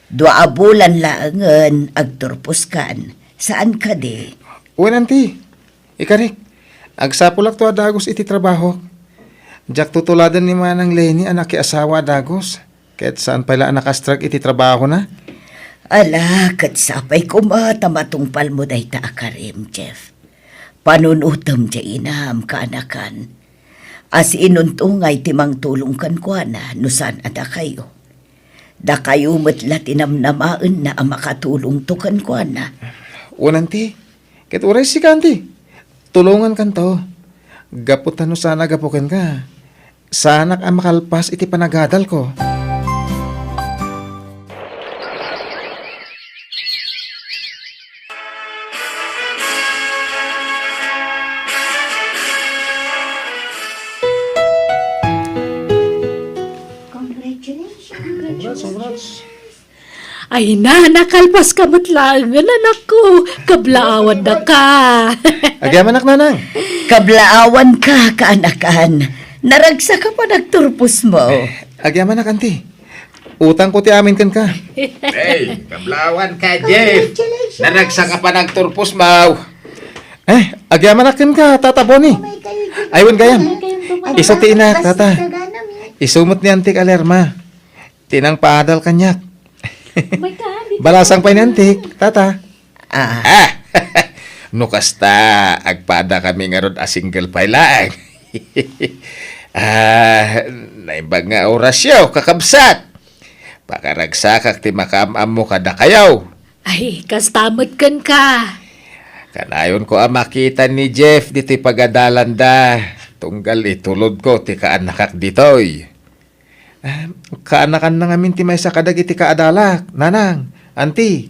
Dua bulan laangan agturpos kan. Saan ka di? Uwan, anti. Ikarik. Agsapulak to adagos iti trabaho. Jak tutuladan ni Manang Lenny anak ki asawa adagos. Kahit saan pala anak astrag iti trabaho na. Ala, katsapay ko matungpal mo day ta akarim, Jeff. Panunutam di inam kaanakan. As inuntungay timang tulong kan kwa na nusan ada kayo. Da kayo matla tinamnamaan na ang makatulong to kan kwa na. Uwan, anti. Kahit uray si kanti. Tulungan kan to. Gaputan no sana gapukan ka. Sanak ang makalpas iti panagadal ko. Ay na, nakalpas ka matlangan, anak ko. Kablaawan na ka. Agyaman anak nanang. Kablaawan ka, kaanakan. Naragsa ka pa nagturpos mo. Agyaman anak, anti. Utang ko ti amin kan ka. Hey, kablawan ka, Jeff. Naragsa ka pa nagturpos, Mau. Agyaman anak kan ka, Tata Bonnie. Aywan gayam. Isa ti inak, Tata. Isumot ni antik alerma. Tinang paadal kanyak. Balasang pa inantik, Tata. No kasta, agpada kami nga rod a single pailaang. Naimbag nga orasyo, kakabsat. Pakaragsakak ti makamam mo kada kayaw. Ay, kastamot kan ka. Kanayon ko makita ni Jeff dito'y pagadalan da. Tunggal itulod ko ti kaanakak dito'y. Kaanakan na ngamin ti may sa kadag iti kaadalak, nanang, anti.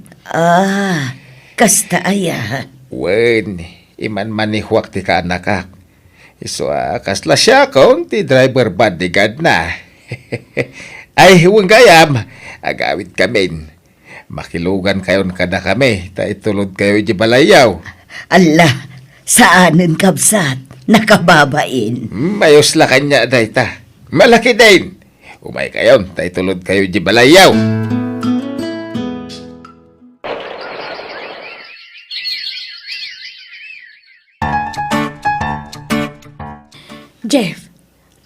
Kasta aya. Wen, iman manihwak ti kaanakak. Iso kasla siya kung ti driver bodyguard na. Ay, huwag gayam, agawit kami. Makilugan kayon kada kami, ta itulod kayo di balayaw. Allah, saanin kabsat, nakababain. Mayos la kanya dayta. Malaki din. Umay kayon, ta itulod kayo di balayaw. Jeff,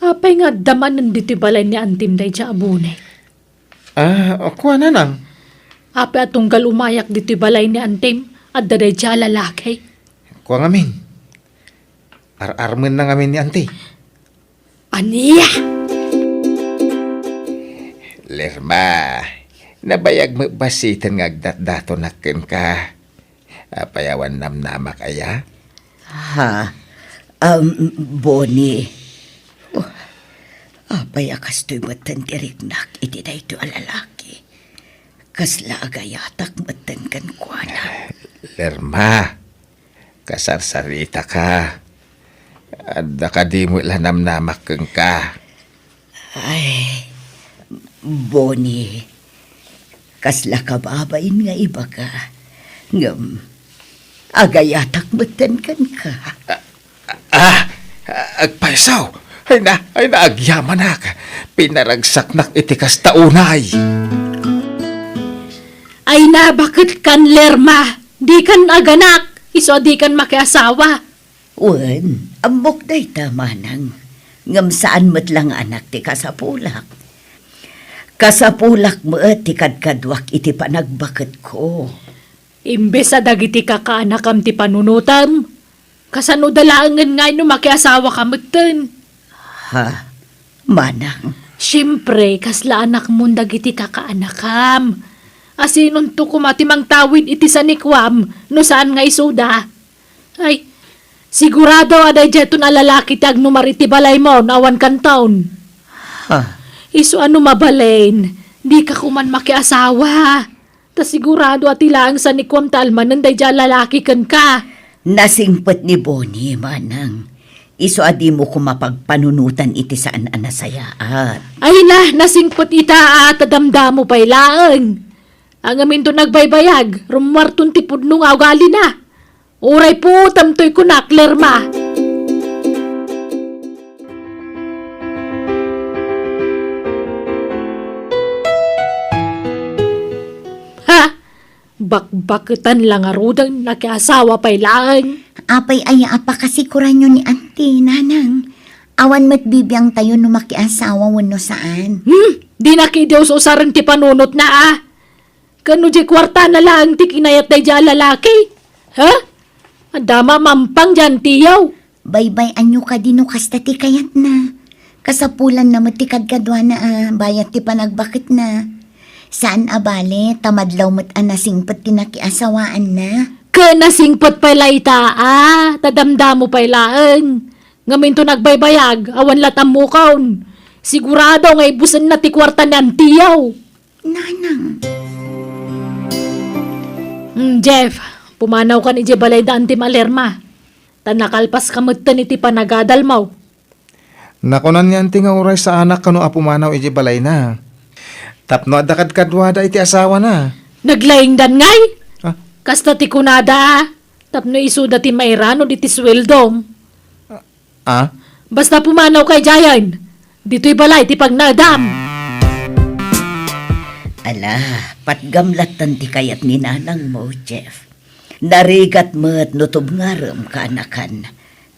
apay nga daman nanditi balay ni Antim day siya abunay. Kuha nanang. Apay atunggal umayak diti balay ni Antim at daday siya lalaki. Kuha ngamin. Ar-armen na ngamin ni anti. Aniya! Lerma, nabayag mo basitan nga agdat-dato nakin ka. Payawan namnama kaya? Bonnie. Apay akas to'y matan dirignak, iti na ito alalaki. Kasla agayatak matan kan kuana. Lerma, kasarsarita ka. Adda ka di mo ilanamnamak kang ka. Ay, Bonnie. Kasla kababain nga iba ka. Ngam, agayatak matan kan ka. Agpaisaw. Ay na, agyaman ka. Pinaragsak nak itikas taunay. Ay na, bakit kan Lerma? Di kan aganak. Iso di kan makiasawa. Wen, ambok day tama nang. Ngam saan mo't lang anak ti kasapulak. Kasapulak mo ti kadkadwak iti panagbaket ko. Imbes sa dagiti kakaanakam ti panunutam. Kasano dalangan nga no makiasawa ka matan. Manang. Siyempre, kasla anak mo dagiti kakaanakam. Asinon to kumatimang tawid iti sanikwam no saan nga isuda. Ay, sigurado aday dyan na lalaki tag numariti balay mo nawan kan taon. Iso ano mabalain, di ka kuman makiasawa. Ta sigurado at ilaang sanikwam talman nanday dyan lalaki kan ka. Nasingpet ni Bonnie, manang. Iso adi mo kumapagpanunutan iti saan anasayaan. Ay na, nasingpot ita at adamdamo pa'y laang. Ang amin to nagbaybayag, rumwartong tipod nung awgali na. Uray po, tamtoy kunak, Lerma. Ha? Bakbakutan lang arudang nakiasawa pa'y laang. Apay aya apa kasi kuranyo ni auntie, nanang. Awan mat bibiyang tayo no makiasawa wano saan. Di nakidew sa usaran ti panunot na ah. Kano di kwarta na lang ti kinayat na dyan lalaki. Ha? Adama mampang dyan tiyaw. Baybay anyo ka dino kasta ti kayat na. Kasapulan na matikad kadwa na bayat ti panagbakit na. Saan abale, tamadlaw mat anasingpat ti nakiasawaan na. Kanasingpat pa'y laita tadamdamo pa'y laan. Ngamin to nagbaybayag, awan latam mukaon. Sigurado nga ibusan na ti kwarta ni antiyaw. Nanang. Jeff, pumanaw ka ni Jebalay da anti malerma. Tanakalpas kamutan iti panagadal mo. Nakunan niya anting nga oray sa anak kano apumanaw iji balay na. Tapno adakad kadwada iti asawa na. Naglaing dan ngay? Ah? Kasta ti kunada tapno isuda ti mairano di ti sweldom. Ah? Basta pumanaw kay Jayan. Dito'y balay ti pagnadam. Ala, patgamlatan ti kayat ni nanang mo, Jeff. Narigat mo't nutob ngaram ka anakan.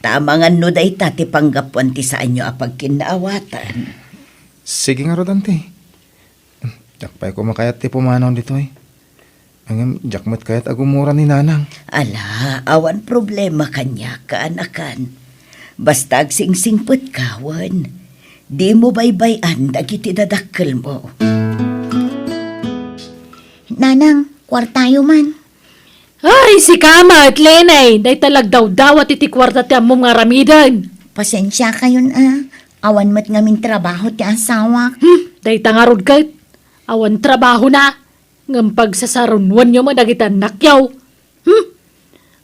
Tamangan no day ti panggapuan ti saan nyo apag kinaawatan. Sige nga rodante. Jakpay ko makayat ti pumanaw dito eh. Ang jakmat kayat agumura ni nanang. Ala, awan problema kanya ka anakan. Basta agsingsingput kawan. Di mo baybayan dagiti dadakkel mo. Nanang, kwartayo man. Ay, si Kama at Lenay. Day talag daw at iti kwarta ti among nga ramidan. Pasensya kayon Awan mat ngamin trabaho ti asawa. Day tangarod ka. Awan trabaho na. Ngam pagsasarunwan nyo madagitan nakyaw.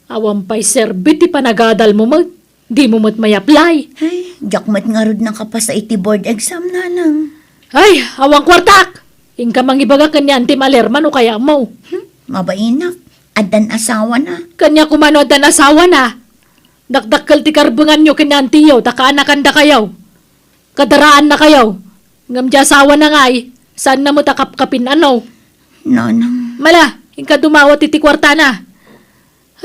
Awan pa'y serbit ti panagadal mo mag. Di mo mat may apply. Ay, jakmat nga rod na kapasa iti board exam, nanang. Ay, awang kwartak. Ingka mangibaga kanya anti malerman o kaya mo. Mabainak, adan asawa na. Kanya kumano dan asawa na. Dakdakkel ti karbungan nyo kanya antiyo, takaanakan da kayaw. Kadaraan na kayaw. Ngam di asawa na ngay, saan na mo takapkapin ano? Nanang. Mala, ingka dumawat iti kwarta na.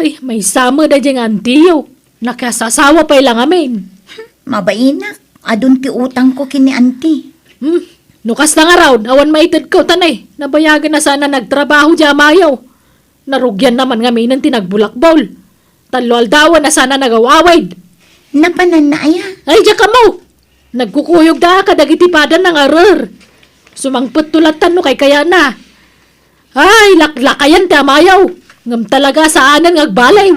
Ay, may sama da diyang antiyo. Nakasasawa pa ilang amin. Mabainak, adun ti utang ko kini auntie. Nukas na nga raw, awan maitid ko tanay. Nabayagan na sana nagtrabaho dya mayaw. Narugyan naman ngamin ng tinagbulakbol. Talwaldawan na sana nagawawid. Napanan na aya. Ay, dya ka mo! Nagkukuyog da ka, dagitipadan ng arar. Sumangpot tulatan no kay kaya na. Ay, laklakayan ti amayaw. Ngam talaga saanan ngagbalay.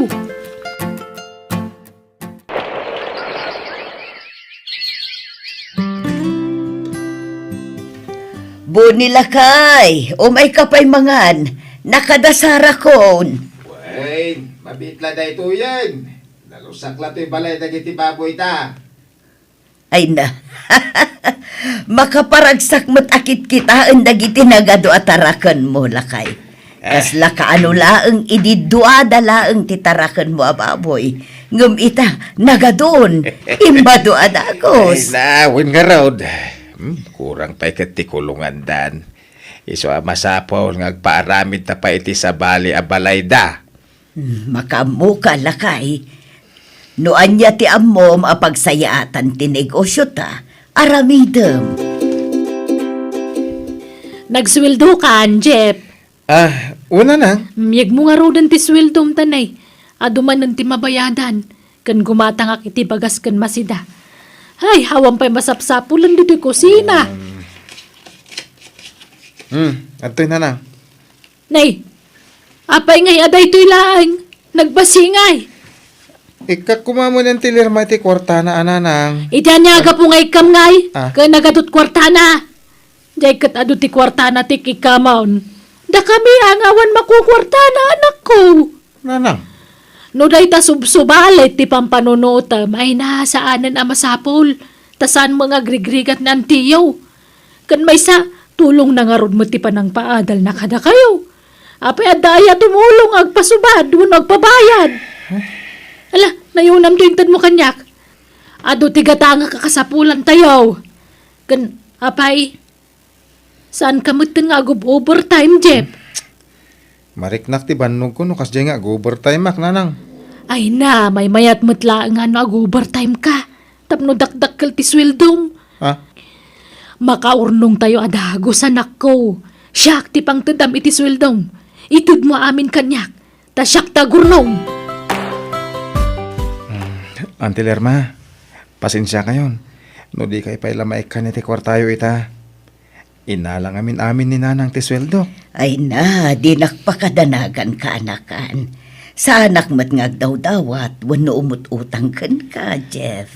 Bunilakay, umay kapay mangan, nakadasara kon. Wait, mabitla da ito yan. Nalusak la to'y balay dagiti baboy ta. Ay na, makaparagsak mo't akit kita ang dagiti nagado atarakan mo, lakay. Kasla kaano laang ididuada laang titarakan mo, ababoy. Ngum ita, nagadon, imbaduada Ay akos. na, win nga road. Kurang pa'y katikulungan dan. Iso masapaw ngagpaaramid na pa iti sa bali a balay da. Makamuka, lakay. Noan niya ti ammo mapagsayaatan ti negosyo ta, aramidem. Nagsweldo ka, Jeff. Una na. Miyag mo nga rodan ti sweldom tanay. Aduman ti mabayadan. Kan gumatang iti bagas kan masida. Ay, hawan pa'y masapsapulan dito'y kusina. Ato'y na na. Nay, apay ngay aday to'y laang. Nagbasingay. Ikakumamo ng tilirma iti kwarta na ananang. Iti anyaga po ngay kam ngay. Ah. Kaya nagadot kwartana. Diyay kat adot ti kwartana ti kikamaon. Da kami angawan makukwartana anak ko. Nanang. No day ta subsubalit ti pampanunutam ay nasaanan ang masapol. Tasan mga grigrigat ng tiyaw. Kan may sa tulong na nga rod mo ti panang paadal na kada kayo. Apay adaya tumulong agpasubad wano agpabayad. Ala, nayunam tuintad mo kanyak. Ado ti gata nga kakasapulan tayo. Kan, apay, saan ka mo nga overtime, Jeff? Mariknak ti bannog ko no kas jay nga overtime ak nanang. Ay na, may mayat matla nga no ag-overtime ka. Tapno dakdakkel ti sweldom. Ha? Makaurnong tayo adago sa nako. Siyak ti pang tendam iti sweldom. Itud mo amin kanyak. Ta siyak ta gurnong. Auntie Lerma, pasensya kayon. No di kay pailamaik ka ni ti kwartayo ita. Inalang amin ni nanang ti sweldo. Ay na, di nakpakadanagan ka anakan. Sa anak mat ngagdaw-dawat, wano umut-utang kan ka, Jeff.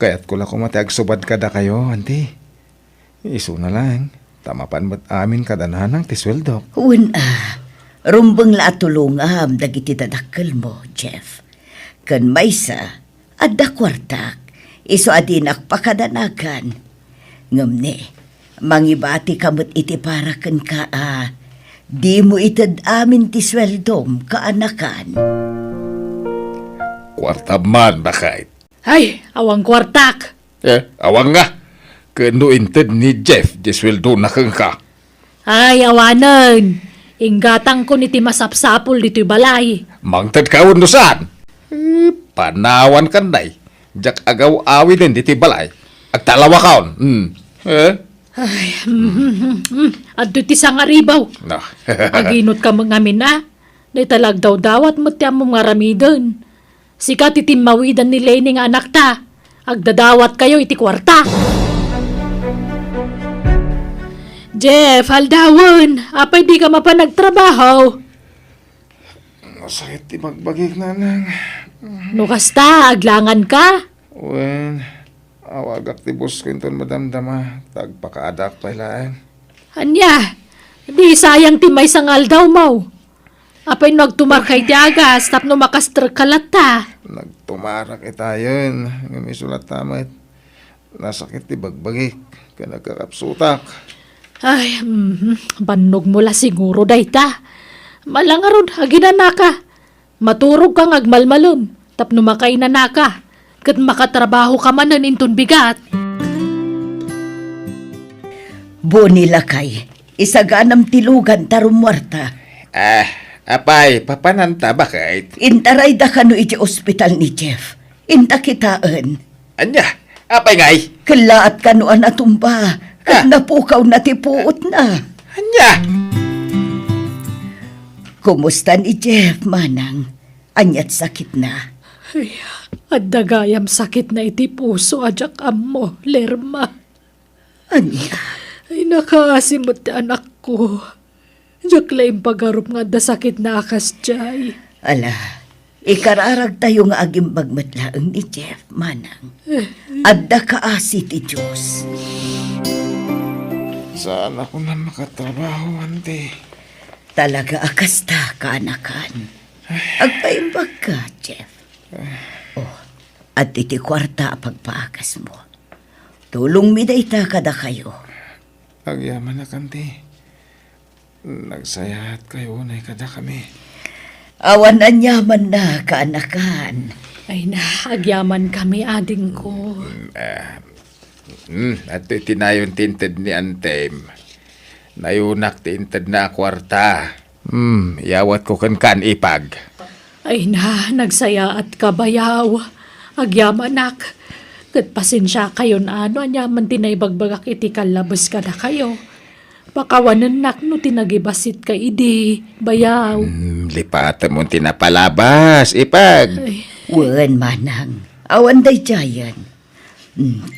Kaya't ko lang kumatiag subad kada kayo, auntie. Iso na lang, tamapan mat amin kada nanang ti sweldo. Rumbang la tulungam dagiti dadakkel mo, Jeff. Kan maysa, adda kwartak, iso adinak pakadanagan. Ngamne, mangibati kamot iti paraken ka di mo itad amin ti sweldom kaanakan. Kwartab man, bakit? Ay, awang kwartak. Awang nga. Kano inted ni Jeff, di sweldo na kang ka. Ay, awanan. Inggatang ko niti masapsapol dito'y balay. Mangtad ka no saan? Panawan kan day. Jak agaw awi din diti balay. Agtalawa kaon. Ay, adto ti sangaribaw. No. Aginot ka mga mina. Day talag daw dawat mo tiyam mo nga ramidon. Sika titimmawidan ni Lenny nga anak ta. Agdadawat kayo iti kwarta. Jeff, haldawan. Apay di ka mapanagtrabaho. Masakit ti magbagig nanang. No kasta, aglangan ka. Wen, awagak ti bus ko inton madamdama. Tagpakaadak pailaan. Anya, di sayang ti may sangal daw mo. Apay nagtumarkay ti agas, tapno makastr kalata. Nagtumarak itayon. Ngumisulat tamat. Nasakit ti bagbagik. Kanagkakapsutak. Ay, banog mo la siguro dayta. Malangarod, aginana ka. Maturog kang agmalmalom, tapno makainana ka. Kat makatrabaho ka manan inton bigat. Boni lakay, isaganam tilugan tarumwarta. Apay, papananta bakit? Intaray da kano iti ospital ni Jeff. Inta kitaan. Anya, apay ngay? Kalaat kanoan atumba. Kat napukaw na tipuot na. Anya? Kumusta ni Jeff, manang? Anyat sakit na. Ay, at dagayam sakit na iti puso ajak ammo, Lerma. Anya? Ay, nakaasimot ti anak ko. Diyak laing pagarup nga da sakit na akas jay. Ala, ikararag tayo nga aging bagmatlaang ni Jeff, manang. Adda kaasi ti Diyos. Saan ako na makatrabaho, ante? Talaga akasta kaanakan. Agpaimbag ka, Jeff. At iti kwarta pagpaakas mo. Tulong mi dayta kada kayo. Agyaman na kanti. Nagsayahat kayo na kada kami. Awan anyaman na kaanakan. Ay na, agyaman kami ading ko. At tinayon tinted ni Antem. Nayunak tinted na kwarta. Yawat ko kan ipag. Ay na, nagsaya at kabayaw. Agyamanak. Kat pasensya kayo na ano, anyaman tinaybagbagak iti kalabas ka na kayo. Pakawanan nak no tinagibasit ka idi, bayaw. Lipatan mo tinapalabas, ipag. Wen manang, awan day jayan.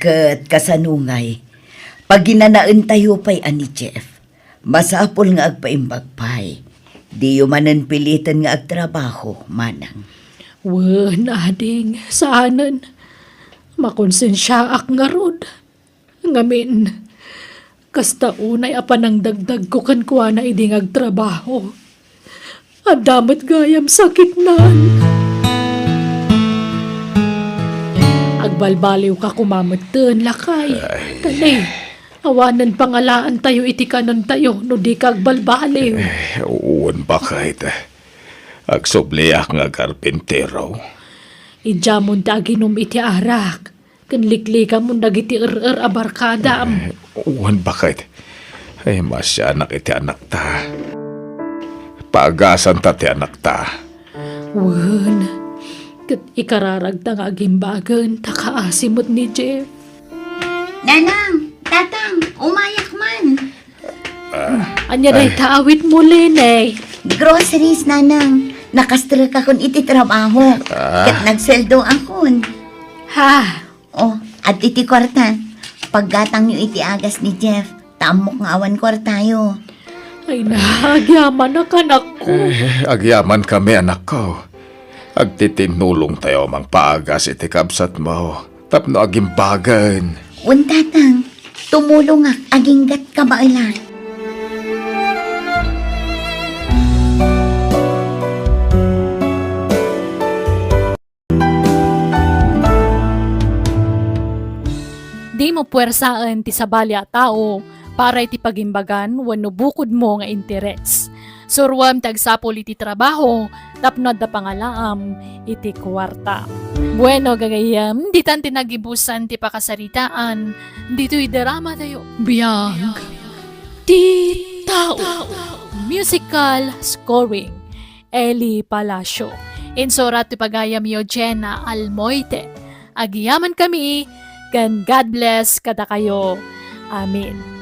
Kat kasanungay, pag ginanaan tayo pa'y ani Jeff, masapol nga agpaimbag pa'y. Di yumanan pilitan nga agtrabaho, manang. Wen, ading, saanan. Makonsensya ak nga rod. Ngamin, kasta unay apan ang dagdag ko kan kuha na iding agtrabaho. Ang damat gayam sakit nan. Agbalbaliw ka kumamatan, lakay. Tali, awanan pangalaan tayo iti kanon tayo, no di ka agbalbaliw. Uwan bakit? Agsobliak nga karpintero. Ijamon ta ginom iti arak. Kanliklika mo nagiti abarkadam. Uwan bakit? Ay masya anak iti anak ta. paagasan ta ti anak ta. Wen, kat ikararag ta nga gimbagan, takaasimot ni Jeff. Nanang, tatang, umayak man. Anya na itaawit mo, Lene. Groceries, nanang. Nakastra ka kun iti trabaho. Kat nagseldo akon. Ha? Oh, at iti kwarta. Paggatang yung iti agas ni Jeff, tamok nga awan kwartayo. Ay nahagyaman na kanak ko. Agyaman kami anak ko. Agtitinulong tayo mang paagas iti kabsat mo. Tapno agimbagan. Tatang, tumulong ak aginggat ka bailan. Di mo puwersaan ti sabali a tao para iti pagimbagan wenno bukod mo nga interes. Surwam tagsapol iti trabaho tapno da pangalaam iti kwarta. Bueno gagayam, di tan tinagibusan ti pakasaritaan, dito'y drama tayo. Biyag. Ti tao. Musical scoring. Eli Palacio. Insurat ti pagayam yo Jenna Almoite. Agiyaman kami, kan God bless kada kayo. Amen.